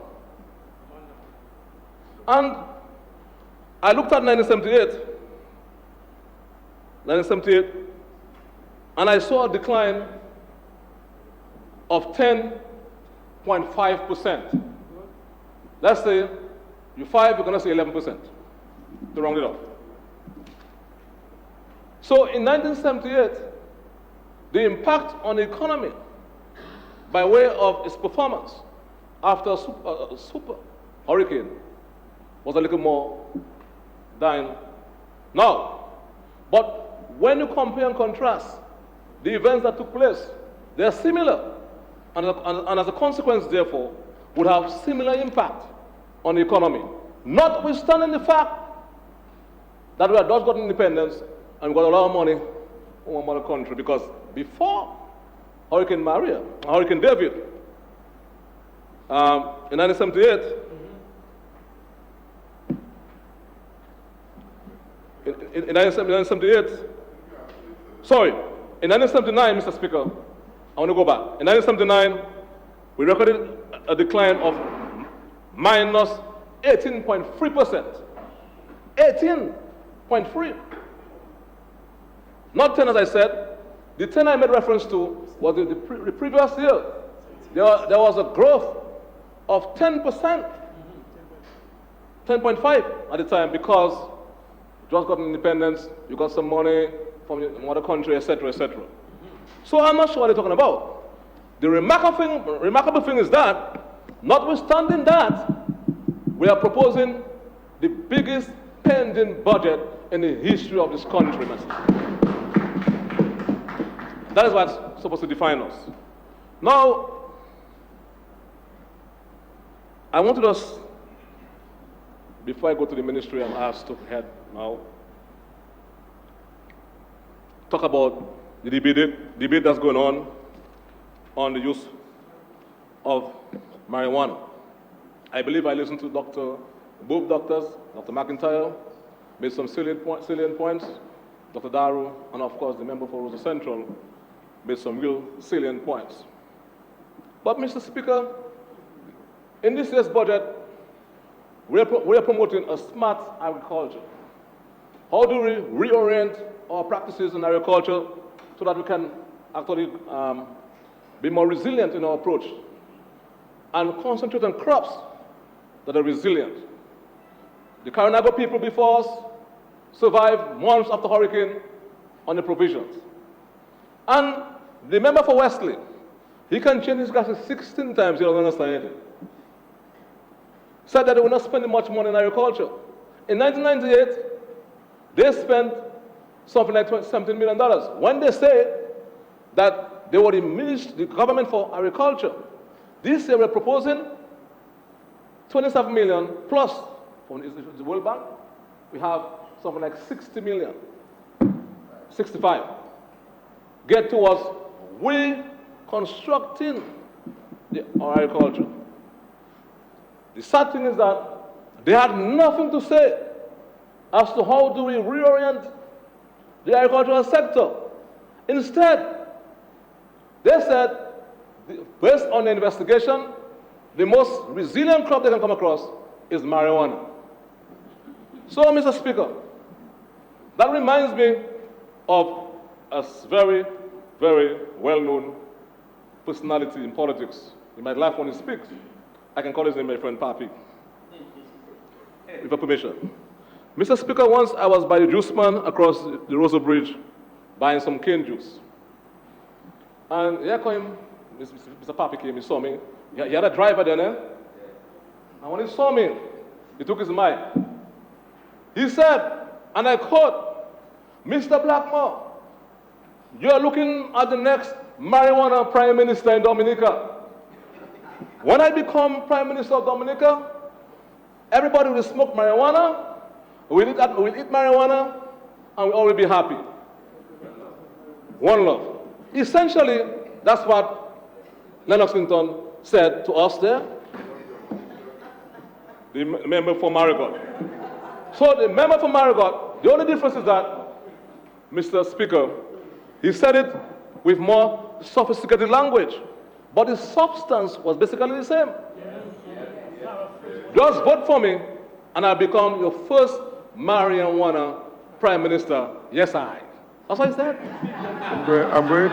S4: And I looked at 1978, and I saw a decline of 10.5%. Let's say you're 5, you're going to say 11%, to round it up. So in 1978, the impact on the economy by way of its performance after a super hurricane was a little more than now. But when you compare and contrast the events that took place, they are similar, and as a consequence, therefore, would have similar impact on the economy, notwithstanding the fact that we had just got independence and got a lot of money from our mother country, because before Hurricane Maria, Hurricane David, in 1978, in 1979, Mr. Speaker, I want to go back. In 1979, we recorded a decline of minus 18.3%. 18.3. Not 10, as I said. The 10 I made reference to was the previous year. There was a growth of 10%, 10.5 at the time, because you just got independence, you got some money from the mother country, etc., etc. So I'm not sure what they're talking about. The remarkable thing is that, notwithstanding that, we are proposing the biggest pending budget in the history of this country, Mr. That is what's supposed to define us. Now, I want to just, before I go to the ministry I'm asked to head now, talk about the debate that's going on the use of marijuana. I believe I listened to both doctors, Dr. McIntyre, made some salient points, Dr. Daru, and of course the member for Rosa Central made some real salient points. But Mr. Speaker, in this year's budget, we are promoting a smart agriculture. How do we reorient our practices in agriculture so that we can actually be more resilient in our approach and concentrate on crops that are resilient? The Carinago people before us survived months after hurricane on the provisions. And the member for Wesley, he can change his glasses 16 times, he doesn't understand anything. Said that they were not spending much money in agriculture. In 1998, they spent something like $17 million. When they say that they were the government for agriculture, this year we're proposing 27 million plus from the World Bank. We have something like 60 million, 65. Get towards reconstructing our agriculture. The sad thing is that they had nothing to say as to how do we reorient the agricultural sector. Instead, they said, based on the investigation, the most resilient crop they can come across is marijuana. So, Mr. Speaker, that reminds me of a very, very well-known personality in politics. In my life, when he speaks, I can call his name my friend Papi, with your permission. Mr. Speaker, once I was by the juice man across the Rosa Bridge buying some cane juice. And here came, Mr. Papi came, he saw me. He had a driver there, and when he saw me, he took his mic. He said, and I quote, "Mr. Blackmore, you are looking at the next marijuana prime minister in Dominica. When I become prime minister of Dominica, everybody will smoke marijuana, we'll eat marijuana, and we'll all will be happy." One love. Essentially, that's what Lennox Clinton said to us there, the member for Marigot. So the member for Marigot, the only difference is that, Mr. Speaker, he said it with more sophisticated language. but the substance was basically the same. Just vote for me, and I'll become your first marijuana prime minister. Yes, I. That's what he said.
S5: I'm going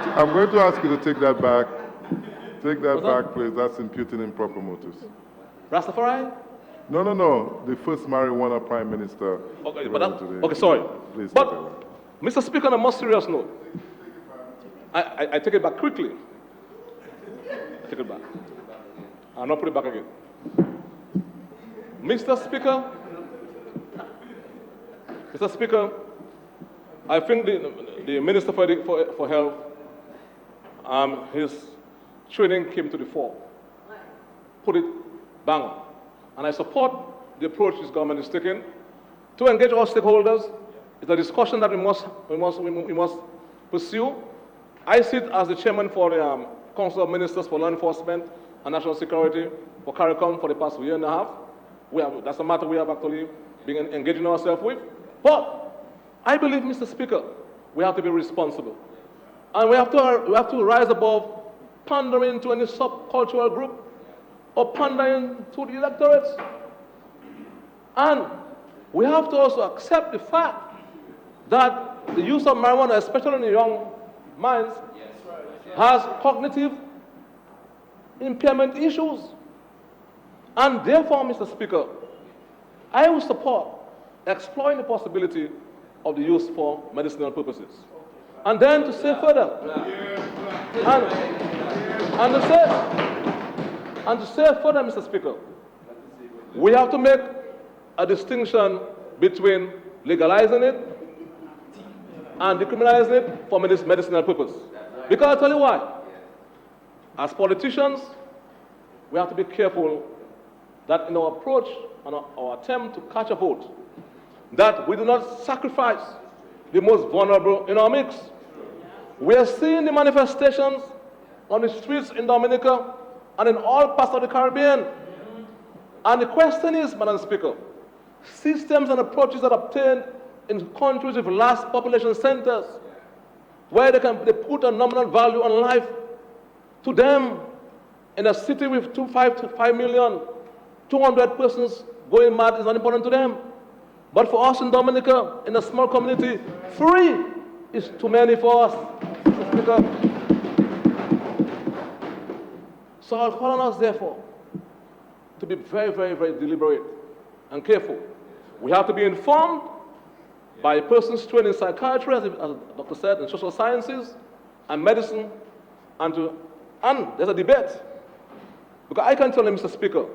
S5: to ask you to take that back. Take that
S4: What's that?
S5: back, please. That's imputing improper motives.
S4: Rastafari?
S5: No. The first marijuana prime minister.
S4: Okay,
S5: today.
S4: okay, sorry.
S5: Please take
S4: But,
S5: that back.
S4: Mr. Speaker, on a more serious note, I take it back quickly. I take it back. I'll not put it back again. Mr. Speaker, I think the Minister for Health, his training came to the fore. Put it bang. And I support the approach this government is taking to engage all stakeholders. It's a discussion that we must pursue. I sit as the chairman for the Council of Ministers for Law Enforcement and National Security for CARICOM for the past year and a half. That's a matter we have actually been engaging ourselves with. But I believe, Mr. Speaker, we have to be responsible. And we have to rise above pandering to any subcultural group or pandering to the electorates. And we have to also accept the fact that the use of marijuana, especially in the young minds, has cognitive impairment issues. And therefore, Mr. Speaker, I will support exploring the possibility of the use for medicinal purposes. And then to say further, and to say further, Mr. Speaker, we have to make a distinction between legalizing it and decriminalizing it for medicinal purpose. Because I'll tell you why. As politicians, we have to be careful that in our approach and our attempt to catch a vote, that we do not sacrifice the most vulnerable in our mix. We are seeing the manifestations on the streets in Dominica and in all parts of the Caribbean. And the question is, Madam Speaker, systems and approaches that are obtained in countries with large population centers, where they put a nominal value on life, to them, in a city with 5 million, 200 persons going mad is not important to them. But for us in Dominica, in a small community, 3 is too many for us, Mr. Speaker. So I'll call on us, therefore, to be very, very, very deliberate and careful. We have to be informed by persons trained in psychiatry, as the doctor said, in social sciences and medicine, and there's a debate. Because I can tell you, Mr. Speaker,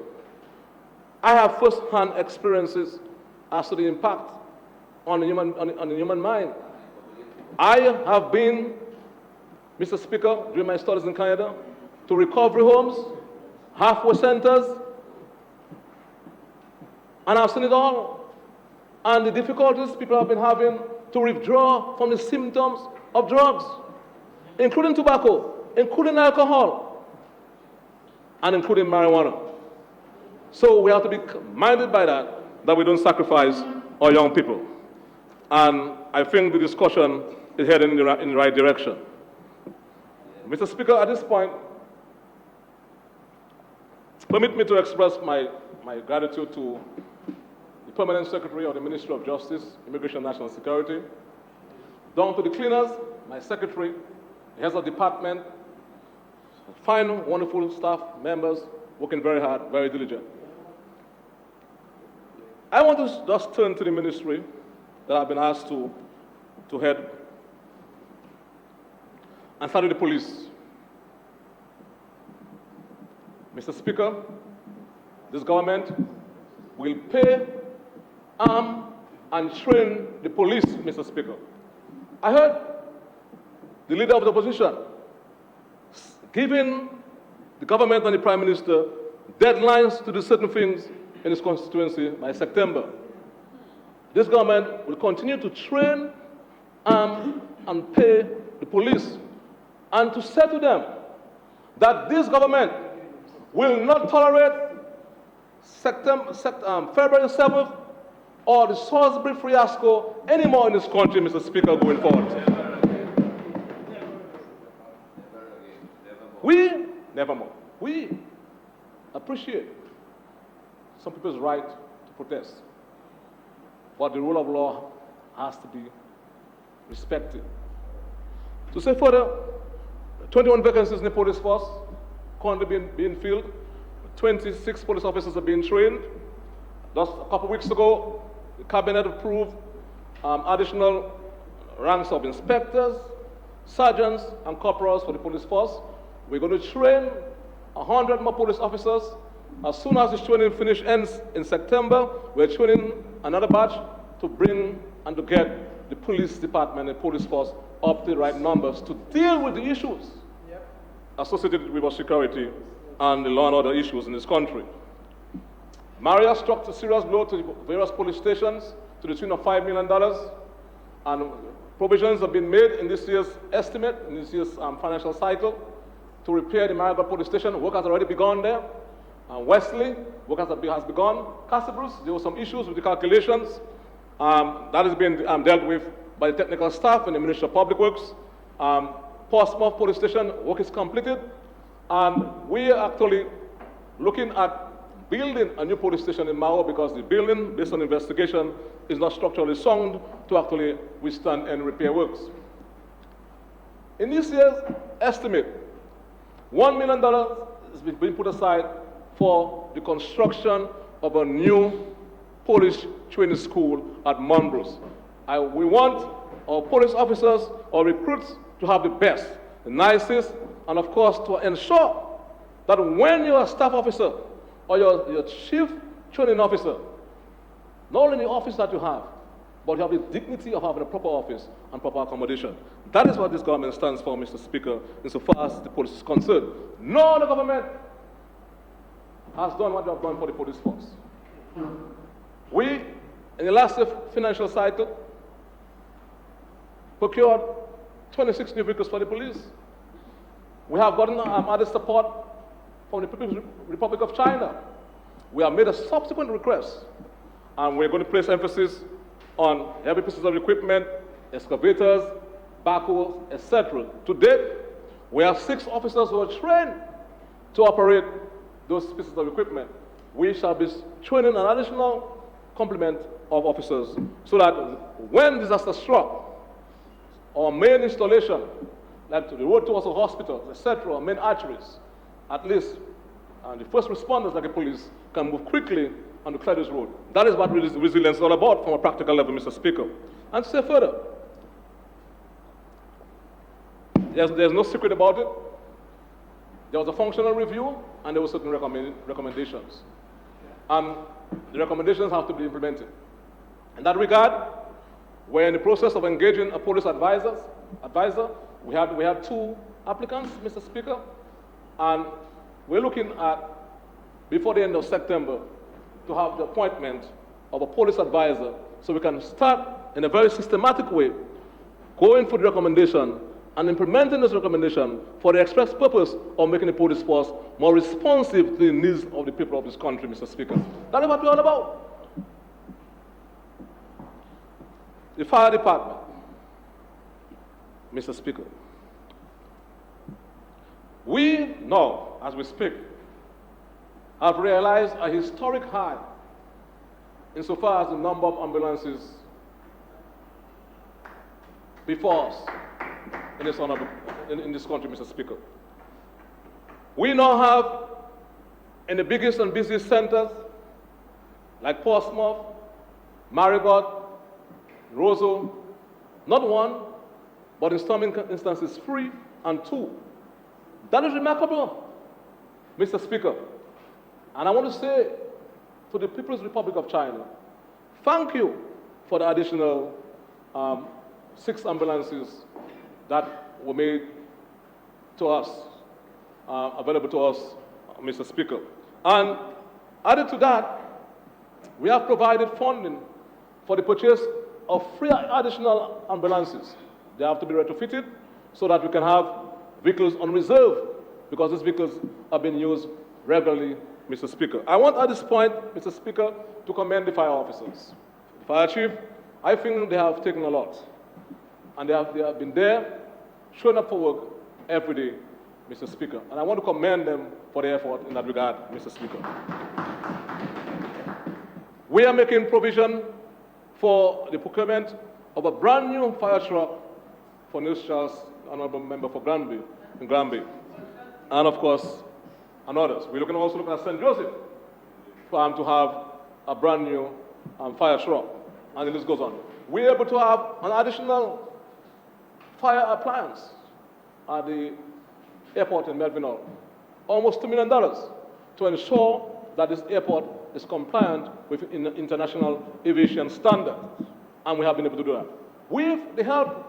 S4: I have first-hand experiences as to the impact on the human mind. I have been, Mr. Speaker, during my studies in Canada, to recovery homes, halfway centers, and I've seen it all. And the difficulties people have been having to withdraw from the symptoms of drugs, including tobacco, including alcohol, and including marijuana. So we have to be minded by that we don't sacrifice our young people. And I think the discussion is heading in the right direction. Mr. Speaker, at this point, permit me to express my gratitude to the Permanent Secretary of the Ministry of Justice, Immigration and National Security, down to the cleaners, my secretary, the heads of department, fine, wonderful staff members, working very hard, very diligent. I want to just turn to the ministry that I've been asked to head, and start with the police. Mr. Speaker, this government will pay, arm, and train the police, Mr. Speaker. I heard the leader of the opposition giving the government and the Prime Minister deadlines to do certain things in his constituency by September. This government will continue to train, arm, and pay the police, and to say to them that this government will not tolerate February 7th or the Salisbury fiasco anymore in this country, Mr. Speaker, going forward. We nevermore. We appreciate some people's right to protest, but the rule of law has to be respected. To say further, 21 vacancies in the police force currently being filled. 26 police officers are being trained. Just a couple of weeks ago, the cabinet approved additional ranks of inspectors, sergeants, and corporals for the police force. We're going to train 100 more police officers. As soon as this training ends in September, we're training another batch to bring and to get the police department and police force up to the right numbers to deal with the issues associated with our security and the law and order issues in this country. Maria struck a serious blow to the various police stations to the tune of $5 million, and provisions have been made in this year's estimate, in this year's financial cycle, to repair the Marigot police station. Work has already begun there. Wesley, work has begun. Castlebrooks, there were some issues with the calculations. That is being dealt with by the technical staff in the Ministry of Public Works. Portsmouth police station, work is completed. And we are actually looking at building a new police station in Mao because the building, based on investigation, is not structurally sound to actually withstand any repair works. In this year's estimate, $1 million has been put aside for the construction of a new police training school at Monbrose. We want our police officers or recruits to have the best, the nicest, and of course to ensure that when you're a staff officer or your chief training officer, not only the office that you have, but you have the dignity of having a proper office and proper accommodation. That is what this government stands for, Mr. Speaker, insofar as the police is concerned. No other government has done what they have done for the police force. We, in the last financial cycle, procured 26 new vehicles for the police. We have gotten added support from the People's Republic of China. We have made a subsequent request, and we're going to place emphasis on heavy pieces of equipment, excavators, backhoes, etc. To date, we have 6 officers who are trained to operate those pieces of equipment. We shall be training an additional complement of officers so that when disaster struck, our main installation, like the road towards the hospitals, etc., our main arteries, at least, and the first responders like the police can move quickly on the clear this road. That is what resilience is all about from a practical level, Mr. Speaker. And to say further, there's no secret about it. There was a functional review, and there were certain recommendations. And the recommendations have to be implemented. In that regard, we're in the process of engaging a police advisor. We had 2 applicants, Mr. Speaker, and we're looking at, before the end of September, to have the appointment of a police advisor so we can start in a very systematic way going for the recommendation and implementing this recommendation for the express purpose of making the police force more responsive to the needs of the people of this country, Mr. Speaker. That is what we're all about. The fire department, Mr. Speaker. We now, as we speak, have realized a historic high insofar as the number of ambulances before us in this country, Mr. Speaker. We now have, in the biggest and busiest centers, like Portsmouth, Marigot, Roseau, not 1, but in some instances 3 and 2. That is remarkable, Mr. Speaker. And I want to say to the People's Republic of China, thank you for the additional 6 ambulances that were made to us, available to us, Mr. Speaker. And added to that, we have provided funding for the purchase of 3 additional ambulances. They have to be retrofitted so that we can have vehicles on reserve, because these vehicles are being used regularly, Mr. Speaker. I want at this point, Mr. Speaker, to commend the fire officers. The fire chief, I think they have taken a lot. And they have been there, showing up for work every day, Mr. Speaker. And I want to commend them for their effort in that regard, Mr. Speaker. We are making provision for the procurement of a brand new fire truck for News Charles, honorable member for Granby, in Granby. And of course, and others. We're also looking at St. Joseph to have a brand new fire truck. And the list goes on. We're able to have an additional fire appliance at the airport in Melville, almost $2 million, to ensure that this airport is compliant with international aviation standards. And we have been able to do that. With the help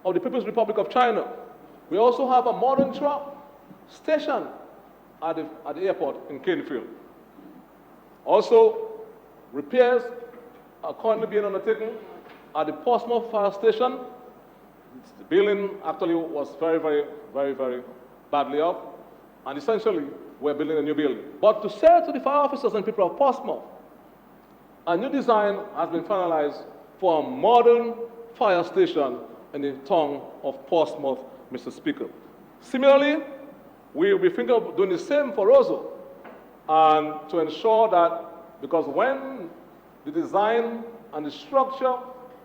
S4: of the People's Republic of China, we also have a modern truck stationed at the airport in Canefield. Also, repairs are currently being undertaken at the Portsmouth Fire Station. The building actually was very badly off, and essentially we're building a new building. But to say to the fire officers and people of Portsmouth, a new design has been finalized for a modern fire station in the town of Portsmouth, Mr. Speaker. Similarly, we will be thinking of doing the same for Roseau, and to ensure that, because when the design and the structure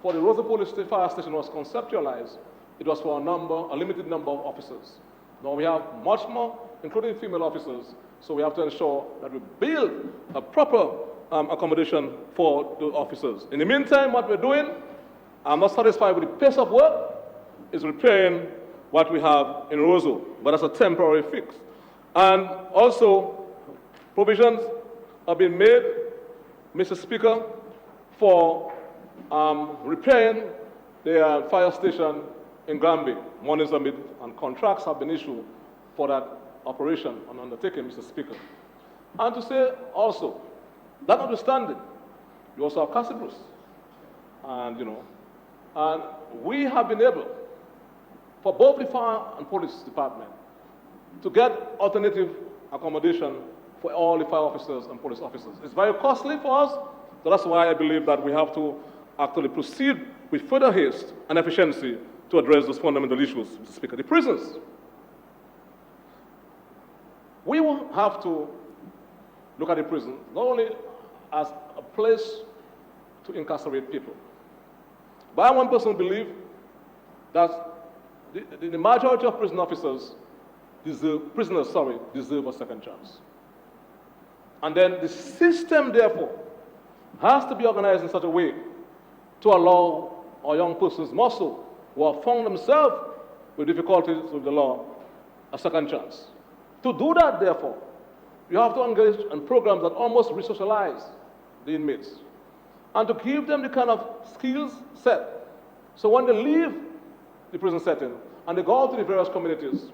S4: for the Roseau Police Fire Station was conceptualized, it was for a limited number of officers. Now we have much more, including female officers, so we have to ensure that we build a proper accommodation for the officers. In the meantime, what we're doing, I'm not satisfied with the pace of work, is repairing what we have in Roseau, but that's a temporary fix. And also, provisions have been made, Mr. Speaker, for repairing the fire station in Granby. Monies are made and contracts have been issued for that operation and undertaking, Mr. Speaker. And to say also, that notwithstanding, we also have Castle Bruce. And we have been able, for both the fire and police department, to get alternative accommodation for all the fire officers and police officers. It's very costly for us, so that's why I believe that we have to actually proceed with further haste and efficiency to address those fundamental issues, Mr. Speaker. The prisons. We will have to look at the prison not only as a place to incarcerate people, but I one person believe that the majority of prison officers deserve a second chance. And then the system, therefore, has to be organized in such a way to allow our young persons, more so, who have found themselves with difficulties with the law, a second chance. To do that, therefore, you have to engage in programs that almost resocialize the inmates and to give them the kind of skills set. So when they leave the prison setting and they go out to the various communities,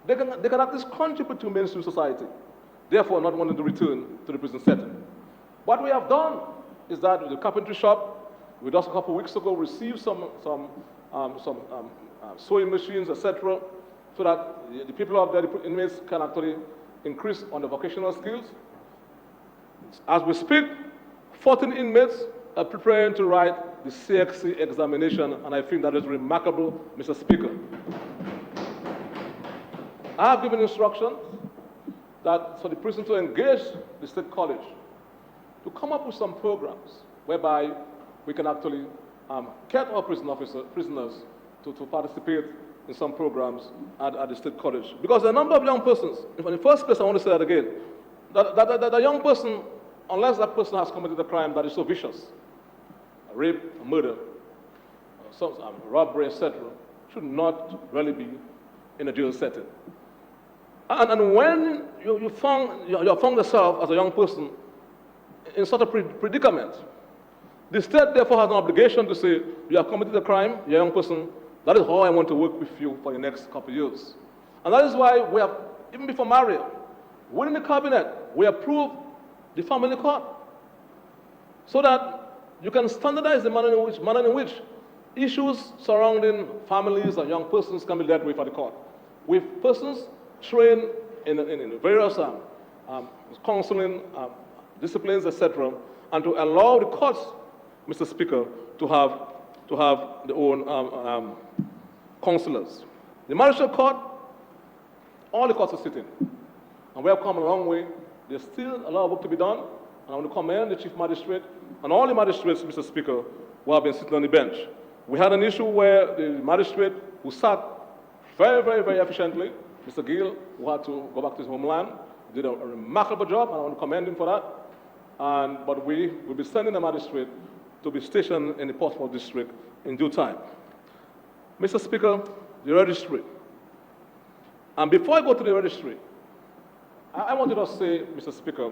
S4: they can at least contribute to mainstream society, therefore not wanting to return to the prison setting. What we have done is that with the carpentry shop, we just a couple of weeks ago received some sewing machines, etc., so that the people out there, the inmates, can actually increase on the vocational skills. As we speak, 14 inmates are preparing to write the CXC examination, and I think that is remarkable, Mr. Speaker. I have given instructions that for the prison to engage the State College to come up with some programs whereby we can actually get our prisoners to participate in some programs at the State College. Because there are a number of young persons, in the first place I want to say that again, that a young person, unless that person has committed a crime that is so vicious, a rape, a murder, robbery, etc., should not really be in a jail setting. And when you found yourself as a young person in such a predicament, the state therefore has an obligation to say, you have committed a crime, you're a young person, that is how I want to work with you for the next couple of years. And that is why we have, even before Maria, within the cabinet, we approved the family court, so that you can standardize the manner in which issues surrounding families and young persons can be dealt with at the court, with persons trained in various counseling disciplines, etc., and to allow the courts, Mr. Speaker, to have their own counselors. The Marshall Court all the courts are sitting. And we have come a long way. There's still a lot of work to be done. And I want to commend the Chief Magistrate and all the magistrates, Mr. Speaker, who have been sitting on the bench. We had an issue where the magistrate who sat very, very, very efficiently, Mr. Gill, who had to go back to his homeland, did a remarkable job, and I want to commend him for that. But we will be sending the magistrate to be stationed in the Portsmouth district in due time. Mr. Speaker, the registry. And before I go to the registry, I wanted to say, Mr. Speaker,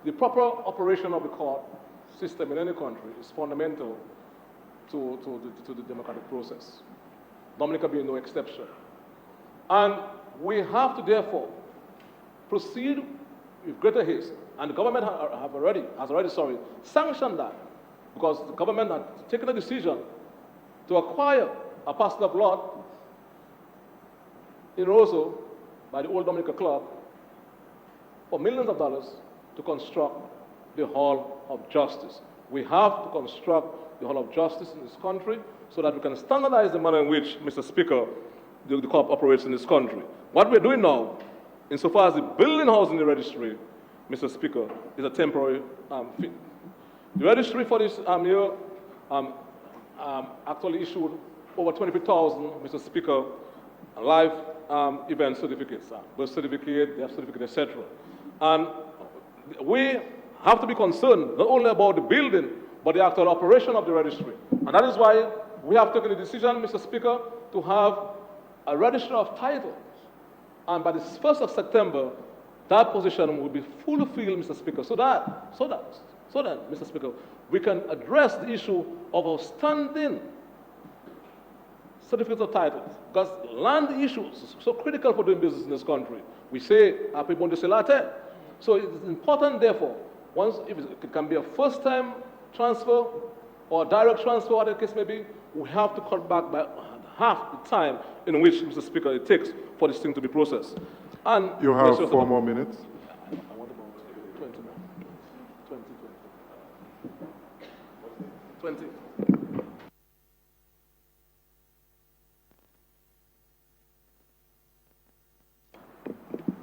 S4: the proper operation of the court system in any country is fundamental to the democratic process, Dominica being no exception. And we have to therefore proceed with greater haste, and the government has already sanctioned that, because the government has taken a decision to acquire a parcel of lot in Roseau by the old Dominica Club for millions of dollars to construct the Hall of Justice. We have to construct the Hall of Justice in this country so that we can standardize the manner in which, Mr. Speaker, the court operates in this country. What we're doing now, insofar as the building housing the registry, Mr. Speaker, is a temporary fee. The registry for this year actually issued over 23,000, Mr. Speaker, live event certificates, birth certificate, death certificate, etc. And we have to be concerned not only about the building, but the actual operation of the registry. And that is why we have taken the decision, Mr. Speaker, to have a register of titles. And by the 1st of September, that position will be fully filled, Mr. Speaker, so that, Mr. Speaker, we can address the issue of outstanding certificates of titles, because land issues are so critical for doing business in this country. We say, people say latte. So it's important, therefore, if it can be a first-time transfer or a direct transfer, whatever the case may be, we have to cut back by half the time in which, Mr. Speaker, it takes for this thing to be processed. And
S5: you have 4 more minutes.
S4: I want about 20 more. 20.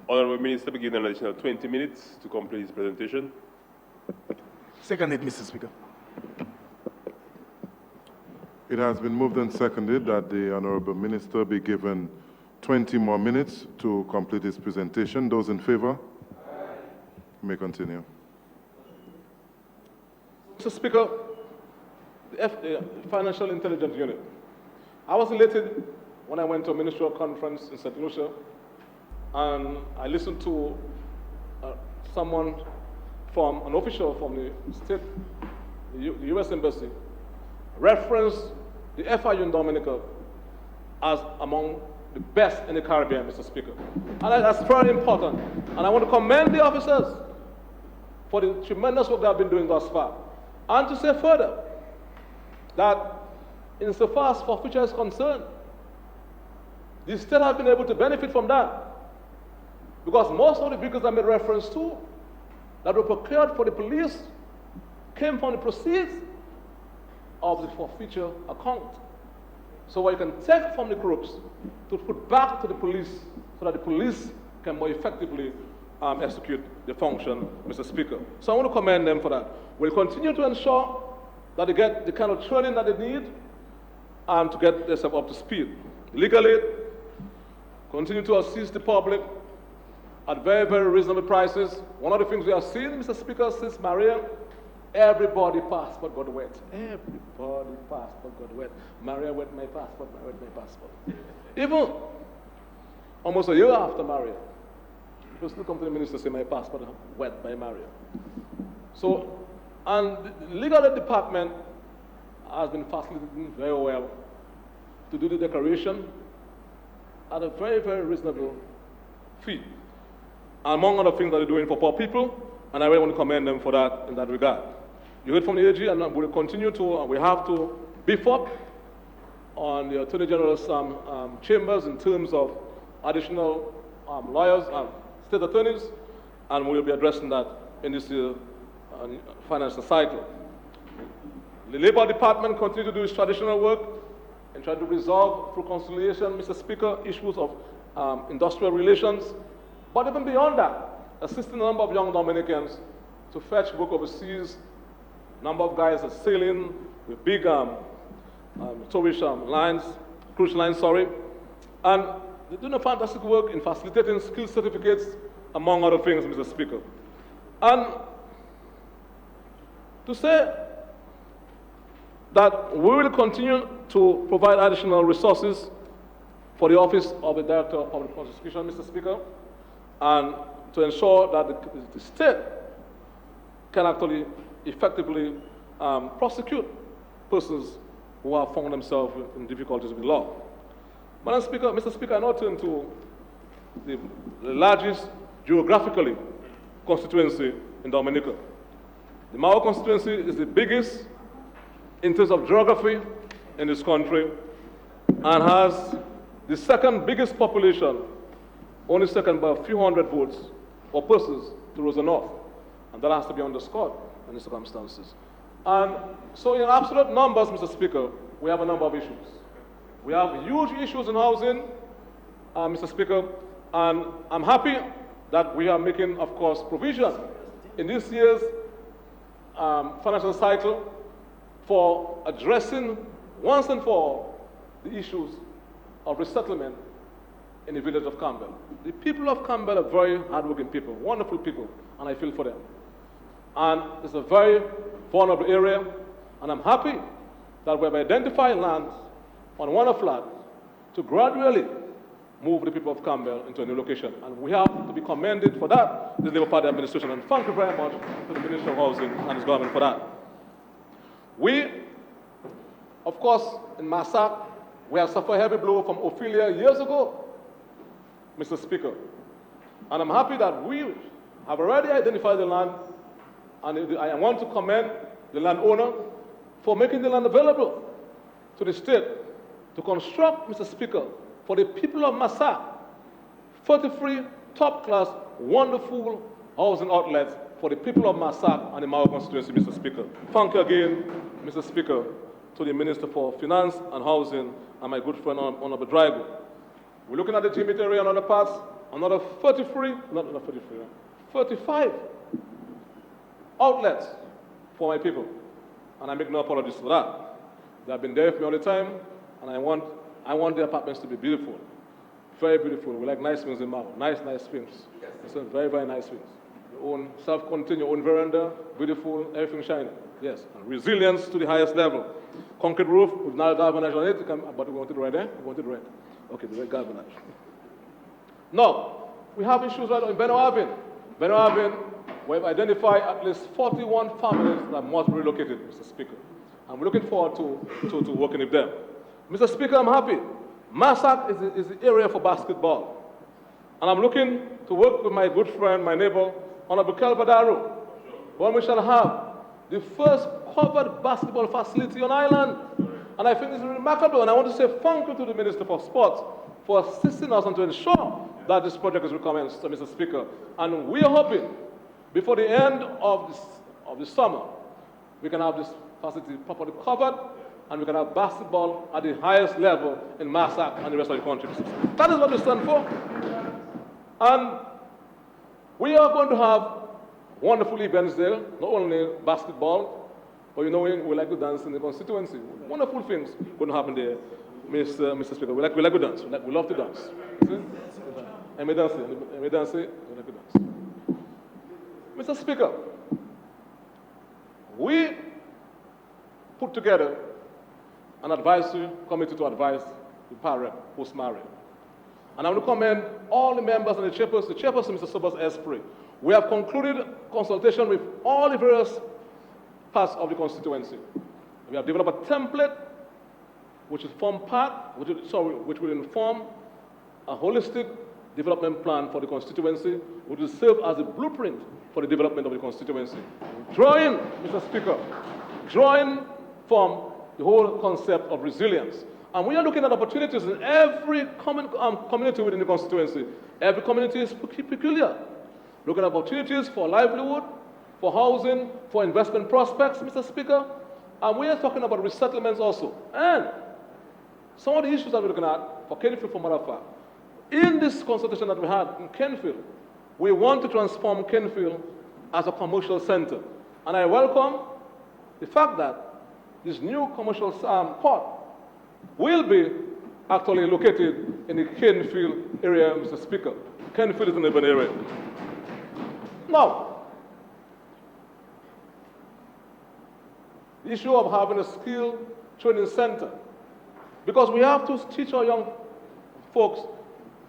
S6: Honourable Minister, be given an additional 20 minutes to complete his presentation.
S7: Seconded, Mr. Speaker.
S5: It has been moved and seconded that the Honourable Minister be given 20 more minutes to complete his presentation. Those in favour? You may continue.
S4: Mr. Speaker, the Financial Intelligence Unit. I was elated when I went to a ministerial conference in St. Lucia, and I listened to an official from the state, the U.S. Embassy, reference the FIU in Dominica as among the best in the Caribbean, Mr. Speaker. And that's very important. And I want to commend the officers for the tremendous work they have been doing thus far. And to say further that insofar as forfeiture is concerned, the state has been able to benefit from that, because most of the vehicles I made reference to that were procured for the police came from the proceeds of the forfeiture account. So what you can take from the crooks to put back to the police so that the police can more effectively execute the function, Mr. Speaker. So I want to commend them for that. We'll continue to ensure that they get the kind of training that they need and to get themselves up to speed. Legally, continue to assist the public at very, very reasonable prices. One of the things we have seen, Mr. Speaker, since Maria, everybody passport got wet. Everybody passport got wet. Maria wet my passport, Maria wet my passport. Even almost a year after Maria, people still come to the minister and say my passport wet by Maria. So, and the legal aid department has been facilitating very well to do the declaration at a very, very reasonable fee. Among other things that they're doing for poor people, and I really want to commend them for that in that regard. You heard from the AG, and we'll continue to, we have to beef up on the Attorney General's chambers in terms of additional lawyers, state attorneys, and we'll be addressing that in this financial cycle. The Labour Department continues to do its traditional work and try to resolve through conciliation, Mr. Speaker, issues of industrial relations, but even beyond that, assisting a number of young Dominicans to fetch work overseas, number of guys are sailing with big tourist lines, cruise lines, sorry, and they're doing a fantastic work in facilitating skill certificates, among other things, Mr. Speaker. And to say that we will continue to provide additional resources for the Office of the Director of Public Prosecution, Mr. Speaker, and to ensure that the state can actually effectively prosecute persons who have found themselves in difficulties with the law. Madam Speaker, Mr. Speaker, I now turn to the largest geographically constituency in Dominica. The Mao constituency is the biggest in terms of geography in this country and has the second biggest population, only second by a few hundred votes or persons to Rosa North. And that has to be underscored in the circumstances. And so in absolute numbers, Mr. Speaker, we have a number of issues. We have huge issues in housing, Mr. Speaker, and I'm happy that we are making, of course, provision in this year's financial cycle for addressing once and for all the issues of resettlement in the village of Campbell. The people of Campbell are very hardworking people, wonderful people, and I feel for them. And it's a very vulnerable area, and I'm happy that we have identified land on one flat to gradually move the people of Campbell into a new location. And we have to be commended for that, the Labour Party administration, and thank you very much to the Minister of Housing and his government for that. We, of course, in Massac, we have suffered a heavy blow from Ophelia years ago, Mr. Speaker. And I'm happy that we have already identified the land, and I want to commend the landowner for making the land available to the state to construct, Mr. Speaker, for the people of Massac, 33 top-class, wonderful housing outlets for the people of Massac and the Mao constituency, Mr. Speaker. Thank you again, Mr. Speaker, to the Minister for Finance and Housing and my good friend, Honorable Drago. We're looking at the Jimmy area and other parts, another 35 outlets for my people. And I make no apologies for that. They have been there for me all the time, and I want the apartments to be beautiful, very beautiful. We like nice things in Mao, nice things. It's very, very nice things. Your own self-contained, your own veranda, beautiful, everything shining. Yes, and resilience to the highest level. Concrete roof with now galvanized on it, but we want it right there? We want it red. Okay, the red galvanized. Now, we have issues right in Beno Avin. Beno Avin, we've identified at least 41 families that must be relocated, Mr. Speaker. And we're looking forward to working with them. Mr. Speaker, I'm happy. Massac is the area for basketball. And I'm looking to work with my good friend, my neighbor, Honorable Calvadaro, when we shall have the first covered basketball facility on island. And I think this is remarkable. And I want to say thank you to the Minister for Sports for assisting us and to ensure that this project is recommenced, Mr. Speaker. And we are hoping before the end of the summer, we can have this facility properly covered, and we can have basketball at the highest level in Massac and the rest of the country. That is what we stand for. And we are going to have wonderful events there, not only basketball, but you know, we like to dance in the constituency. Wonderful things going to happen there, Mr. Speaker. We like to dance. We love to dance. I may dance, we like to dance. Mr. Speaker, we put together an advisory committee to advise the parent post-marriage. And I want to commend all the members and the chairperson, Mr. Sobers Esprit. We have concluded consultation with all the various parts of the constituency. We have developed a template which will inform a holistic development plan for the constituency, which will serve as a blueprint for the development of the constituency. Drawing, Mr. Speaker, from the whole concept of resilience. And we are looking at opportunities in every community within the constituency. Every community is peculiar. Looking at opportunities for livelihood, for housing, for investment prospects, Mr. Speaker. And we are talking about resettlements also. And some of the issues that we're looking at, for Kenny for matter of fact, In this consultation that we had in Kenfield, we want to transform Kenfield as a commercial center. And I welcome the fact that this new commercial port will be actually located in the Kenfield area, Mr. Speaker. Kenfield is an urban area. Now, the issue of having a skill training center, because we have to teach our young folks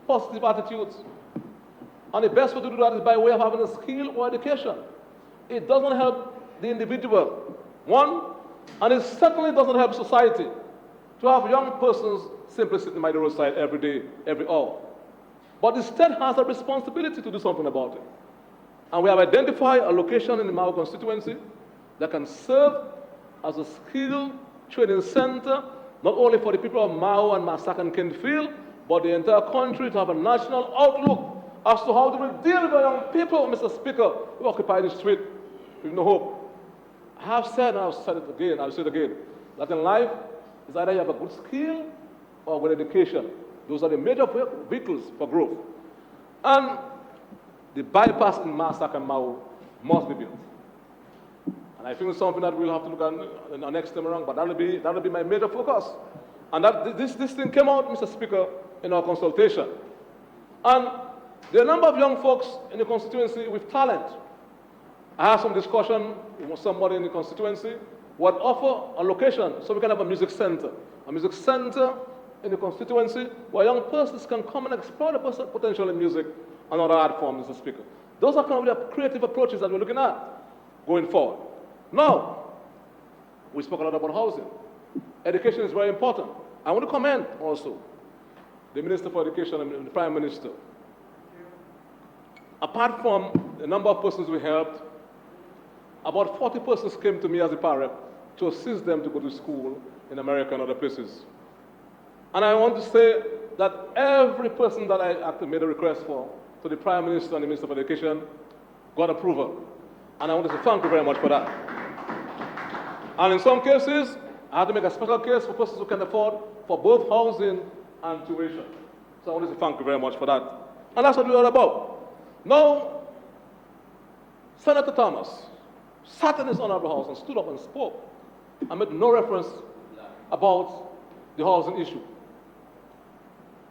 S4: positive attitudes. And the best way to do that is by way of having a skill or education. It doesn't help the individual, one, and it certainly doesn't help society to have young persons simply sitting by the roadside every day, every hour. But the state has a responsibility to do something about it. And we have identified a location in the Mao constituency that can serve as a skill training center, not only for the people of Mao and Massac and Kenfield, but the entire country, to have a national outlook as to how they will deal with young people, Mr. Speaker, who occupy the street with no hope. I have said, and I've said it again, I'll say it again, that in life, is either you have a good skill or good education. Those are the major vehicles for growth. And the bypass in Massac and Mao must be built. And I think it's something that we'll have to look at in our next time around, but that'll be my major focus. And that this thing came out, Mr. Speaker, in our consultation. And there are a number of young folks in the constituency with talent. I had some discussion with somebody in the constituency who would offer a location so we can have a music center. A music center in the constituency where young persons can come and explore the potential in music and other art forms, Mr. Speaker. Those are kind of the creative approaches that we're looking at going forward. Now, we spoke a lot about housing. Education is very important. I want to commend also the Minister for Education and the Prime Minister. Apart from the number of persons we helped, about 40 persons came to me as a parent to assist them to go to school in America and other places. And I want to say that every person that I actually made a request for to the Prime Minister and the Minister for Education got approval. And I want to say thank you very much for that. And in some cases, I had to make a special case for persons who can afford for both housing and tuition. So I want to say thank you very much for that. And that's what we're all about. Now, Senator Thomas sat in his honorable house and stood up and spoke and made no reference about the housing issue.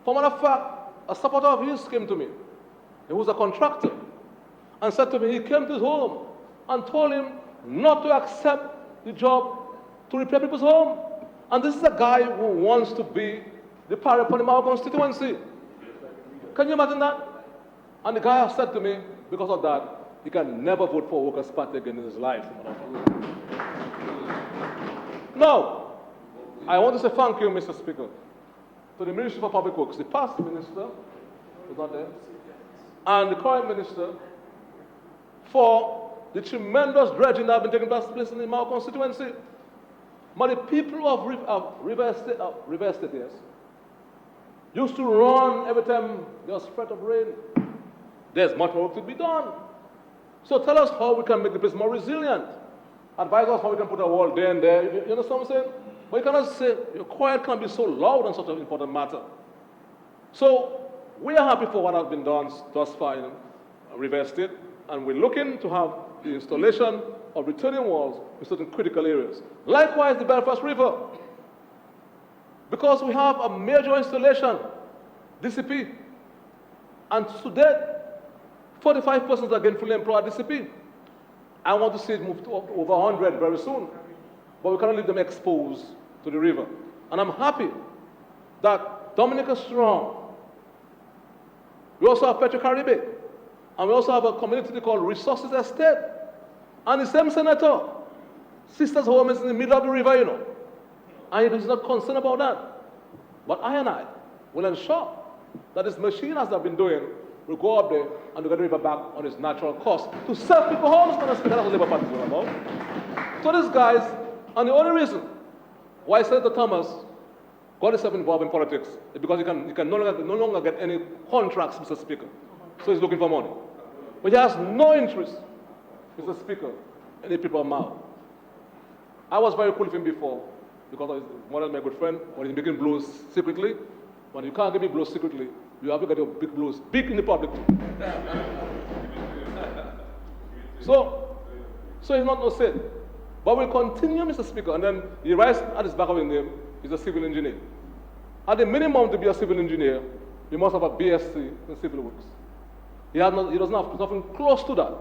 S4: For matter of fact, a supporter of his came to me. He was a contractor and said to me, he came to his home and told him not to accept the job to repair people's home. And this is a guy who wants to be the Paraponimao constituency. Can you imagine that? And the guy has said to me, because of that, he can never vote for Workers' Party again in his life. Now, I want to say thank you, Mr. Speaker, to the Ministry for Public Works, the past minister, who's not there, and the current minister, for the tremendous dredging that has been taking place in the Mao constituency. But the people of River Estate, yes, used to run every time there was threat of rain. There's much more work to be done. So tell us how we can make the place more resilient. Advise us how we can put a wall there and there. You understand what I'm saying? But you cannot say your quiet can't be so loud on such an important matter. So we are happy for what has been done thus far in River Estate, and we're looking to have the installation of retaining walls in certain critical areas. Likewise, the Belfast River, because we have a major installation, DCP, and today, 45 persons are getting fully employed at DCP. I want to see it move to over 100 very soon, but we cannot leave them exposed to the river. And I'm happy that Dominica is strong. We also have Petro Caribe, and we also have a community called Resources Estate. And the same senator, Sister's home is in the middle of the river, you know. And he is not concerned about that. But I will ensure that this machine, as they've been doing, will go up there and get the river back on its natural course to serve people homes, Mr. Speaker. That's what Labour Party is all about. So these guys, and the only reason why Senator Thomas got himself involved in politics is because he can no longer get any contracts, Mr. Speaker. So he's looking for money. But he has no interest, Mr. Speaker, in the people of Mao. I was very cool with him before because he's one of my good friend. When he's making blows secretly, when you can't give me blows secretly, You have to get your big blues, big in the public. So it's not no sin. But we'll continue, Mr. Speaker, and then he writes at his back of his name, he's a civil engineer. At the minimum, to be a civil engineer, you must have a BSc in civil works. He doesn't have nothing close to that.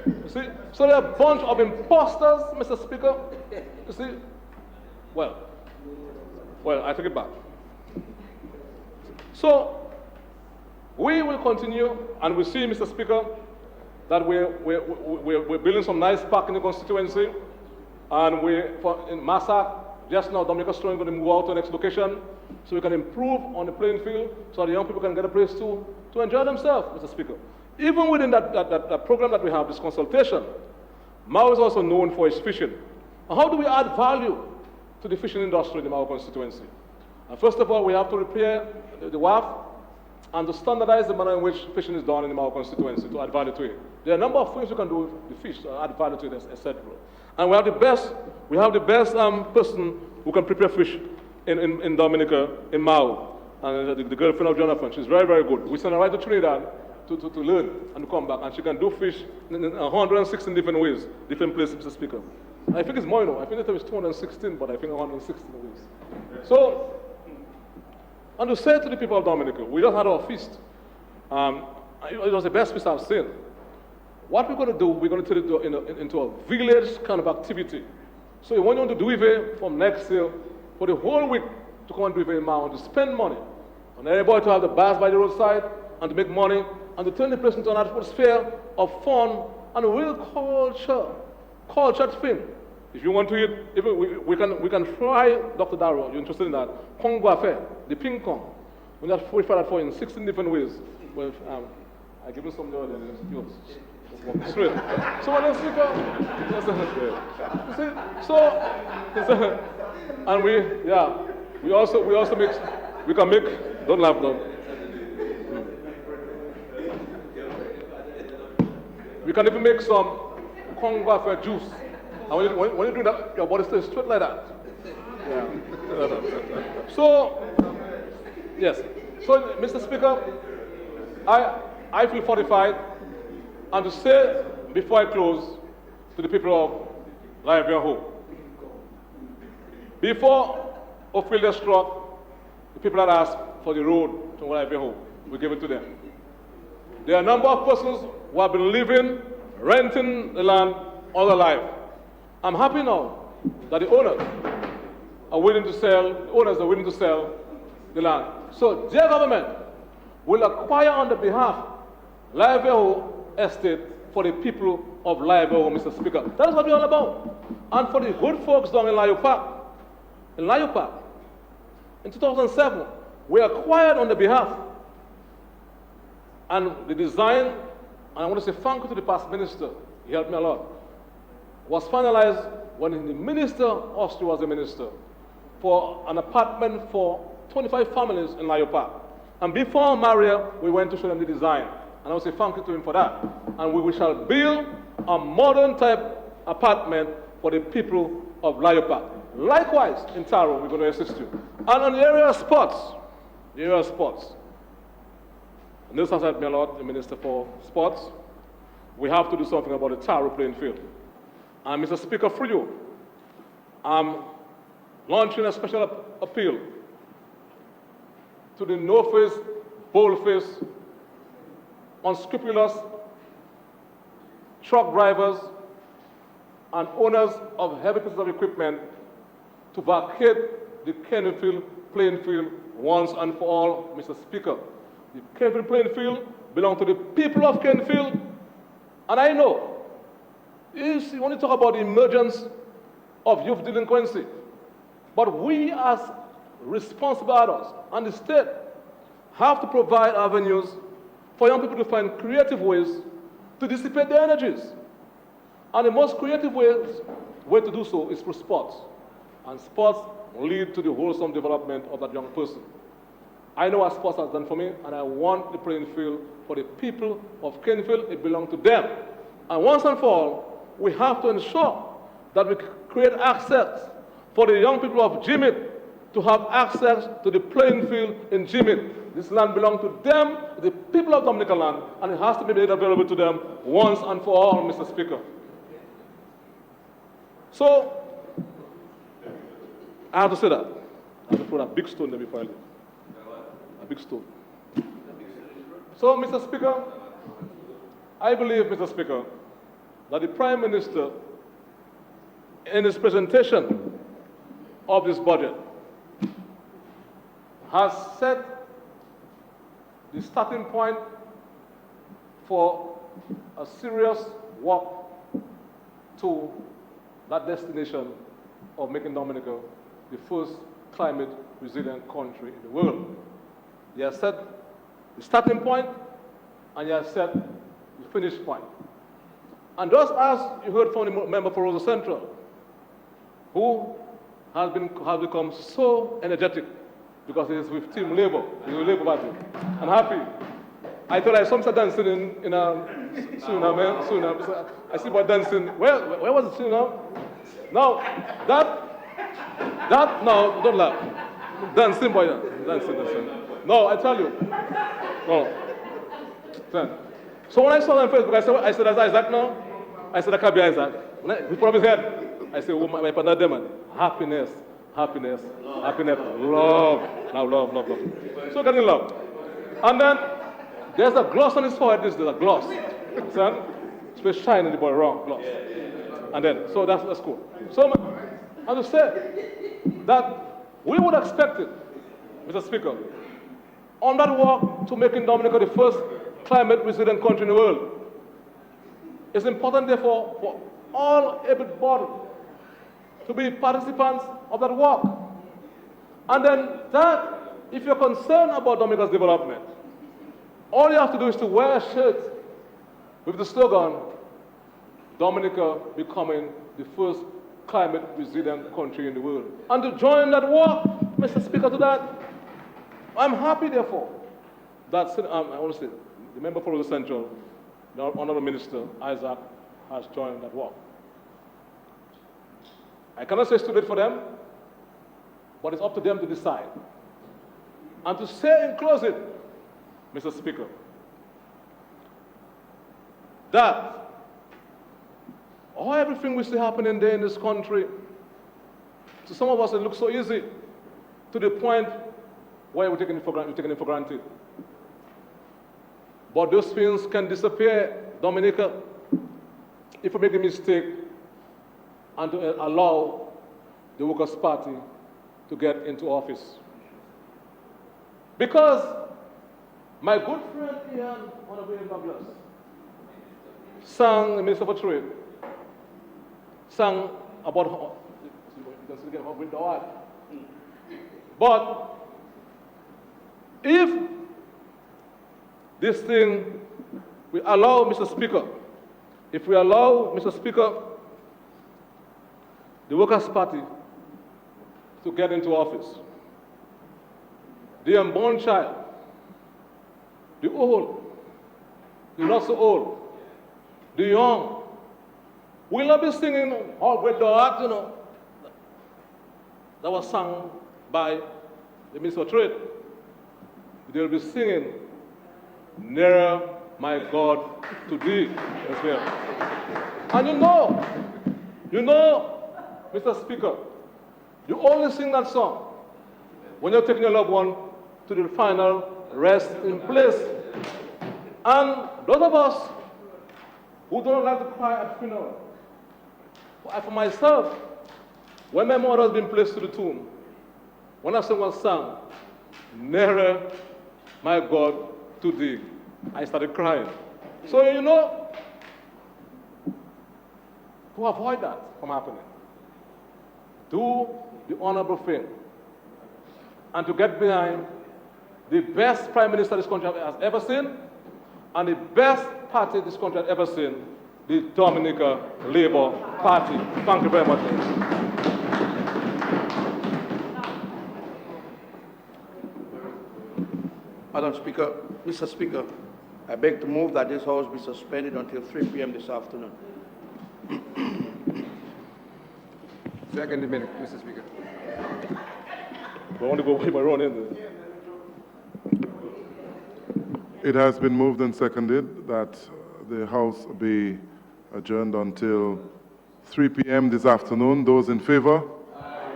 S4: You see? So there are a bunch of imposters, Mr. Speaker. You see? Well, I take it back. So we will continue, and we see, Mr. Speaker, that we're building some nice park in the constituency, and in Massac, just now, Dominica is going to move out to the next location, so we can improve on the playing field, so that the young people can get a place to enjoy themselves, Mr. Speaker. Even within that program that we have, this consultation, Mao is also known for its fishing. And how do we add value to the fishing industry in the Mao constituency? And first of all, we have to repair the WAF and to standardize the manner in which fishing is done in the Mao constituency to add value to it. There are a number of things we can do with the fish to add value to it, etc. And we have the best person who can prepare fish in Dominica, in Mao, and the girlfriend of Jonathan. She's very, very good. We send her right to Trinidad to learn and to come back, and she can do fish in 116 different ways, different places, Mr. Speaker. I think it's more, I think it was 216, but I think 116 ways. So, and to say to the people of Dominica, we just had our feast. It was the best feast I've seen. What we're going to do, we're going to turn it into a village kind of activity. So we want you to do it from next year for the whole week to come and do it in Mao, to spend money. And everybody to have the bars by the roadside and to make money and to turn the place into an atmosphere of fun and a real culture thing. If you want to eat, we can try, Dr. Darrow, you're interested in that, Kong Guafe, the ping pong. We have to that for in 16 different ways. Well, I give you some of yours. Straight. So what else and we also make, we can make, don't laugh though. We can even make some Kong Guafe juice. And when you do that, your body stays straight like that. Yeah. So, yes. So, Mr. Speaker, I feel fortified, and to say before I close to the people of Liberia Hope, before Ophelia struck, the people that asked for the road to Liberia Hope, we give it to them. There are a number of persons who have been living, renting the land all their life. I'm happy now that the owners are willing to sell the land. So their government will acquire on the behalf Liberia Estate for the people of Liberia, Mr. Speaker. That is what we're all about. And for the good folks down in Layo Park, in 2007, we acquired on the behalf. And the design, and I want to say thank you to the past minister, he helped me a lot, was finalized when the minister, Austria was the minister, for an apartment for 25 families in Layo Park. And before Maria, we went to show them the design. And I want to say thank you to him for that. And we shall build a modern type apartment for the people of Layo Park. Likewise, in Taro, we're going to assist you. And on the area of sports, and this has helped me a lot, the Minister for Sports, we have to do something about the Taro playing field. And Mr. Speaker, for you, I'm launching a special appeal to the no-face, bold-faced, unscrupulous truck drivers and owners of heavy pieces of equipment to vacate the Kennefield playing field once and for all, Mr. Speaker. The Kennefield playing field belongs to the people of Kennefield, and I know, you want to talk about the emergence of youth delinquency, but we as responsible adults and the state have to provide avenues for young people to find creative ways to dissipate their energies. And the most creative way to do so is through sports. And sports lead to the wholesome development of that young person. I know what sports has done for me, and I want the playing field for the people of Kennefield. It belongs to them. And once and for all, we have to ensure that we create access for the young people of Jimmy to have access to the playing field in Jimmy. This land belongs to them, the people of Dominica land, and it has to be made available to them once and for all, Mr. Speaker. So, I have to say that. I have to put a big stone there before I leave. A big stone. So, Mr. Speaker, I believe, Mr. Speaker, that the Prime Minister, in his presentation of this budget, has set the starting point for a serious walk to that destination of making Dominica the first climate resilient country in the world. He has set the starting point and he has set the finish point. And just as you heard from the member for Rosa Central, who has become so energetic because he is with Team Labour, he's with Labour Party. I'm happy. I thought I saw him dancing in Suriname. I see boy dancing. Where was it, Suriname? Now, that, no, don't laugh. Dancing, boy, dancing. No, I tell you. No. So when I saw him on Facebook, I said, that's Isaac now? I said, that can't be Isaac. He put up his head. I said, oh, my partner, demon. Happiness, love. Now, love. So getting love. And then, there's a gloss on his forehead. There's a gloss. Son, it's shining the boy wrong, gloss. And then, so that's cool. So, as I said, that we would expect it, Mr. Speaker, on that walk to making Dominica the first climate resilient country in the world. It's important, therefore, for all able-bodied to be participants of that walk. And then that, if you're concerned about Dominica's development, all you have to do is to wear a shirt with the slogan, Dominica becoming the first climate resilient country in the world. And to join that walk, Mr. Speaker, to that, I'm happy, therefore, that I want to say, the member for the Central, the Honourable Minister, Isaac, has joined that walk. I cannot say it's too late for them, but it's up to them to decide. And to say in closing, Mr. Speaker, that everything we see happening there in this country, to some of us it looks so easy, to the point where we're taking it for granted. But those things can disappear, Dominica, if we make a mistake and to allow the Workers' Party to get into office. Because my good friend Ian, Honorable Douglas, sang, the Minister for Trade, sang about but if this thing, we allow, Mr. Speaker, if we allow, Mr. Speaker, the Workers' Party to get into office, the unborn child, the old, the not so old, the young, will not be singing all great heart, that was sung by the Minister of Trade. They will be singing, Nearer, my God, to thee as well. And you know, Mr. Speaker, you only sing that song when you're taking your loved one to the final rest in place. And those of us who don't like to cry at funeral, for myself, when my mother has been placed to the tomb, when I sang one song, Nearer, my God, to thee, I started crying. So, to avoid that from happening, do the honorable thing and to get behind the best Prime Minister this country has ever seen and the best party this country has ever seen, the Dominica Labour Party. Thank you very much.
S8: Madam Speaker, Mr. Speaker, I beg to move that this House be suspended until 3 p.m. this afternoon.
S9: Second amendment, Mr. Speaker.
S4: I want to go by my own end.
S5: It has been moved and seconded that the House be adjourned until 3 p.m. this afternoon. Those in favor? Aye.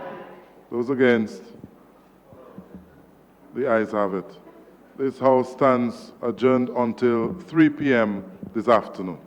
S5: Those against? The ayes have it. This House stands adjourned until 3 p.m. this afternoon.